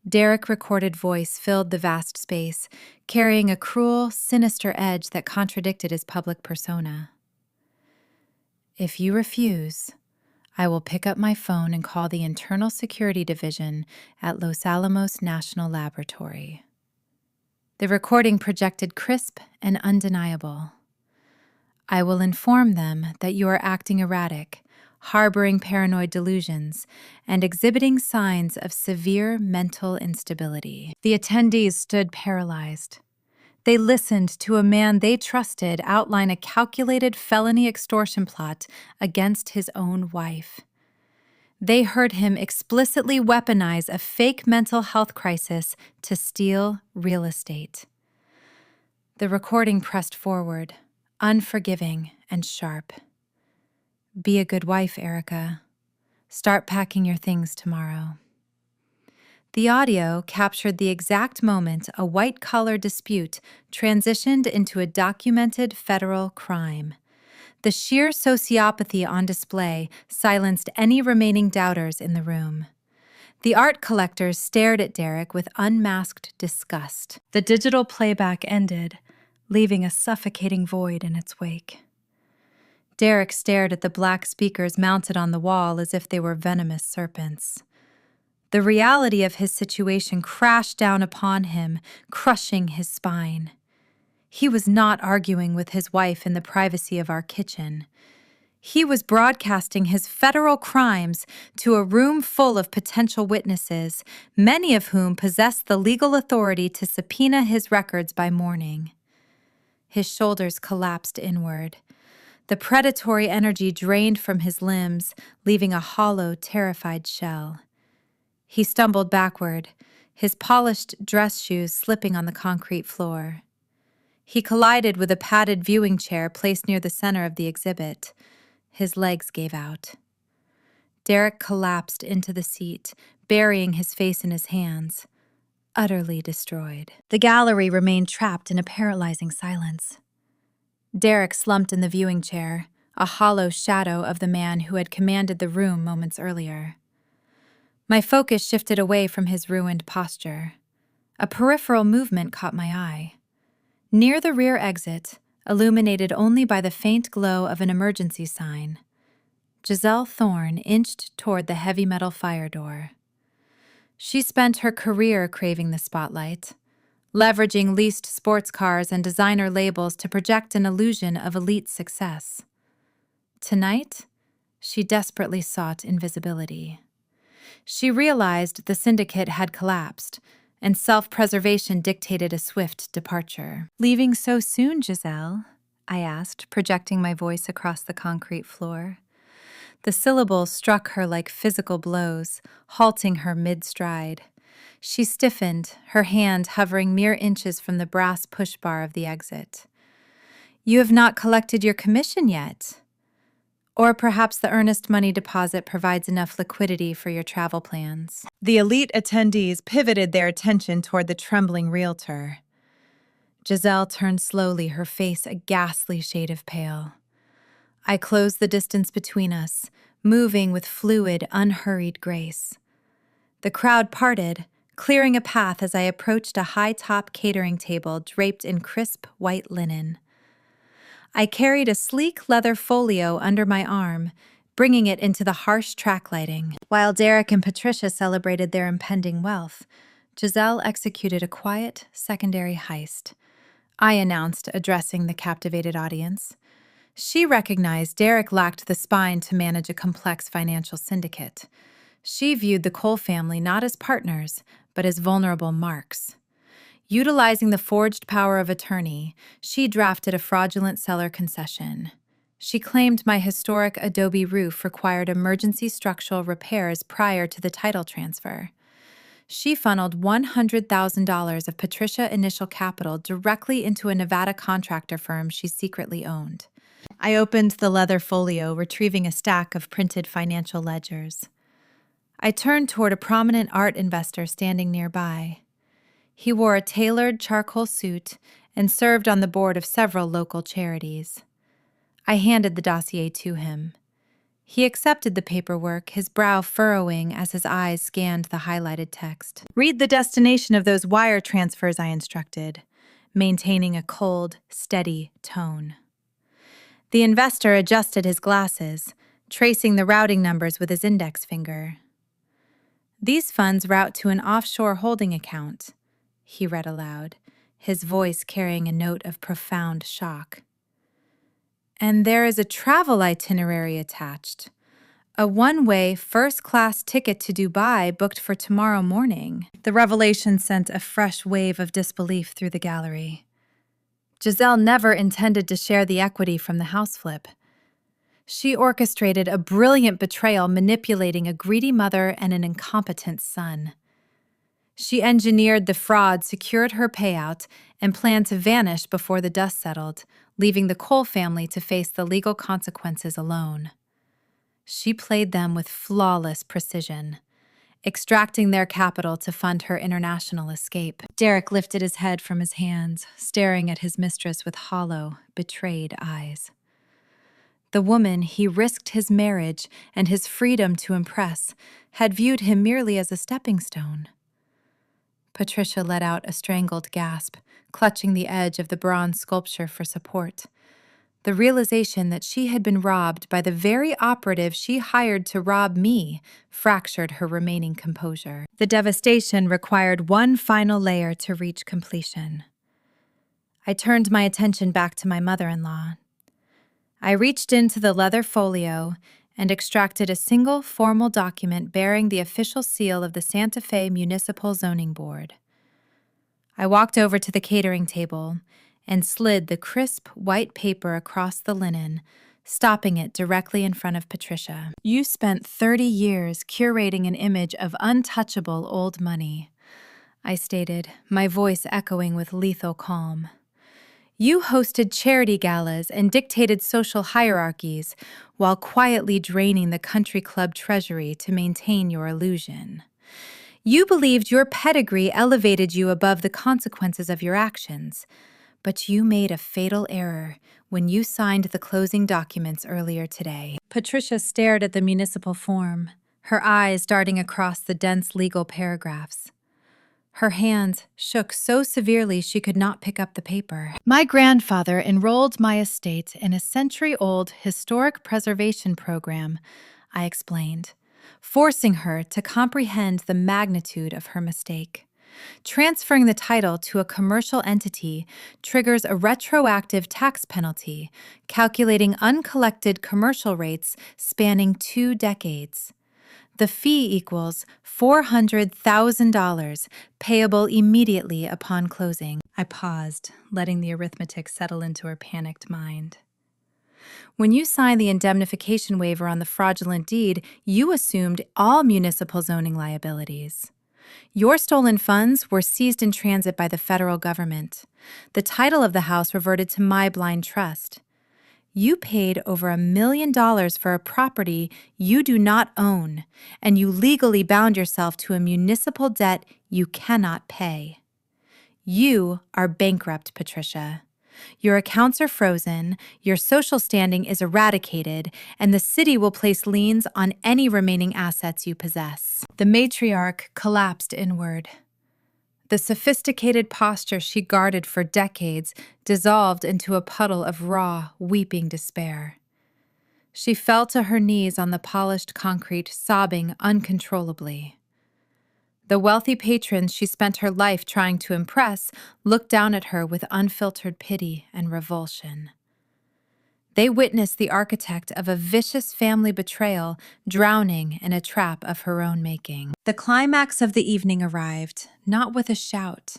Derek recorded voice filled the vast space, carrying a cruel, sinister edge that contradicted his public persona. "If you refuse, I will pick up my phone and call the Internal Security Division at Los Alamos National Laboratory." The recording projected crisp and undeniable. "I will inform them that you are acting erratic, harboring paranoid delusions, and exhibiting signs of severe mental instability." The attendees stood paralyzed. They listened to a man they trusted outline a calculated felony extortion plot against his own wife. They heard him explicitly weaponize a fake mental health crisis to steal real estate. The recording pressed forward, unforgiving and sharp. "Be a good wife, Erica. Start packing your things tomorrow." The audio captured the exact moment a white-collar dispute transitioned into a documented federal crime. The sheer sociopathy on display silenced any remaining doubters in the room. The art collectors stared at Derek with unmasked disgust. The digital playback ended, leaving a suffocating void in its wake. Derek stared at the black speakers mounted on the wall as if they were venomous serpents. The reality of his situation crashed down upon him, crushing his spine. He was not arguing with his wife in the privacy of our kitchen. He was broadcasting his federal crimes to a room full of potential witnesses, many of whom possessed the legal authority to subpoena his records by morning. His shoulders collapsed inward. The predatory energy drained from his limbs, leaving a hollow, terrified shell. He stumbled backward, his polished dress shoes slipping on the concrete floor. He collided with a padded viewing chair placed near the center of the exhibit. His legs gave out. Derek collapsed into the seat, burying his face in his hands, utterly destroyed. The gallery remained trapped in a paralyzing silence. Derek slumped in the viewing chair, a hollow shadow of the man who had commanded the room moments earlier. My focus shifted away from his ruined posture. A peripheral movement caught my eye. Near the rear exit, illuminated only by the faint glow of an emergency sign, Giselle Thorne inched toward the heavy metal fire door. She spent her career craving the spotlight, leveraging leased sports cars and designer labels to project an illusion of elite success. Tonight, she desperately sought invisibility. She realized the syndicate had collapsed, and self-preservation dictated a swift departure. "Leaving so soon, Giselle?" I asked, projecting my voice across the concrete floor. The syllables struck her like physical blows, halting her mid-stride. She stiffened, her hand hovering mere inches from the brass push bar of the exit. "You have not collected your commission yet. Or perhaps the earnest money deposit provides enough liquidity for your travel plans." The elite attendees pivoted their attention toward the trembling realtor. Giselle turned slowly, her face a ghastly shade of pale. I closed the distance between us, moving with fluid, unhurried grace. The crowd parted, clearing a path as I approached a high-top catering table draped in crisp white linen. I carried a sleek leather folio under my arm, bringing it into the harsh track lighting. While Derek and Patricia celebrated their impending wealth, Giselle executed a quiet, secondary heist. I announced, addressing the captivated audience. She recognized Derek lacked the spine to manage a complex financial syndicate. She viewed the Cole family not as partners, but as vulnerable marks. Utilizing the forged power of attorney, she drafted a fraudulent seller concession. She claimed my historic adobe roof required emergency structural repairs prior to the title transfer. She funneled $100,000 of Patricia initial capital directly into a Nevada contractor firm she secretly owned. I opened the leather folio, retrieving a stack of printed financial ledgers. I turned toward a prominent art investor standing nearby. He wore a tailored charcoal suit and served on the board of several local charities. I handed the dossier to him. He accepted the paperwork, his brow furrowing as his eyes scanned the highlighted text. "Read the destination of those wire transfers," I instructed, maintaining a cold, steady tone. The investor adjusted his glasses, tracing the routing numbers with his index finger. "These funds route to an offshore holding account," he read aloud, his voice carrying a note of profound shock. "And there is a travel itinerary attached. A one-way, first-class ticket to Dubai booked for tomorrow morning." The revelation sent a fresh wave of disbelief through the gallery. Giselle never intended to share the equity from the house flip. She orchestrated a brilliant betrayal, manipulating a greedy mother and an incompetent son. She engineered the fraud, secured her payout, and planned to vanish before the dust settled, leaving the Cole family to face the legal consequences alone. She played them with flawless precision, extracting their capital to fund her international escape. Derek lifted his head from his hands, staring at his mistress with hollow, betrayed eyes. The woman he risked his marriage and his freedom to impress had viewed him merely as a stepping stone. Patricia let out a strangled gasp, clutching the edge of the bronze sculpture for support. The realization that she had been robbed by the very operative she hired to rob me fractured her remaining composure. The devastation required one final layer to reach completion. I turned my attention back to my mother-in-law. I reached into the leather folio and extracted a single formal document bearing the official seal of the Santa Fe Municipal Zoning Board. I walked over to the catering table and slid the crisp white paper across the linen, stopping it directly in front of Patricia. "You spent 30 years curating an image of untouchable old money," I stated, my voice echoing with lethal calm. "You hosted charity galas and dictated social hierarchies while quietly draining the country club treasury to maintain your illusion. You believed your pedigree elevated you above the consequences of your actions, but you made a fatal error when you signed the closing documents earlier today." Patricia stared at the municipal form, her eyes darting across the dense legal paragraphs. Her hands shook so severely she could not pick up the paper. "My grandfather enrolled my estate in a century-old historic preservation program," I explained, forcing her to comprehend the magnitude of her mistake. Transferring the title to a commercial entity triggers a retroactive tax penalty, calculating uncollected commercial rates spanning 2 decades. The fee equals $400,000, payable immediately upon closing. I paused, letting the arithmetic settle into her panicked mind. When you signed the indemnification waiver on the fraudulent deed, you assumed all municipal zoning liabilities. Your stolen funds were seized in transit by the federal government. The title of the house reverted to my blind trust. You paid over $1 million for a property you do not own, and you legally bound yourself to a municipal debt you cannot pay. You are bankrupt, Patricia. Your accounts are frozen, your social standing is eradicated, and the city will place liens on any remaining assets you possess. The matriarch collapsed inward. The sophisticated posture she guarded for decades dissolved into a puddle of raw, weeping despair. She fell to her knees on the polished concrete, sobbing uncontrollably. The wealthy patrons she spent her life trying to impress looked down at her with unfiltered pity and revulsion. They witnessed the architect of a vicious family betrayal drowning in a trap of her own making. The climax of the evening arrived, not with a shout,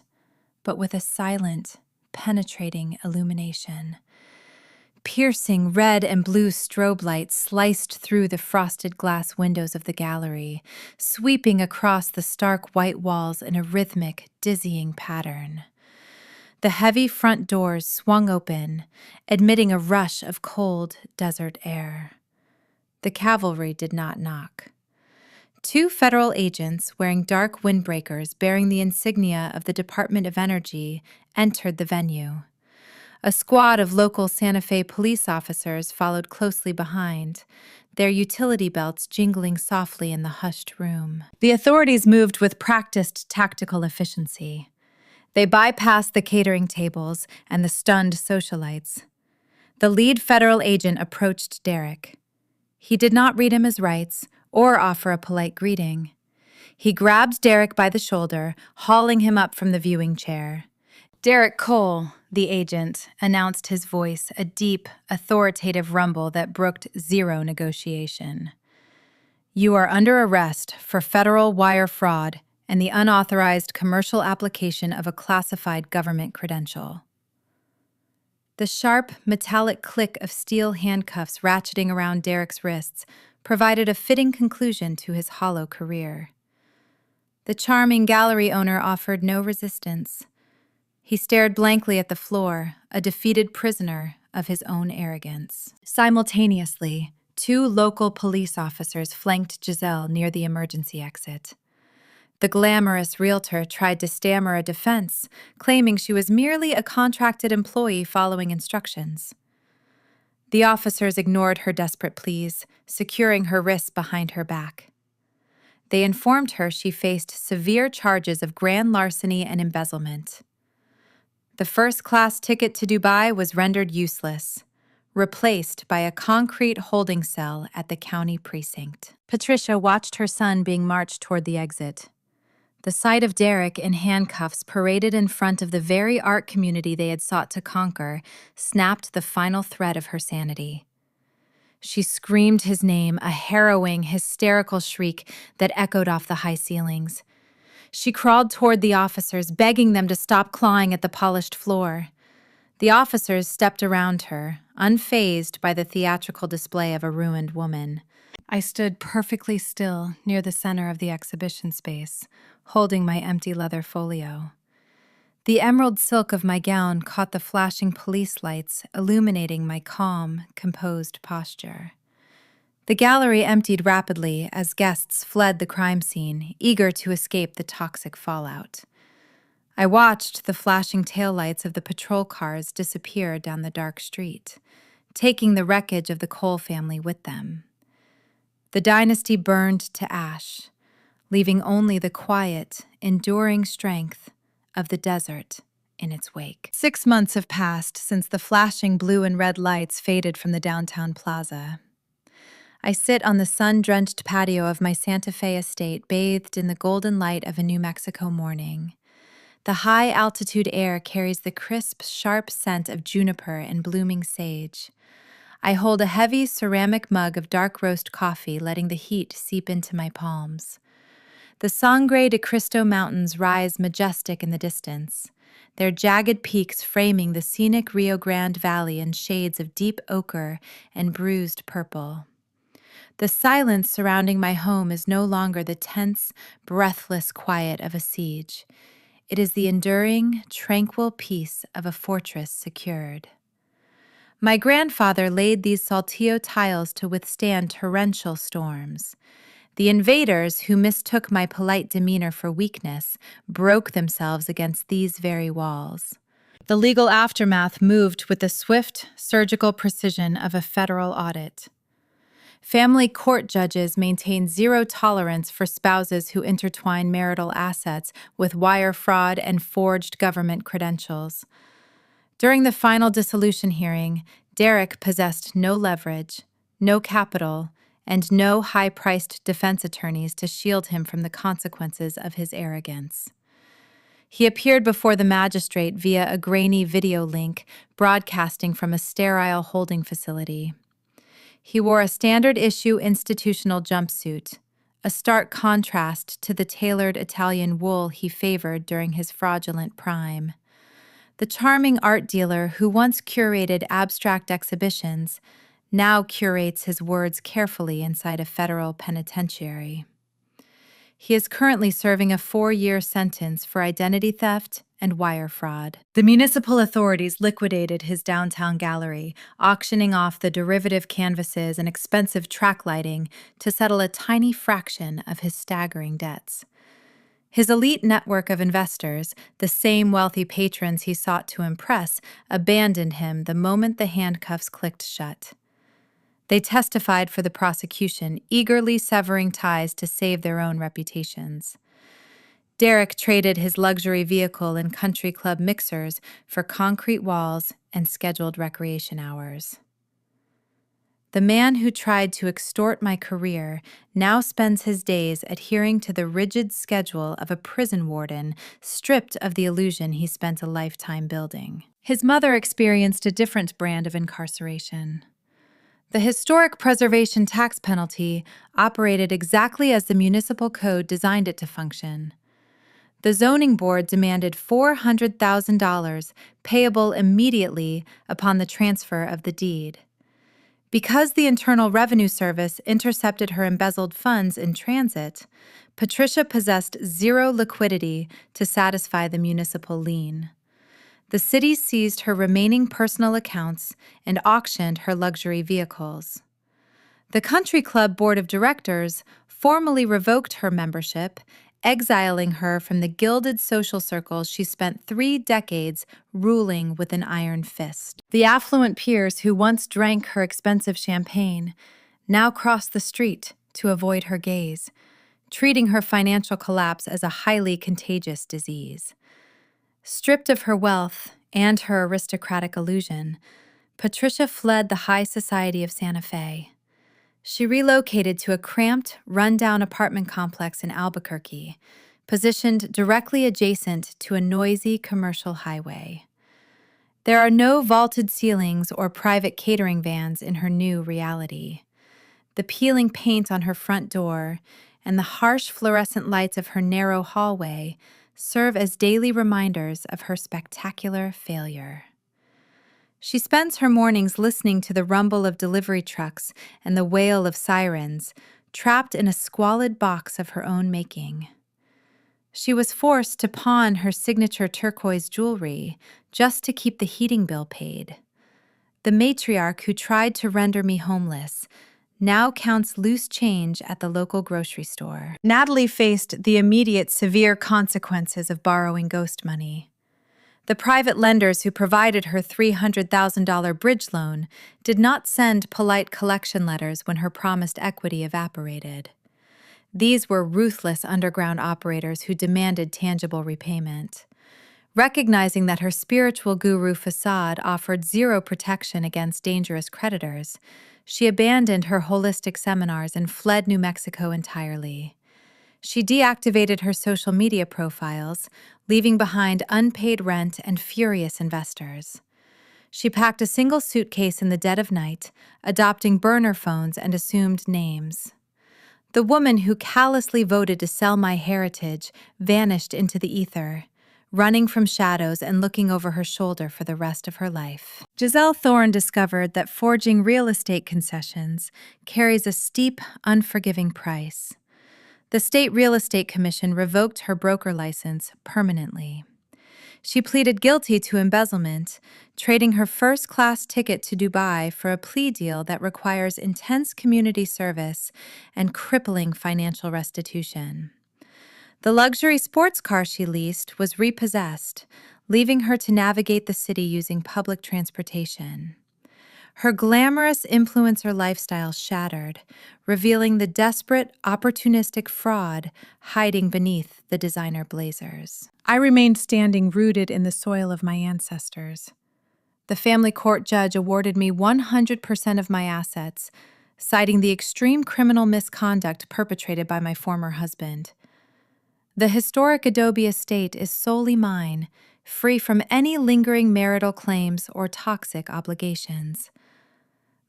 but with a silent, penetrating illumination. Piercing red and blue strobe lights sliced through the frosted glass windows of the gallery, sweeping across the stark white walls in a rhythmic, dizzying pattern. The heavy front doors swung open, admitting a rush of cold desert air. The cavalry did not knock. 2 federal agents wearing dark windbreakers bearing the insignia of the Department of Energy entered the venue. A squad of local Santa Fe police officers followed closely behind, their utility belts jingling softly in the hushed room. The authorities moved with practiced tactical efficiency. They bypassed the catering tables and the stunned socialites. The lead federal agent approached Derek. He did not read him his rights or offer a polite greeting. He grabbed Derek by the shoulder, hauling him up from the viewing chair. "Derek Cole," the agent announced, his voice a deep, authoritative rumble that brooked zero negotiation. "You are under arrest for federal wire fraud and the unauthorized commercial application of a classified government credential." The sharp, metallic click of steel handcuffs ratcheting around Derek's wrists provided a fitting conclusion to his hollow career. The charming gallery owner offered no resistance. He stared blankly at the floor, a defeated prisoner of his own arrogance. Simultaneously, 2 local police officers flanked Giselle near the emergency exit. The glamorous realtor tried to stammer a defense, claiming she was merely a contracted employee following instructions. The officers ignored her desperate pleas, securing her wrists behind her back. They informed her she faced severe charges of grand larceny and embezzlement. The first-class ticket to Dubai was rendered useless, replaced by a concrete holding cell at the county precinct. Patricia watched her son being marched toward the exit. The sight of Derek in handcuffs paraded in front of the very art community they had sought to conquer snapped the final thread of her sanity. She screamed his name, a harrowing, hysterical shriek that echoed off the high ceilings. She crawled toward the officers, begging them to stop clawing at the polished floor. The officers stepped around her, unfazed by the theatrical display of a ruined woman. I stood perfectly still near the center of the exhibition space, holding my empty leather folio. The emerald silk of my gown caught the flashing police lights, illuminating my calm, composed posture. The gallery emptied rapidly as guests fled the crime scene, eager to escape the toxic fallout. I watched the flashing taillights of the patrol cars disappear down the dark street, taking the wreckage of the Cole family with them. The dynasty burned to ash, leaving only the quiet, enduring strength of the desert in its wake. 6 months have passed since the flashing blue and red lights faded from the downtown plaza. I sit on the sun-drenched patio of my Santa Fe estate, bathed in the golden light of a New Mexico morning. The high-altitude air carries the crisp, sharp scent of juniper and blooming sage. I hold a heavy ceramic mug of dark roast coffee, letting the heat seep into my palms. The Sangre de Cristo Mountains rise majestic in the distance, their jagged peaks framing the scenic Rio Grande Valley in shades of deep ochre and bruised purple. The silence surrounding my home is no longer the tense, breathless quiet of a siege. It is the enduring, tranquil peace of a fortress secured. My grandfather laid these saltillo tiles to withstand torrential storms. The invaders, who mistook my polite demeanor for weakness, broke themselves against these very walls. The legal aftermath moved with the swift, surgical precision of a federal audit. Family court judges maintain zero tolerance for spouses who intertwine marital assets with wire fraud and forged government credentials. During the final dissolution hearing, Derek possessed no leverage, no capital, and no high-priced defense attorneys to shield him from the consequences of his arrogance. He appeared before the magistrate via a grainy video link broadcasting from a sterile holding facility. He wore a standard-issue institutional jumpsuit, a stark contrast to the tailored Italian wool he favored during his fraudulent prime. The charming art dealer who once curated abstract exhibitions now curates his words carefully inside a federal penitentiary. He is currently serving a 4-year sentence for identity theft and wire fraud. The municipal authorities liquidated his downtown gallery, auctioning off the derivative canvases and expensive track lighting to settle a tiny fraction of his staggering debts. His elite network of investors, the same wealthy patrons he sought to impress, abandoned him the moment the handcuffs clicked shut. They testified for the prosecution, eagerly severing ties to save their own reputations. Derek traded his luxury vehicle and country club mixers for concrete walls and scheduled recreation hours. The man who tried to extort my career now spends his days adhering to the rigid schedule of a prison warden, stripped of the illusion he spent a lifetime building. His mother experienced a different brand of incarceration. The historic preservation tax penalty operated exactly as the municipal code designed it to function. The zoning board demanded $400,000 payable immediately upon the transfer of the deed. Because the Internal Revenue Service intercepted her embezzled funds in transit, Patricia possessed zero liquidity to satisfy the municipal lien. The city seized her remaining personal accounts and auctioned her luxury vehicles. The country club board of directors formally revoked her membership, exiling her from the gilded social circles she spent 3 decades ruling with an iron fist. The affluent peers who once drank her expensive champagne now crossed the street to avoid her gaze, treating her financial collapse as a highly contagious disease. Stripped of her wealth and her aristocratic illusion, Patricia fled the high society of Santa Fe. She relocated to a cramped, run-down apartment complex in Albuquerque, positioned directly adjacent to a noisy commercial highway. There are no vaulted ceilings or private catering vans in her new reality. The peeling paint on her front door and the harsh fluorescent lights of her narrow hallway serve as daily reminders of her spectacular failure. She spends her mornings listening to the rumble of delivery trucks and the wail of sirens, trapped in a squalid box of her own making. She was forced to pawn her signature turquoise jewelry just to keep the heating bill paid. The matriarch who tried to render me homeless now counts loose change at the local grocery store. Natalie faced the immediate severe consequences of borrowing ghost money. The private lenders who provided her $300,000 bridge loan did not send polite collection letters when her promised equity evaporated. These were ruthless underground operators who demanded tangible repayment. Recognizing that her spiritual guru facade offered zero protection against dangerous creditors, she abandoned her holistic seminars and fled New Mexico entirely. She deactivated her social media profiles, leaving behind unpaid rent and furious investors. She packed a single suitcase in the dead of night, adopting burner phones and assumed names. The woman who callously voted to sell my heritage vanished into the ether, running from shadows and looking over her shoulder for the rest of her life. Giselle Thorne discovered that forging real estate concessions carries a steep, unforgiving price. The State Real Estate Commission revoked her broker license permanently. She pleaded guilty to embezzlement, trading her first-class ticket to Dubai for a plea deal that requires intense community service and crippling financial restitution. The luxury sports car she leased was repossessed, leaving her to navigate the city using public transportation. Her glamorous influencer lifestyle shattered, revealing the desperate, opportunistic fraud hiding beneath the designer blazers. I remained standing rooted in the soil of my ancestors. The family court judge awarded me 100% of my assets, citing the extreme criminal misconduct perpetrated by my former husband. The historic Adobe estate is solely mine, free from any lingering marital claims or toxic obligations.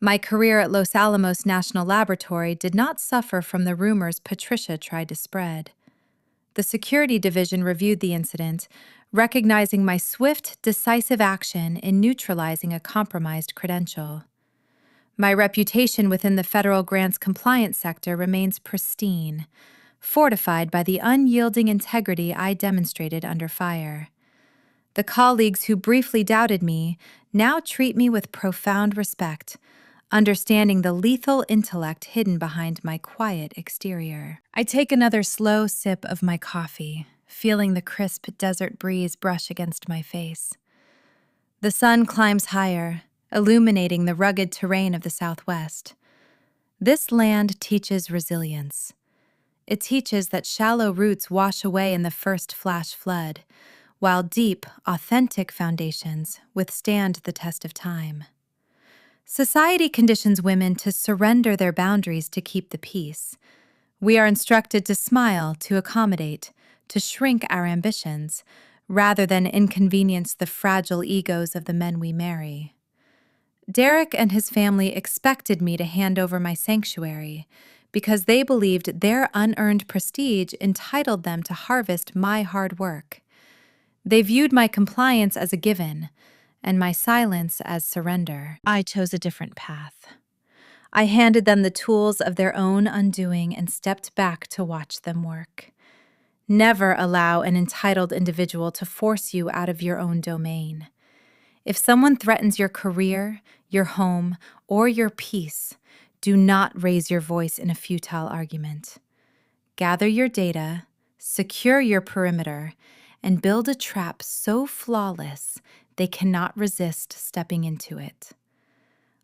My career at Los Alamos National Laboratory did not suffer from the rumors Patricia tried to spread. The security division reviewed the incident, recognizing my swift, decisive action in neutralizing a compromised credential. My reputation within the federal grants compliance sector remains pristine, fortified by the unyielding integrity I demonstrated under fire. The colleagues who briefly doubted me now treat me with profound respect, understanding the lethal intellect hidden behind my quiet exterior. I take another slow sip of my coffee, feeling the crisp desert breeze brush against my face. The sun climbs higher, illuminating the rugged terrain of the Southwest. This land teaches resilience. It teaches that shallow roots wash away in the first flash flood, while deep, authentic foundations withstand the test of time. Society conditions women to surrender their boundaries to keep the peace. We are instructed to smile, to accommodate, to shrink our ambitions, rather than inconvenience the fragile egos of the men we marry. Derek and his family expected me to hand over my sanctuary because they believed their unearned prestige entitled them to harvest my hard work. They viewed my compliance as a given, and my silence as surrender. I chose a different path. I handed them the tools of their own undoing and stepped back to watch them work. Never allow an entitled individual to force you out of your own domain. If someone threatens your career, your home, or your peace, do not raise your voice in a futile argument. Gather your data, secure your perimeter, and build a trap so flawless they cannot resist stepping into it.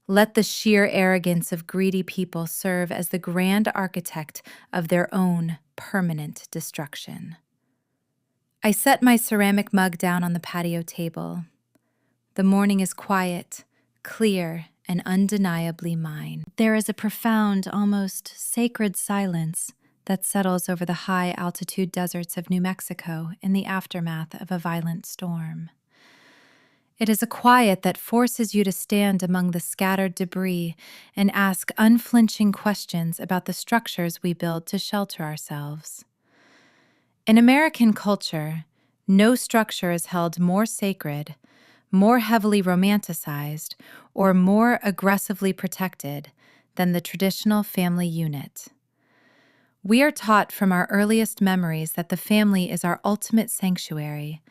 Let the sheer arrogance of greedy people serve as the grand architect of their own permanent destruction. I set my ceramic mug down on the patio table. The morning is quiet, clear, and undeniably mine. There is a profound, almost sacred silence that settles over the high-altitude deserts of New Mexico in the aftermath of a violent storm. It is a quiet that forces you to stand among the scattered debris and ask unflinching questions about the structures we build to shelter ourselves. In American culture, no structure is held more sacred, more heavily romanticized, or more aggressively protected than the traditional family unit. We are taught from our earliest memories that the family is our ultimate sanctuary,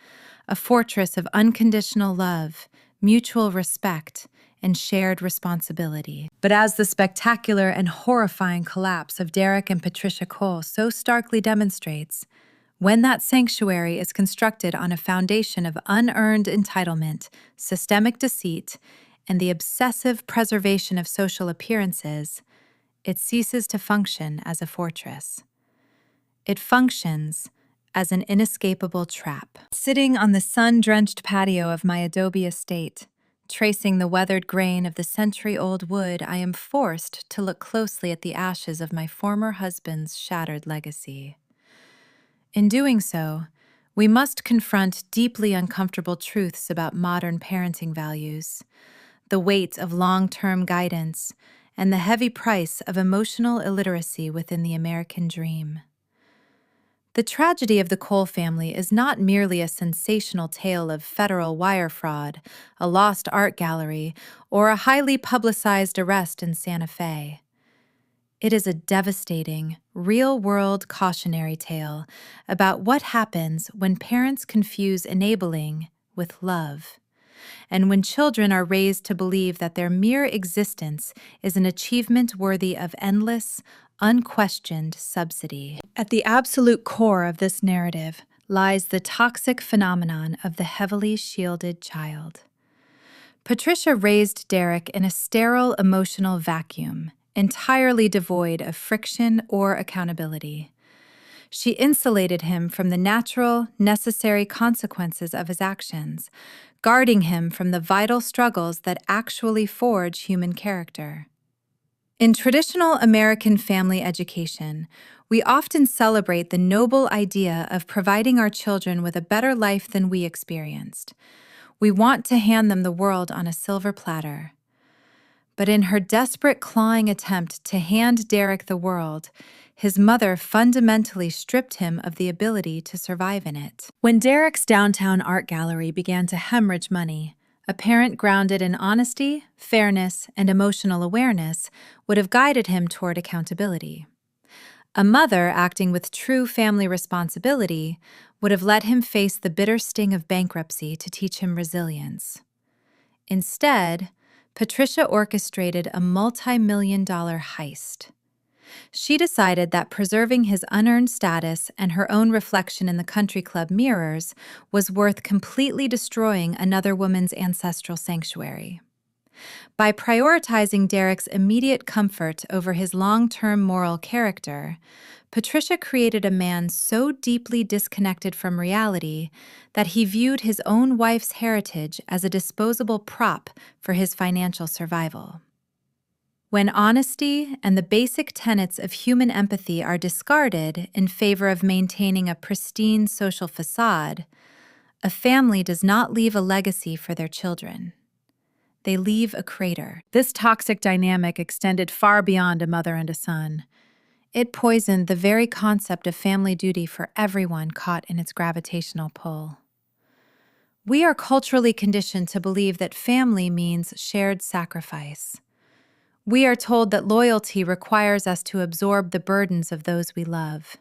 a fortress of unconditional love, mutual respect, and shared responsibility. But as the spectacular and horrifying collapse of Derek and Patricia Cole so starkly demonstrates, when that sanctuary is constructed on a foundation of unearned entitlement, systemic deceit, and the obsessive preservation of social appearances, it ceases to function as a fortress. It functions as an inescapable trap. Sitting on the sun-drenched patio of my Adobe estate, tracing the weathered grain of the century-old wood, I am forced to look closely at the ashes of my former husband's shattered legacy. In doing so, we must confront deeply uncomfortable truths about modern parenting values, the weight of long-term guidance, and the heavy price of emotional illiteracy within the American dream. The tragedy of the Cole family is not merely a sensational tale of federal wire fraud, a lost art gallery, or a highly publicized arrest in Santa Fe. It is a devastating, real-world cautionary tale about what happens when parents confuse enabling with love, and when children are raised to believe that their mere existence is an achievement worthy of endless, unquestioned subsidy. At the absolute core of this narrative lies the toxic phenomenon of the heavily shielded child. Patricia raised Derek in a sterile emotional vacuum, entirely devoid of friction or accountability. She insulated him from the natural, necessary consequences of his actions, guarding him from the vital struggles that actually forge human character. In traditional American family education, we often celebrate the noble idea of providing our children with a better life than we experienced. We want to hand them the world on a silver platter. But in her desperate clawing attempt to hand Derek the world, his mother fundamentally stripped him of the ability to survive in it. When Derek's downtown art gallery began to hemorrhage money, a parent grounded in honesty, fairness, and emotional awareness would have guided him toward accountability. A mother acting with true family responsibility would have let him face the bitter sting of bankruptcy to teach him resilience. Instead, Patricia orchestrated a multi-million-dollar heist. She decided that preserving his unearned status and her own reflection in the country club mirrors was worth completely destroying another woman's ancestral sanctuary. By prioritizing Derek's immediate comfort over his long-term moral character, Patricia created a man so deeply disconnected from reality that he viewed his own wife's heritage as a disposable prop for his financial survival. When honesty and the basic tenets of human empathy are discarded in favor of maintaining a pristine social facade, a family does not leave a legacy for their children. They leave a crater. This toxic dynamic extended far beyond a mother and a son. It poisoned the very concept of family duty for everyone caught in its gravitational pull. We are culturally conditioned to believe that family means shared sacrifice. We are told that loyalty requires us to absorb the burdens of those we love.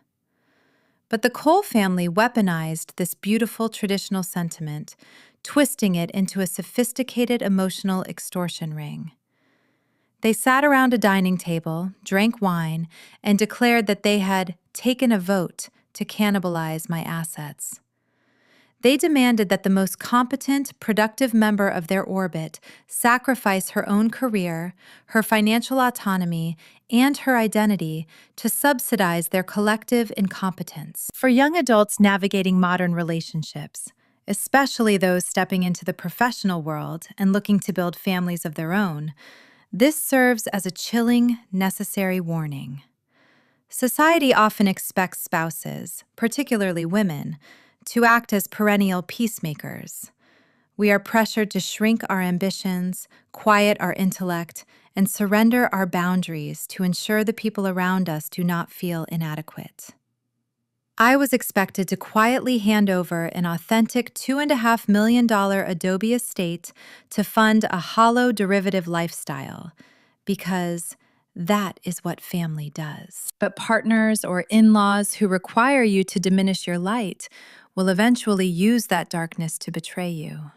But the Cole family weaponized this beautiful traditional sentiment, twisting it into a sophisticated emotional extortion ring. They sat around a dining table, drank wine, and declared that they had taken a vote to cannibalize my assets. They demanded that the most competent, productive member of their orbit sacrifice her own career, her financial autonomy, and her identity to subsidize their collective incompetence. For young adults navigating modern relationships, especially those stepping into the professional world and looking to build families of their own, this serves as a chilling, necessary warning. Society often expects spouses, particularly women, to act as perennial peacemakers. We are pressured to shrink our ambitions, quiet our intellect, and surrender our boundaries to ensure the people around us do not feel inadequate. I was expected to quietly hand over an authentic $2.5 million Adobe estate to fund a hollow derivative lifestyle, because that is what family does. But partners or in-laws who require you to diminish your light will eventually use that darkness to betray you.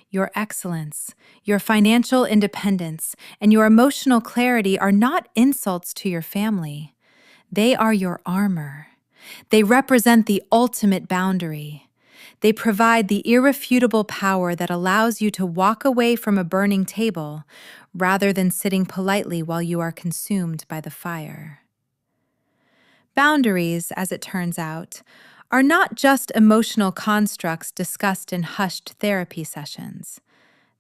Your excellence, your financial independence, and your emotional clarity are not insults to your family. They are your armor. They represent the ultimate boundary. They provide the irrefutable power that allows you to walk away from a burning table rather than sitting politely while you are consumed by the fire. Boundaries, as it turns out, are not just emotional constructs discussed in hushed therapy sessions.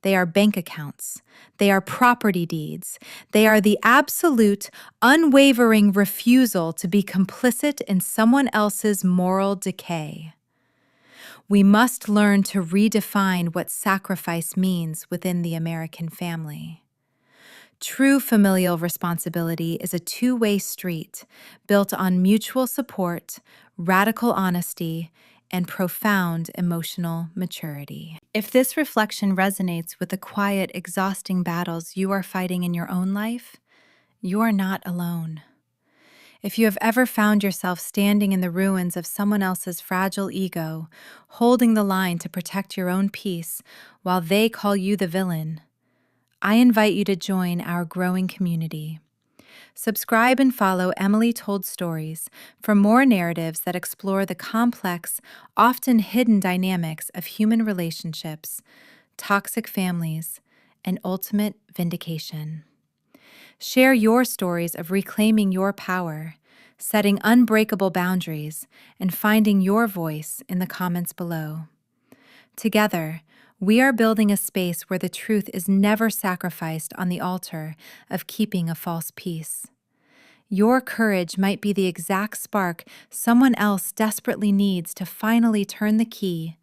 They are bank accounts. They are property deeds. They are the absolute, unwavering refusal to be complicit in someone else's moral decay. We must learn to redefine what sacrifice means within the American family. True familial responsibility is a two-way street built on mutual support, radical honesty, and profound emotional maturity. If this reflection resonates with the quiet, exhausting battles you are fighting in your own life, you are not alone. If you have ever found yourself standing in the ruins of someone else's fragile ego, holding the line to protect your own peace while they call you the villain, I invite you to join our growing community. Subscribe and follow Emily Told Stories for more narratives that explore the complex, often hidden dynamics of human relationships, toxic families, and ultimate vindication. Share your stories of reclaiming your power, setting unbreakable boundaries, and finding your voice in the comments below. Together, we are building a space where the truth is never sacrificed on the altar of keeping a false peace. Your courage might be the exact spark someone else desperately needs to finally turn the key,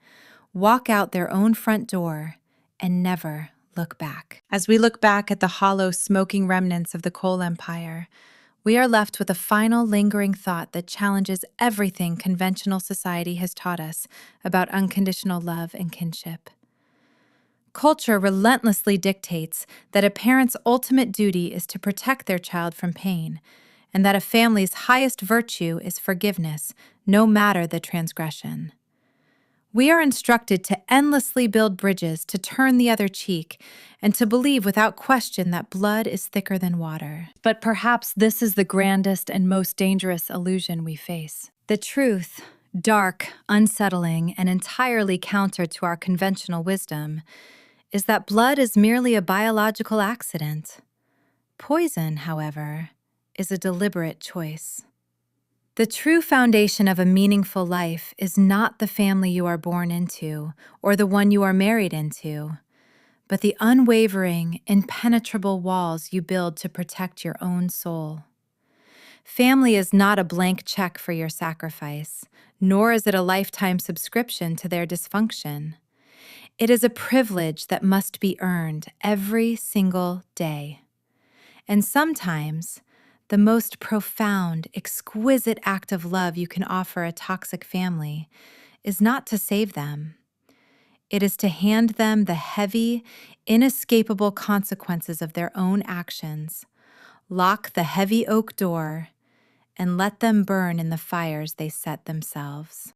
walk out their own front door, and never look back. As we look back at the hollow, smoking remnants of the coal empire, we are left with a final lingering thought that challenges everything conventional society has taught us about unconditional love and kinship. Culture relentlessly dictates that a parent's ultimate duty is to protect their child from pain, and that a family's highest virtue is forgiveness, no matter the transgression. We are instructed to endlessly build bridges to turn the other cheek and to believe without question that blood is thicker than water. But perhaps this is the grandest and most dangerous illusion we face. The truth, dark, unsettling, and entirely counter to our conventional wisdom, is that blood is merely a biological accident. Poison, however, is a deliberate choice. The true foundation of a meaningful life is not the family you are born into or the one you are married into, but the unwavering, impenetrable walls you build to protect your own soul. Family is not a blank check for your sacrifice, nor is it a lifetime subscription to their dysfunction. It is a privilege that must be earned every single day. And sometimes, the most profound, exquisite act of love you can offer a toxic family is not to save them. It is to hand them the heavy, inescapable consequences of their own actions, lock the heavy oak door, and let them burn in the fires they set themselves.